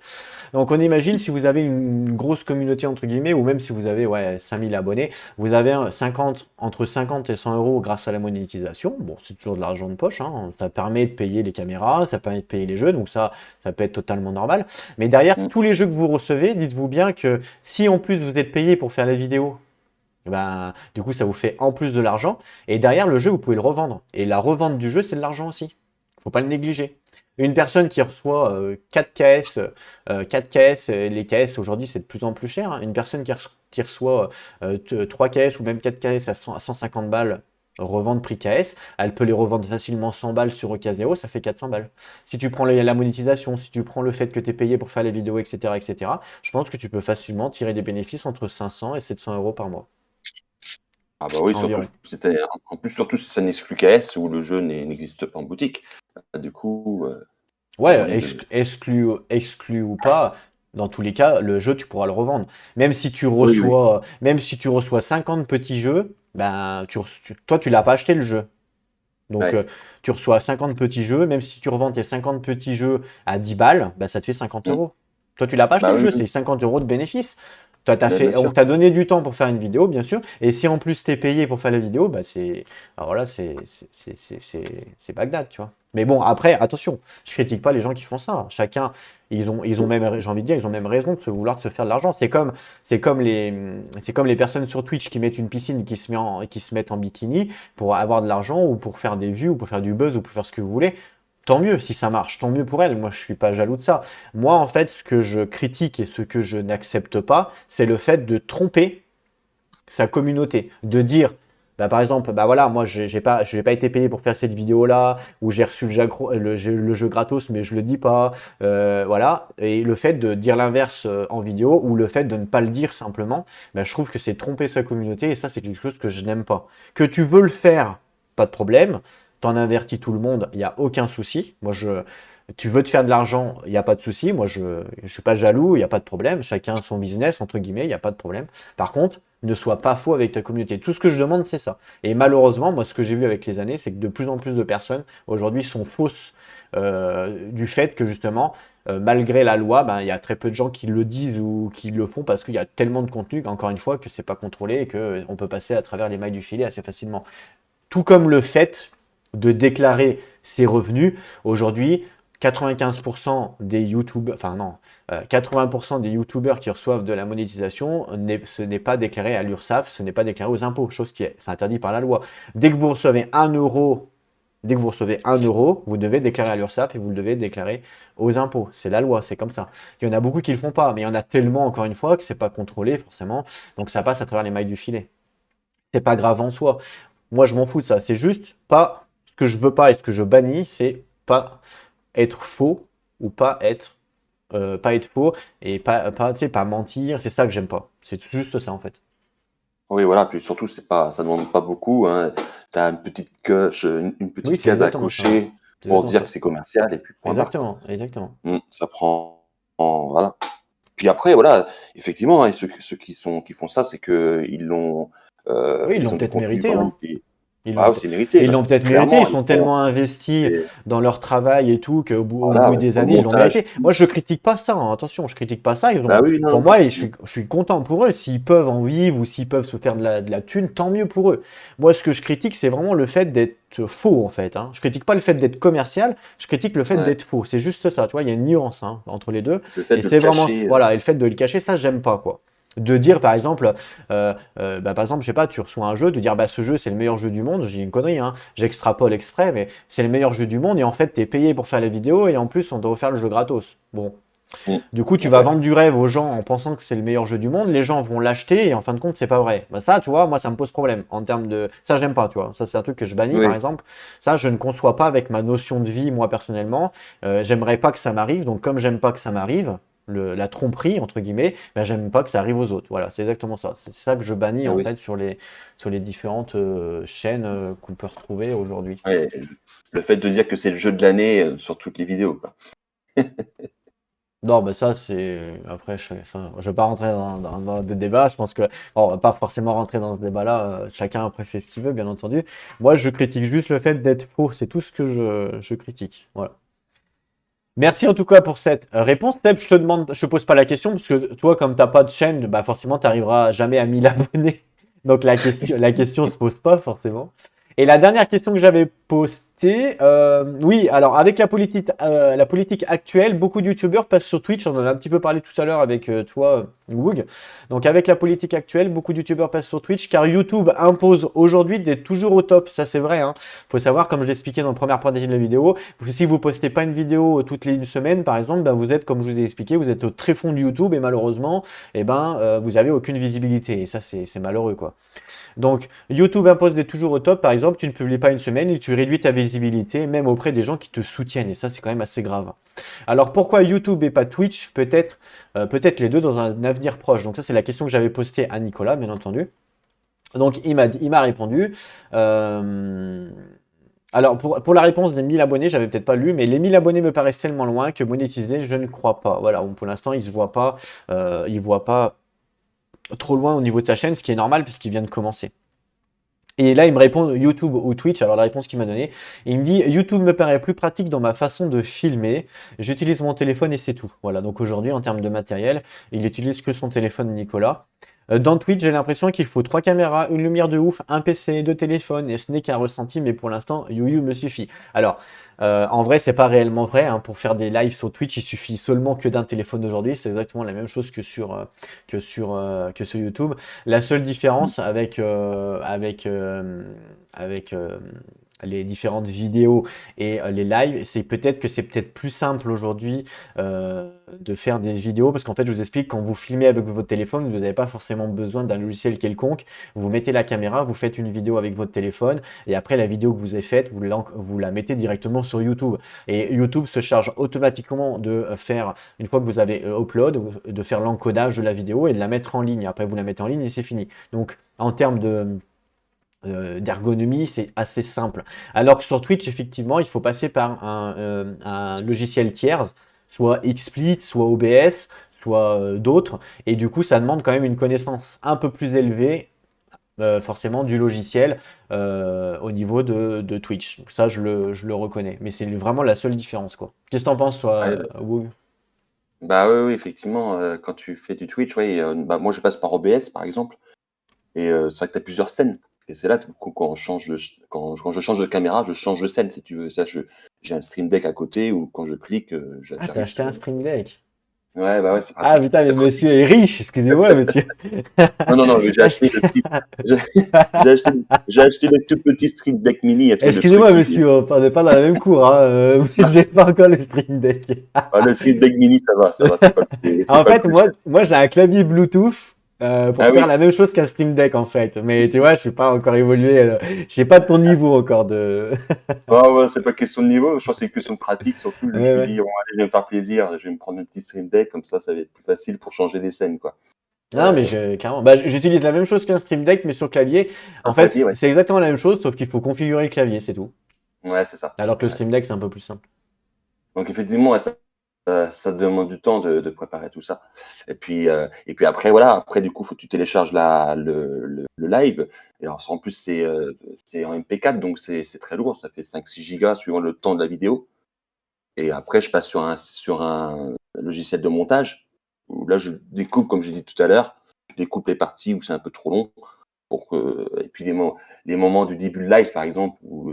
Donc on imagine si vous avez une grosse communauté entre guillemets, ou même si vous avez 5000 abonnés, vous avez entre 50 et 100 euros grâce à la monétisation. Bon, c'est toujours de l'argent de poche, hein. Ça permet de payer les caméras, ça permet de payer les jeux, donc ça peut être totalement normal. Mais derrière, Mhm. tous les jeux que vous recevez, dites-vous bien que si en plus vous êtes payé pour faire la vidéo, ben, du coup ça vous fait en plus de l'argent. Et derrière le jeu, vous pouvez le revendre. Et la revente du jeu, c'est de l'argent aussi. Faut pas le négliger. Une personne qui reçoit 4 KS, 4 KS, les KS aujourd'hui c'est de plus en plus cher, hein. Une personne qui reçoit 3 KS ou même 4 KS à 150 balles, revente prix KS, elle peut les revendre facilement 100 balles sur Ocaseo, ça fait 400 balles. Si tu prends la monétisation, si tu prends le fait que tu es payé pour faire les vidéos, etc., je pense que tu peux facilement tirer des bénéfices entre 500 et 700 euros par mois, Ah bah oui, surtout, environ. en plus, surtout si ça n'exclut qu'AS où le jeu n'existe pas en boutique. Du coup, il y a Ouais, moyen de. exclu ou pas, dans tous les cas, le jeu, tu pourras le revendre. Oui, oui. Même si tu reçois 50 petits jeux, ben, toi, tu l'as pas acheté le jeu. Donc, Ouais. tu reçois 50 petits jeux, même si tu revends tes 50 petits jeux à 10 balles, ben, ça te fait 50 Mhm. euros. Toi, tu l'as pas acheté Bah le oui, jeu, oui. c'est 50 euros de bénéfice. Bien On sûr. t'a donné du temps pour faire une vidéo, bien sûr. Et si en plus t'es payé pour faire la vidéo, bah alors là, c'est Bagdad, tu vois. Mais bon, après, attention, je critique pas les gens qui font ça. Chacun, ils ont même, j'ai envie de dire, ils ont même raison de vouloir se faire de l'argent. C'est comme les personnes sur Twitch qui mettent une piscine et qui se mettent en bikini pour avoir de l'argent ou pour faire des vues ou pour faire du buzz ou pour faire ce que vous voulez. Tant mieux si ça marche, tant mieux pour elles. Moi, je suis pas jaloux de ça. Moi, en fait, ce que je critique et ce que je n'accepte pas, c'est le fait de tromper sa communauté, de dire Bah, par exemple, bah voilà, moi j'ai pas été payé pour faire cette vidéo-là, ou j'ai reçu le jeu gratos, mais je le dis pas. Voilà. Et le fait de dire l'inverse en vidéo, ou le fait de ne pas le dire simplement, bah, je trouve que c'est tromper sa communauté, et ça c'est quelque chose que je n'aime pas. Que tu veux le faire, pas de problème. T'en avertis tout le monde, il n'y a aucun souci. Tu veux te faire de l'argent, il n'y a pas de souci. Moi, je ne suis pas jaloux, il n'y a pas de problème. Chacun son business, entre guillemets, il n'y a pas de problème. Par contre, ne sois pas faux avec ta communauté. Tout ce que je demande, c'est ça. Et malheureusement, moi, ce que j'ai vu avec les années, c'est que de plus en plus de personnes, aujourd'hui, sont fausses du fait que, justement, malgré la loi, ben, il y a très peu de gens qui le disent ou qui le font parce qu'il y a tellement de contenu, encore une fois, que c'est pas contrôlé et qu'on peut passer à travers les mailles du filet assez facilement. Tout comme le fait de déclarer ses revenus. Aujourd'hui, 95% des YouTube, enfin non, 80% des YouTubeurs qui reçoivent de la monétisation, ce n'est pas déclaré à l'URSSAF, ce n'est pas déclaré aux impôts, chose qui est interdit par la loi. Dès que vous recevez 1 euro, vous devez déclarer à l'URSSAF et vous le devez déclarer aux impôts. C'est la loi, c'est comme ça. Il y en a beaucoup qui ne le font pas, mais il y en a tellement, encore une fois, que c'est pas contrôlé forcément, donc ça passe à travers les mailles du filet. C'est pas grave en soi. Moi, je m'en fous de ça. C'est juste pas ce que je veux pas et ce que je bannis, c'est pas être faux ou pas être faux et tu sais, pas mentir. C'est ça que j'aime pas. C'est juste ça en fait. Oui, voilà, puis surtout, ça demande pas beaucoup, hein. Tu as une petite coche, une Oui, petite c'est case à exactement ça. cocher C'est pour exactement dire ça. que c'est commercial et puis point barre, quoi. Exactement, exactement. Ça prend, voilà. Puis après, voilà, effectivement, hein, ceux qui font ça, c'est que Oui, ils l'ont ils ont des peut-être contenus mérité, vraiment hein. Ils l'ont ah, peut- c'est mérité, ils là, l'ont peut-être mérité, ils clairement, sont tellement investis et dans leur travail et tout qu'au voilà, bout des pour le années, ils l'ont montage et mérité. Moi, tout. je critique pas ça, hein, attention, je critique pas ça. Bah oui, Pour non, moi, et mmh, je suis content pour eux. S'ils peuvent en vivre ou s'ils peuvent se faire de la thune, tant mieux pour eux. Moi, ce que je critique, c'est vraiment le fait d'être faux, en fait, hein. Je critique pas le fait d'être commercial, je critique le fait ouais, d'être faux. C'est juste ça, tu vois, il y a une nuance hein, entre les deux. le fait Et de le c'est vraiment, cacher, voilà, et le fait de le cacher, ça, j'aime pas, quoi. De dire par exemple, par exemple, je sais pas, tu reçois un jeu, de dire bah ce jeu c'est le meilleur jeu du monde, je dis une connerie, hein, j'extrapole exprès, mais c'est le meilleur jeu du monde et en fait t'es payé pour faire les vidéos et en plus on t'a offert le jeu gratos. Bon, mmh, du coup tu vas ouais, vendre du rêve aux gens en pensant que c'est le meilleur jeu du monde, les gens vont l'acheter et en fin de compte c'est pas vrai. Bah ça tu vois, moi ça me pose problème en termes de, ça j'aime pas, tu vois, ça c'est un truc que je bannis par oui, exemple, ça je ne conçois pas avec ma notion de vie moi personnellement. J'aimerais pas que ça m'arrive, donc comme j'aime pas que ça m'arrive, la tromperie, entre guillemets, ben, j'aime pas que ça arrive aux autres. Voilà, c'est exactement ça. C'est ça que je bannis ah en oui, fait sur les différentes chaînes qu'on peut retrouver aujourd'hui. ouais, le fait de dire que c'est le jeu de l'année, sur toutes les vidéos, quoi. Non, mais ça, c'est. Après, je vais pas rentrer dans des débats. Je pense que. Bon, on va pas forcément rentrer dans ce débat-là. Chacun après fait ce qu'il veut, bien entendu. Moi, je critique juste le fait d'être faux. C'est tout ce que je critique. Voilà. Merci en tout cas pour cette réponse. Seb, je te pose pas la question parce que toi, comme t'as pas de chaîne, bah forcément, tu n'arriveras jamais à 1000 abonnés. Donc la question se pose pas forcément. Et la dernière question que j'avais postée, oui, alors avec la politique actuelle, beaucoup de youtubeurs passent sur Twitch. On en a un petit peu parlé tout à l'heure avec toi, Woog. Donc avec la politique actuelle, beaucoup de youtubeurs passent sur Twitch car YouTube impose aujourd'hui d'être toujours au top. Ça c'est vrai, hein. Faut savoir, comme je l'expliquais dans la première partie de la vidéo, si vous postez pas une vidéo toutes les une semaine, par exemple, ben, vous êtes, comme je vous ai expliqué, vous êtes au tréfonds de YouTube et malheureusement, eh ben, vous avez aucune visibilité. Et ça, c'est malheureux, quoi. Donc, YouTube impose d'être toujours au top. Par exemple, tu ne publies pas une semaine et tu réduis ta visibilité, même auprès des gens qui te soutiennent. Et ça, c'est quand même assez grave. Alors, pourquoi YouTube et pas Twitch? Peut-être les deux dans un avenir proche. Donc, ça, c'est la question que j'avais postée à Nicolas, bien entendu. Donc, il m'a répondu. Euh, alors, pour la réponse des 1000 abonnés, j'avais peut-être pas lu, mais les 1000 abonnés me paraissent tellement loin que monétiser, je ne crois pas. Voilà, bon, pour l'instant, il voit pas trop loin au niveau de sa chaîne, ce qui est normal puisqu'il vient de commencer. Et là, il me répond YouTube ou Twitch. Alors, la réponse qu'il m'a donnée, il me dit YouTube me paraît plus pratique dans ma façon de filmer. J'utilise mon téléphone et c'est tout. Voilà, donc aujourd'hui, en termes de matériel, il utilise que son téléphone, Nicolas. Dans Twitch, j'ai l'impression qu'il faut 3 caméras, une lumière de ouf, un PC, 2 téléphones, et ce n'est qu'un ressenti, mais pour l'instant, YouYou me suffit. Alors, en vrai, c'est pas réellement vrai, hein. Pour faire des lives sur Twitch, il suffit seulement que d'un téléphone aujourd'hui. C'est exactement la même chose que sur YouTube. La seule différence avec les différentes vidéos et les lives, c'est peut-être plus simple aujourd'hui de faire des vidéos parce qu'en fait, je vous explique, quand vous filmez avec votre téléphone, vous n'avez pas forcément besoin d'un logiciel quelconque. Vous mettez la caméra, vous faites une vidéo avec votre téléphone et après la vidéo que vous avez faite, vous la mettez directement sur YouTube. Et YouTube se charge automatiquement de faire, une fois que vous avez upload, de faire l'encodage de la vidéo et de la mettre en ligne. Après, vous la mettez en ligne et c'est fini. Donc, en termes d'ergonomie, c'est assez simple. Alors que sur Twitch, effectivement, il faut passer par un logiciel tiers, soit XSplit, soit OBS, soit d'autres. Et du coup, ça demande quand même une connaissance un peu plus élevée, forcément, du logiciel au niveau de Twitch. Donc ça, je le reconnais. Mais c'est vraiment la seule différence, quoi. Qu'est-ce que t'en penses, toi, Ouais, Wu? bah oui, oui, effectivement, quand tu fais du Twitch, ouais, bah, moi je passe par OBS par exemple, et c'est vrai que tu as plusieurs scènes. Et c'est là quand quand je change de caméra, je change de scène si tu veux. J'ai un Stream Deck à côté où quand je clique, Ah, t'as j'arrive acheté sur. un Stream Deck. Ouais, bah ouais, c'est Ah pratique. putain, mais C'est monsieur pratique. est riche, excusez-moi, monsieur. Non, non, non, mais j'ai Est-ce acheté que- le petit. J'ai j'ai acheté le tout petit Stream Deck mini, et tu vois, le truc Excusez-moi, qui. monsieur, on n'est pas dans la même cour, hein. Je n'ai pas encore le Stream Deck. Ah, le Stream Deck mini, ça va, c'est En pas le fait, plus moi, cher. moi j'ai un clavier Bluetooth pour Ah faire oui. la même chose qu'un Stream Deck, en fait. Mais tu vois, je suis pas encore évolué. Je suis pas de ton niveau encore de. Ah ouais, c'est pas question de niveau, je pense que c'est une question de pratique. Surtout, je me Ouais, suis ouais. dit, bon, allez, je vais me faire plaisir, je vais me prendre un petit Stream Deck, comme ça va être plus facile pour changer les scènes, quoi. Non, mais Euh, carrément. Bah, j'utilise la même chose qu'un Stream Deck, mais sur clavier. un En clavier, fait, ouais. c'est exactement la même chose, sauf qu'il faut configurer le clavier, c'est tout. Ouais, c'est ça. Alors que le Ouais. Stream Deck, c'est un peu plus simple. Donc, effectivement, ouais, ça demande du temps de préparer tout ça. Et puis après, voilà, après, du coup, faut que tu télécharges le live. Et alors, en plus, c'est en MP4, donc c'est très lourd, ça fait 5-6 gigas suivant le temps de la vidéo. Et après, je passe sur un logiciel de montage, où là, je découpe, comme j'ai dit tout à l'heure, je découpe les parties où c'est un peu trop long. Et puis les moments du début de live, par exemple, où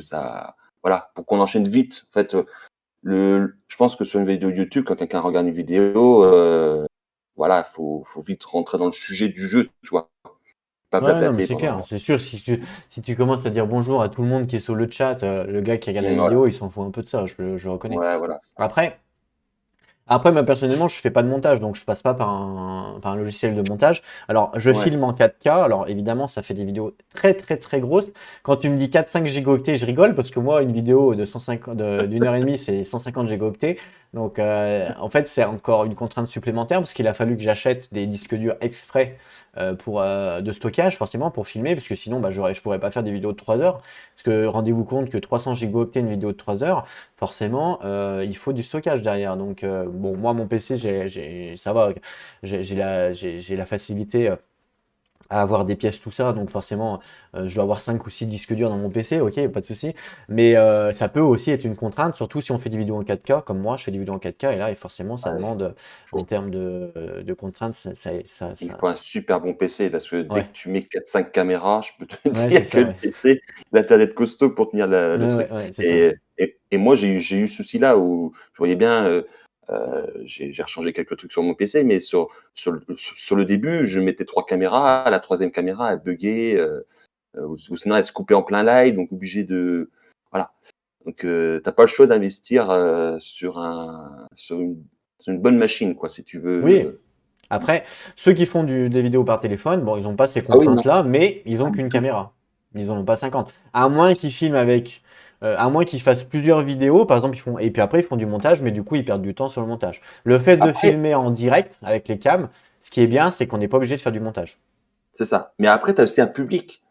voilà, pour qu'on enchaîne vite. En fait, je pense que sur une vidéo YouTube, quand quelqu'un regarde une vidéo, voilà, faut vite rentrer dans le sujet du jeu, tu vois. Pas Ouais, non, mais blablater c'est clair, pendant. c'est sûr, si tu commences à dire bonjour à tout le monde qui est sur le chat, le gars qui regarde la Voilà. vidéo, il s'en fout un peu de ça, je le reconnais. Ouais, voilà, c'est ça. Après, moi personnellement, je fais pas de montage, donc je passe pas par un logiciel de montage. Alors, je Ouais. filme en 4K, alors évidemment, ça fait des vidéos très très très grosses. Quand tu me dis 4-5 gigaoctets, je rigole, parce que moi, une vidéo de 150, d'une heure et demie, c'est 150 gigaoctets. Donc, en fait, c'est encore une contrainte supplémentaire, parce qu'il a fallu que j'achète des disques durs exprès de stockage, forcément, pour filmer, parce que sinon, bah, je pourrais pas faire des vidéos de 3 heures. Parce que rendez-vous compte que 300 gigaoctets, une vidéo de 3 heures, forcément, il faut du stockage derrière. Donc, bon, moi, mon PC, ça va, j'ai la facilité à avoir des pièces, tout ça. Donc, forcément, je dois avoir 5 ou 6 disques durs dans mon PC, ok, pas de souci. Mais ça peut aussi être une contrainte, surtout si on fait des vidéos en 4K, comme moi, je fais des vidéos en 4K, et là, et forcément, ça Ouais. demande, en Faut, termes de contraintes, il faut un super bon PC, parce que dès ouais, que tu mets 4-5 caméras, je peux te ouais, c'est dire que ça, le ouais. PC, là, t'as d'être costaud pour tenir le Ouais, ouais, truc. ouais, c'est ça. Et moi, j'ai eu ce souci-là où je voyais bien, j'ai rechangé quelques trucs sur mon PC, mais sur le début, je mettais 3 caméras, la troisième caméra, elle buguait, ou sinon elle se coupait en plein live, donc obligé de. Voilà. Donc, t'as pas le choix d'investir sur une bonne machine, quoi, si tu Oui. veux. Après, ceux qui font des vidéos par téléphone, bon, ils n'ont pas ces Ah oui, non, contraintes-là, mais ils pas ont du qu'une tout. caméra. Ils n'en ont pas 50. À moins qu'ils filment à moins qu'ils fassent plusieurs vidéos, par exemple, et puis après, ils font du montage, mais du coup, ils perdent du temps sur le montage. Le fait de Après, filmer en direct avec les cams, ce qui est bien, c'est qu'on n'est pas obligé de faire du montage. c'est ça. Mais après, tu as aussi un public.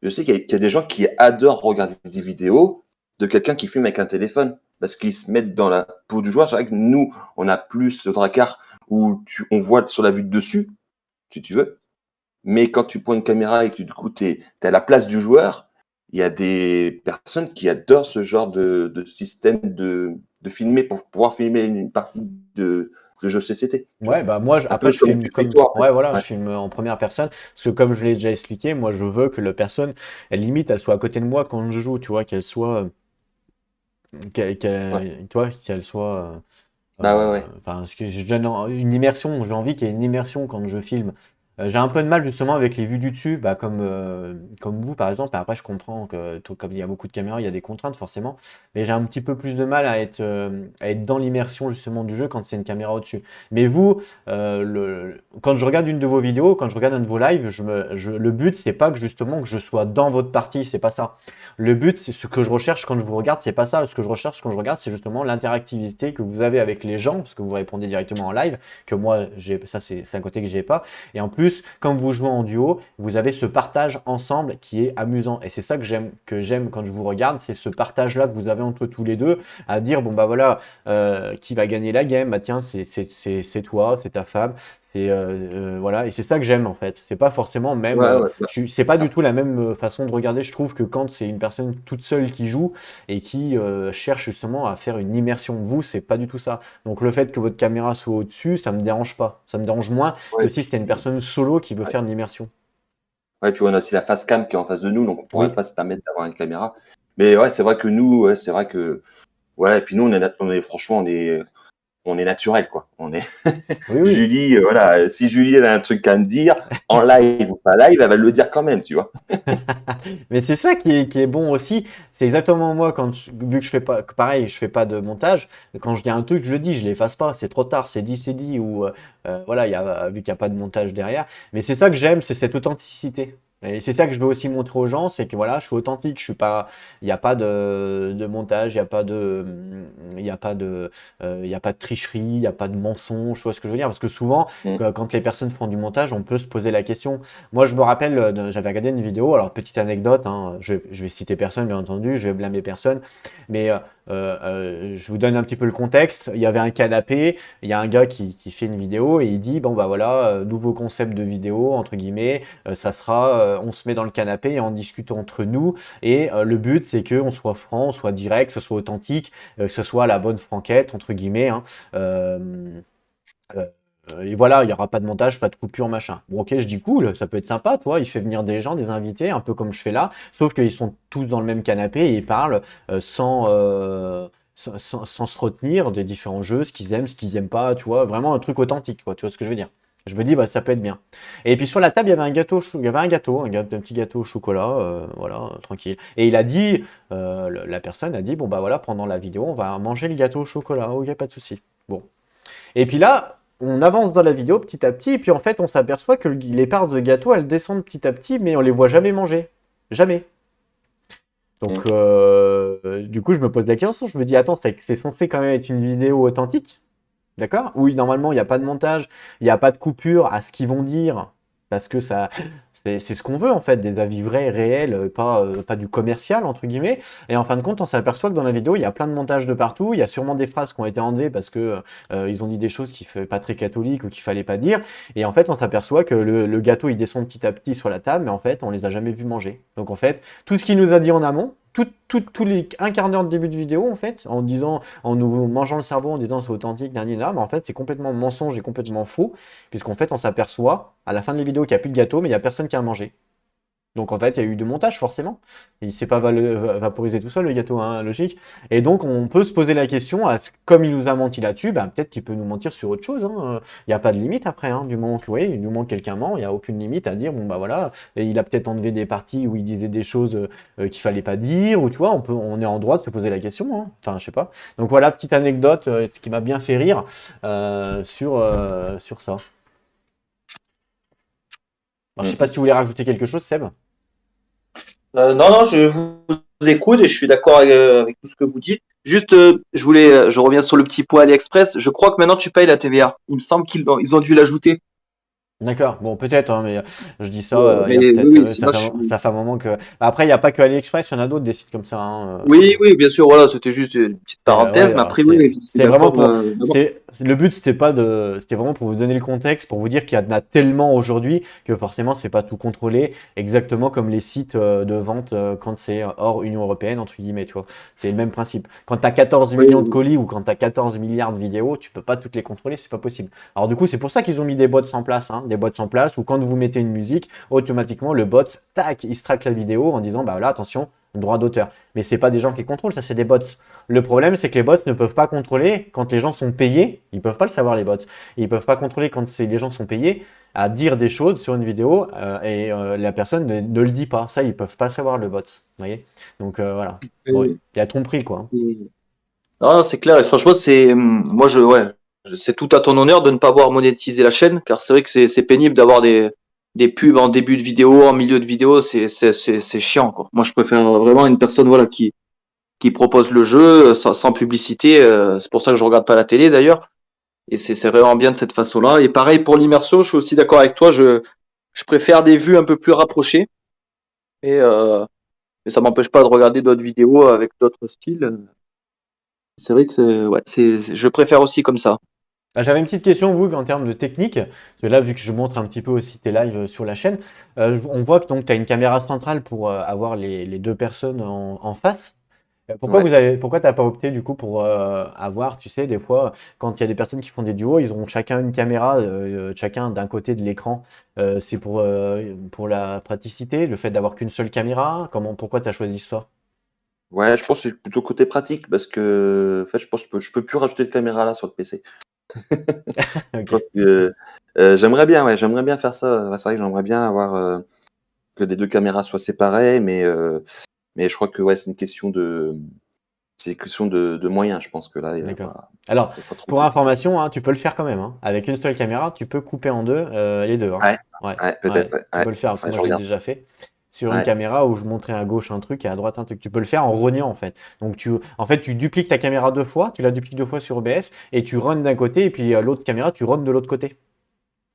Je sais qu'il y a des gens qui adorent regarder des vidéos de quelqu'un qui filme avec un téléphone, parce qu'ils se mettent dans la peau du joueur. C'est vrai que nous, on a plus le Drakkar où on voit sur la vue de dessus, si tu veux. Mais quand tu prends une caméra et que du coup, tu es à la place du joueur, il y a des personnes qui adorent ce genre de système de filmer pour pouvoir filmer une partie de jeu CCT. Tu Ouais, vois. bah moi, Un après, peu je comme filme tu fais comme. toi, en fait. Ouais, voilà, Ouais, je filme en première personne. Parce que comme je l'ai déjà expliqué, moi, je veux que la personne, elle limite, elle soit à côté de moi quand je joue, tu vois, qu'elle soit. ouais. Tu vois, qu'elle soit. Bah ouais, ouais. Enfin, ce que je donne une immersion, j'ai envie qu'il y ait une immersion quand je filme. J'ai un peu de mal justement avec les vues du dessus, bah, comme vous par exemple. Après, je comprends que comme il y a beaucoup de caméras, il y a des contraintes forcément. Mais j'ai un petit peu plus de mal à être dans l'immersion justement du jeu quand c'est une caméra au-dessus. Mais vous, quand je regarde une de vos vidéos, quand je regarde un de vos lives, le but, c'est pas que justement que je sois dans votre partie, c'est pas ça. Le but, c'est ce que je recherche quand je vous regarde, c'est pas ça. Ce que je recherche quand je regarde, c'est justement l'interactivité que vous avez avec les gens, parce que vous répondez directement en live, que moi, ça c'est un côté que j'ai pas. Et en plus, quand vous jouez en duo, vous avez ce partage ensemble qui est amusant. Et c'est ça que j'aime quand je vous regarde, c'est ce partage-là que vous avez entre tous les deux, à dire, bon bah voilà, qui va gagner la game? Bah tiens, c'est toi, c'est ta femme. Voilà, et c'est ça que j'aime en fait. C'est pas forcément même, Ouais, ouais, bah, c'est pas ça. du tout la même façon de regarder. Je trouve que quand c'est une personne toute seule qui joue et qui cherche justement à faire une immersion, vous, c'est pas du tout ça. Donc le fait que votre caméra soit au-dessus, ça me dérange pas. Ça me dérange moins que Ouais, si c'était une personne solo qui veut ouais. faire une immersion. Ouais, puis on a aussi la face cam qui est en face de nous, donc on pourrait Oui, pas se permettre d'avoir une caméra. Mais ouais, c'est vrai que nous, ouais, c'est vrai que ouais, et puis nous franchement on est naturel quoi. On est oui, oui. Julie, voilà, si Julie elle a un truc à me dire en live ou pas live, elle va le dire quand même, tu vois. Mais c'est ça qui est bon aussi. C'est exactement moi vu que je fais pas, que pareil, je fais pas de montage. Quand je dis un truc, je le dis, je l'efface pas. C'est trop tard, c'est dit ou voilà, vu qu'il n'y a pas de montage derrière. Mais c'est ça que j'aime, c'est cette authenticité. Et c'est ça que je veux aussi montrer aux gens, c'est que voilà, je suis authentique, je suis pas, il n'y a pas de montage, il y a pas de tricherie, il n'y a pas de mensonge, tu vois ce que je veux dire? Parce que souvent, Mm. quand les personnes font du montage, on peut se poser la question. Moi, je me rappelle, j'avais regardé une vidéo, alors petite anecdote, hein, je vais citer personne, bien entendu, je vais blâmer personne, mais je vous donne un petit peu le contexte. Il y avait un canapé, il y a un gars qui fait une vidéo et il dit, bon bah voilà, nouveau concept de vidéo, entre guillemets, ça sera, on se met dans le canapé et on discute entre nous, et le but c'est qu'on soit franc, on soit direct, que ce soit authentique, que ce soit la bonne franquette, entre guillemets, hein. Euh, euh, et voilà, il n'y aura pas de montage, pas de coupure, machin. Bon, ok, je dis cool, ça peut être sympa, toi. Il fait venir des gens, des invités, un peu comme je fais là, sauf qu'ils sont tous dans le même canapé et ils parlent sans se retenir des différents jeux, ce qu'ils aiment pas, tu vois. Vraiment un truc authentique, quoi. Tu vois ce que je veux dire? Je me dis, bah, ça peut être bien. Et puis sur la table, il y avait un gâteau, il y avait un petit gâteau au chocolat, voilà, tranquille. Et il a dit, la personne a dit, bon, bah voilà, pendant la vidéo, on va manger le gâteau au chocolat. Ok, pas de souci. Bon. Et puis là, on avance dans la vidéo petit à petit, et puis en fait, on s'aperçoit que les parts de gâteau, elles descendent petit à petit, mais on les voit jamais manger. Jamais. Donc, Mm. du coup, je me pose la question, je me dis, attends, c'est censé quand même être une vidéo authentique, d'accord? Oui, normalement, il n'y a pas de montage, il n'y a pas de coupure à ce qu'ils vont dire, parce que c'est ce qu'on veut en fait, des avis vrais, réels, pas du commercial entre guillemets. Et en fin de compte, on s'aperçoit que dans la vidéo, il y a plein de montages de partout. Il y a sûrement des phrases qui ont été enlevées parce que ils ont dit des choses qui ne pas très catholiques ou qu'il fallait pas dire. Et en fait, on s'aperçoit que le gâteau il descend petit à petit sur la table, mais en fait, on les a jamais vus manger. Donc en fait, tout ce qu'il nous a dit en amont, tous les un quart d'heure de début de vidéo, en fait, en nous mangeant le cerveau, en disant c'est authentique, dernier mais en fait, c'est complètement mensonge et complètement faux, puisqu'en fait, on s'aperçoit à la fin de la vidéo qu'il n'y a plus de gâteau, mais il n'y a personne qui a mangé. Donc en fait, il y a eu du montage forcément. Il ne s'est pas vaporisé tout seul le gâteau, hein, logique. Et donc on peut se poser la question, comme il nous a menti là-dessus, ben, peut-être qu'il peut nous mentir sur autre chose, hein. Il n'y a pas de limite après, hein, du moment que oui, il nous manque quelqu'un ment, il n'y a aucune limite à dire, bon bah voilà, et il a peut-être enlevé des parties où il disait des choses qu'il fallait pas dire, ou tu vois, on est en droit de se poser la question, hein. Enfin je sais pas. Donc voilà, petite anecdote, ce qui m'a bien fait rire sur ça. Alors, je sais pas si tu voulais rajouter quelque chose, Seb. Non, non, je vous écoute et je suis d'accord avec tout ce que vous dites. Juste, je reviens sur le petit point AliExpress. Je crois que maintenant tu payes la TVA. Il me semble ils ont dû l'ajouter. D'accord, bon peut-être, hein, mais je dis ça, il Mais y a oui, peut-être, oui, moi je suis. ça fait un moment que. Après, il n'y a pas que AliExpress, il y en a d'autres des sites comme ça, hein, Oui, oui, bien sûr. Voilà, c'était juste une petite parenthèse, Ouais, mais alors après, oui, je suis c'était vraiment d'accord. pour, le but c'était pas de, c'était vraiment pour vous donner le contexte, pour vous dire qu'il y en a tellement aujourd'hui que forcément c'est pas tout contrôlé, exactement comme les sites de vente quand c'est hors Union Européenne entre guillemets, tu vois. C'est le même principe. Quand tu as 14 Oui, millions de oui. colis ou quand tu as 14 milliards de vidéos, tu peux pas toutes les contrôler, c'est pas possible. Alors du coup, c'est pour ça qu'ils ont mis des bots en place, hein, des bots en place où quand vous mettez une musique, automatiquement le bot, tac, il se traque la vidéo en disant bah là attention droit d'auteur. Mais c'est pas des gens qui contrôlent, ça c'est des bots. Le problème, c'est que les bots ne peuvent pas contrôler quand les gens sont payés. Ils peuvent pas le savoir, les bots. Ils peuvent pas contrôler quand les gens sont payés à dire des choses sur une vidéo et la personne ne le dit pas. Ça, ils peuvent pas savoir, le bot. Vous voyez? Donc voilà. Bon, il y a tromperie, quoi. Non, c'est clair. Et franchement, moi, c'est tout à ton honneur de ne pas avoir monétisé la chaîne, car c'est vrai que c'est pénible d'avoir des pubs en début de vidéo, en milieu de vidéo, c'est chiant, quoi. Moi, je préfère vraiment une personne, voilà, qui propose le jeu sans publicité. C'est pour ça que je regarde pas la télé, d'ailleurs. Et c'est vraiment bien de cette façon-là. Et pareil pour l'immersion, je suis aussi d'accord avec toi. Je préfère des vues un peu plus rapprochées. Et mais ça m'empêche pas de regarder d'autres vidéos avec d'autres styles. C'est vrai que je préfère aussi comme ça. J'avais une petite question, Woog, en termes de technique. Parce que là, vu que je montre un petit peu aussi tes lives sur la chaîne, on voit que tu as une caméra centrale pour avoir les deux personnes en face. Ouais. Pourquoi t'as pas opté du coup pour avoir, tu sais, des fois, quand il y a des personnes qui font des duos, ils ont chacun une caméra, chacun d'un côté de l'écran. C'est pour la praticité, le fait d'avoir qu'une seule caméra. Pourquoi t'as choisi ça? Ouais, je pense que c'est plutôt côté pratique parce que en fait, je pense que je peux plus rajouter de caméra là sur le PC. Je Ok, pense que, j'aimerais bien faire ça. Ouais, c'est vrai que j'aimerais bien avoir que les deux caméras soient séparées, mais je crois que ouais, c'est une question de moyens. Je pense que là, d'accord. voilà, Alors, ça sera trop pour compliqué. information, hein, tu peux le faire quand même, hein. Avec une seule caméra, tu peux couper en deux les deux, hein. Ouais, Ouais, ouais, ouais, peut-être, ouais, tu ouais. peux le faire parce que Faudrait que moi je je l'ai regarde. déjà fait sur une Ouais, caméra où je montrais à gauche un truc et à droite un truc. Tu peux le faire en rognant en fait. Donc en fait, tu dupliques ta caméra deux fois, tu la dupliques deux fois sur OBS et tu runs d'un côté et puis l'autre caméra, tu runs de l'autre côté.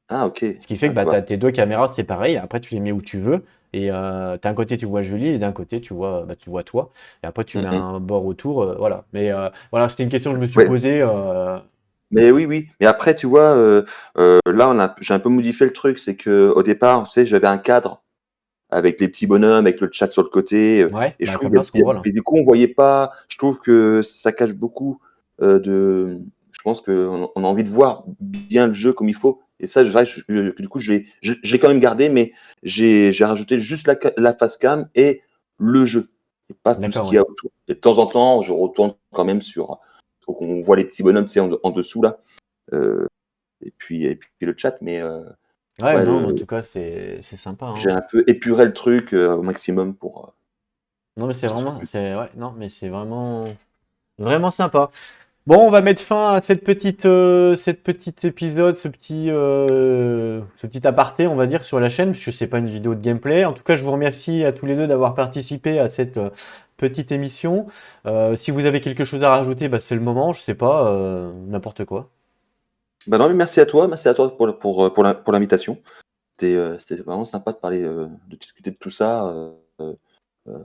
ah OK, Ce qui fait que ah, tu bah, tu vois? as tes deux caméras séparées, après tu les mets où tu veux. Et d'un côté tu vois Julie et d'un côté tu vois toi. Et après tu mets Mmh. un bord autour, voilà. Mais voilà, c'était une question que je me suis Ouais, posée. mais oui, oui. Mais après, tu vois, là, j'ai un peu modifié le truc. C'est que au départ, tu sais, j'avais un cadre avec les petits bonhommes, avec le chat sur le côté. Ouais, Et je bah trouve comme là ce qu'on voit là. et du coup, on voyait pas. Je trouve que ça cache beaucoup de. Je pense qu'on a envie de voir bien le jeu comme il faut. Et ça, du coup, je l'ai quand même gardé, mais j'ai rajouté juste la face cam et le jeu, et pas tout ce D'accord, qu'il y ouais. a autour. Et de temps en temps, je retourne quand même pour qu'on voit les petits bonhommes, tu sais, en dessous là. Euh, et puis le chat, mais Ouais, ouais, non, mais en tout cas, c'est sympa, j'ai hein. un peu épuré le truc au maximum Non, mais c'est que ce soit vraiment, plus. ouais, non, mais c'est vraiment sympa. Bon, on va mettre fin à cette petite épisode, ce petit aparté, on va dire, sur la chaîne, puisque c'est pas une vidéo de gameplay. En tout cas, je vous remercie à tous les deux d'avoir participé à cette petite émission. Si vous avez quelque chose à rajouter, bah, c'est le moment, je sais pas, n'importe quoi. Bah non, mais merci à toi pour l'invitation. C'était vraiment sympa de parler, de discuter de tout ça euh, euh,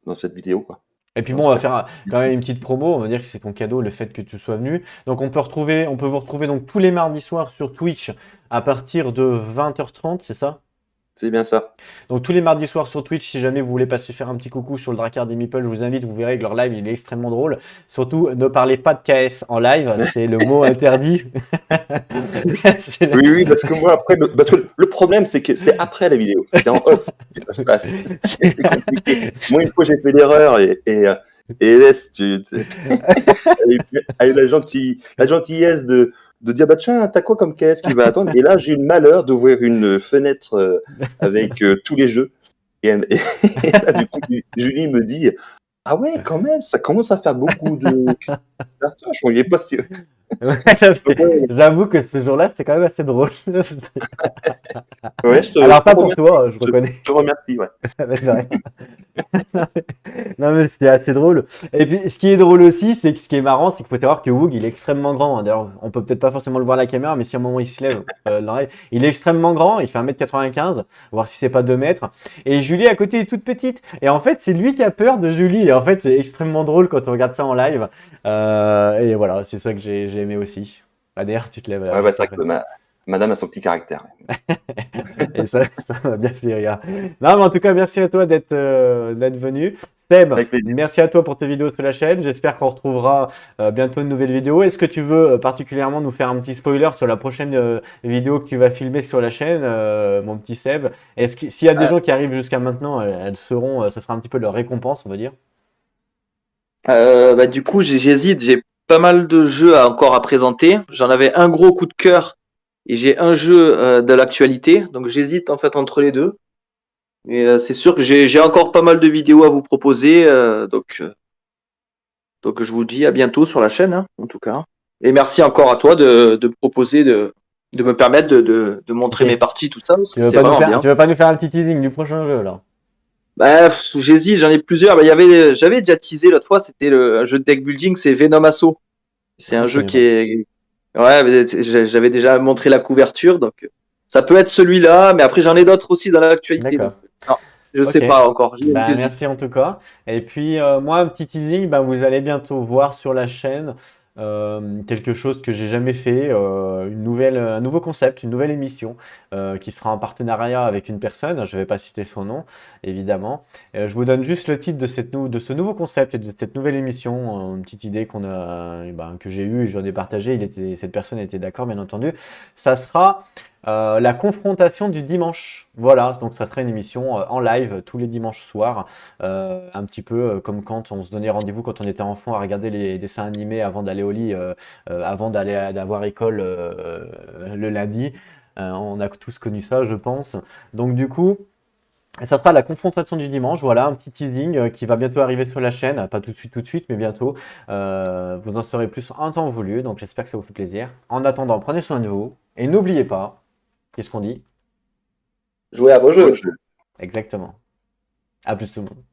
dans cette vidéo, quoi. Et puis Non, bon, on va super. faire quand même Merci. une petite promo. On va dire que c'est ton cadeau, le fait que tu sois venu. Donc on peut vous retrouver donc tous les mardis soirs sur Twitch à partir de 20h30, c'est ça? C'est bien ça. Donc tous les mardis soirs sur Twitch, si jamais vous voulez passer faire un petit coucou sur le Drakkar des Meeple, je vous invite, vous verrez que leur live il est extrêmement drôle. Surtout, ne parlez pas de KS en live, c'est le mot interdit. C'est le- Oui, oui, parce que moi, après, parce que le problème, c'est que c'est après la vidéo, c'est en off que ça se passe. c'est- C'est compliqué. Moi, une fois, j'ai fait l'erreur et laisse, a eu la gentillesse de dire, bah tiens, t'as quoi comme caisse qui va attendre? Et là, j'ai eu le malheur d'ouvrir une fenêtre avec tous les jeux. Et là, du coup, Julie me dit, ah ouais, quand même, ça commence à faire beaucoup de. Je voyais pas si. Ouais, Donc, ouais, j'avoue que ce jour-là, c'était quand même assez drôle. ouais, Alors je pas te pour remercie. toi, je reconnais. Je te remercie, ouais. Mais de rien. Non, mais c'était assez drôle. Et puis, ce qui est drôle aussi, c'est que ce qui est marrant, c'est qu'il faut savoir que Woog, il est extrêmement grand, hein. D'ailleurs, on peut peut-être pas forcément le voir à la caméra, mais si à un moment il se lève dans la live, il est extrêmement grand. Il fait 1m95, voir si c'est pas 2 mètres. Et Julie, à côté, est toute petite. Et en fait, c'est lui qui a peur de Julie. Et en fait, c'est extrêmement drôle quand on regarde ça en live. Et voilà, c'est ça que j'ai aimé aussi. Ah, d'ailleurs, tu te lèves Ouais, bah, juste c'est vrai après. que madame a son petit caractère. Et ça m'a bien fait rire. Non, mais en tout cas, merci à toi d'être venu. Seb, Avec plaisir. merci à toi pour tes vidéos sur la chaîne. J'espère qu'on retrouvera bientôt une nouvelle vidéo. Est-ce que tu veux particulièrement nous faire un petit spoiler sur la prochaine vidéo que tu vas filmer sur la chaîne, mon petit Seb? Est-ce que s'il y a des Euh, gens qui arrivent jusqu'à maintenant, elles seront, ça sera un petit peu leur récompense, on va dire. bah, du coup, j'hésite. J'ai pas mal de jeux encore à présenter. J'en avais un gros coup de cœur et j'ai un jeu de l'actualité. Donc j'hésite en fait entre les deux. Mais c'est sûr que j'ai encore pas mal de vidéos à vous proposer. Donc je vous dis à bientôt sur la chaîne, hein, en tout cas. Et merci encore à toi de me proposer de me permettre de Ok. montrer mes parties, tout ça, parce Tu que veux c'est pas nous vraiment faire, bien. tu veux pas nous faire un petit teasing du prochain jeu là? Bah, j'hésite, j'en ai plusieurs. Bah, j'avais déjà teasé l'autre fois, c'était un jeu de deck building, c'est Venom Assault. C'est Ah, un je jeu connais qui pas. est, ouais, mais j'avais déjà montré la couverture, donc ça peut être celui-là, mais après j'en ai d'autres aussi dans l'actualité, donc D'accord. non, je sais Ok. pas encore, Ben, j'hésite. merci en tout cas. Et puis moi, un petit teasing, ben, vous allez bientôt voir sur la chaîne quelque chose que j'ai jamais fait, un nouveau concept, une nouvelle émission qui sera en partenariat avec une personne. Je ne vais pas citer son nom, évidemment. Je vous donne juste le titre de, de ce nouveau concept et de cette nouvelle émission, une petite idée qu'on a, ben, que j'ai eue et j'en ai partagé. Cette personne était d'accord, bien entendu. Ça sera la confrontation du dimanche. Voilà, donc ça sera une émission en live tous les dimanches soirs, un petit peu comme quand on se donnait rendez-vous quand on était enfant à regarder les dessins animés avant d'aller au lit, avant d'avoir école le lundi. On a tous connu ça, je pense. Donc du coup, ça sera la confrontation du dimanche. Voilà, un petit teasing qui va bientôt arriver sur la chaîne. Pas tout de suite, mais bientôt. Vous en saurez plus en temps voulu. Donc j'espère que ça vous fait plaisir. En attendant, prenez soin de vous. Et n'oubliez pas, qu'est-ce qu'on dit? Jouer à vos Bon jeux. jeu. Exactement. À plus tout le monde.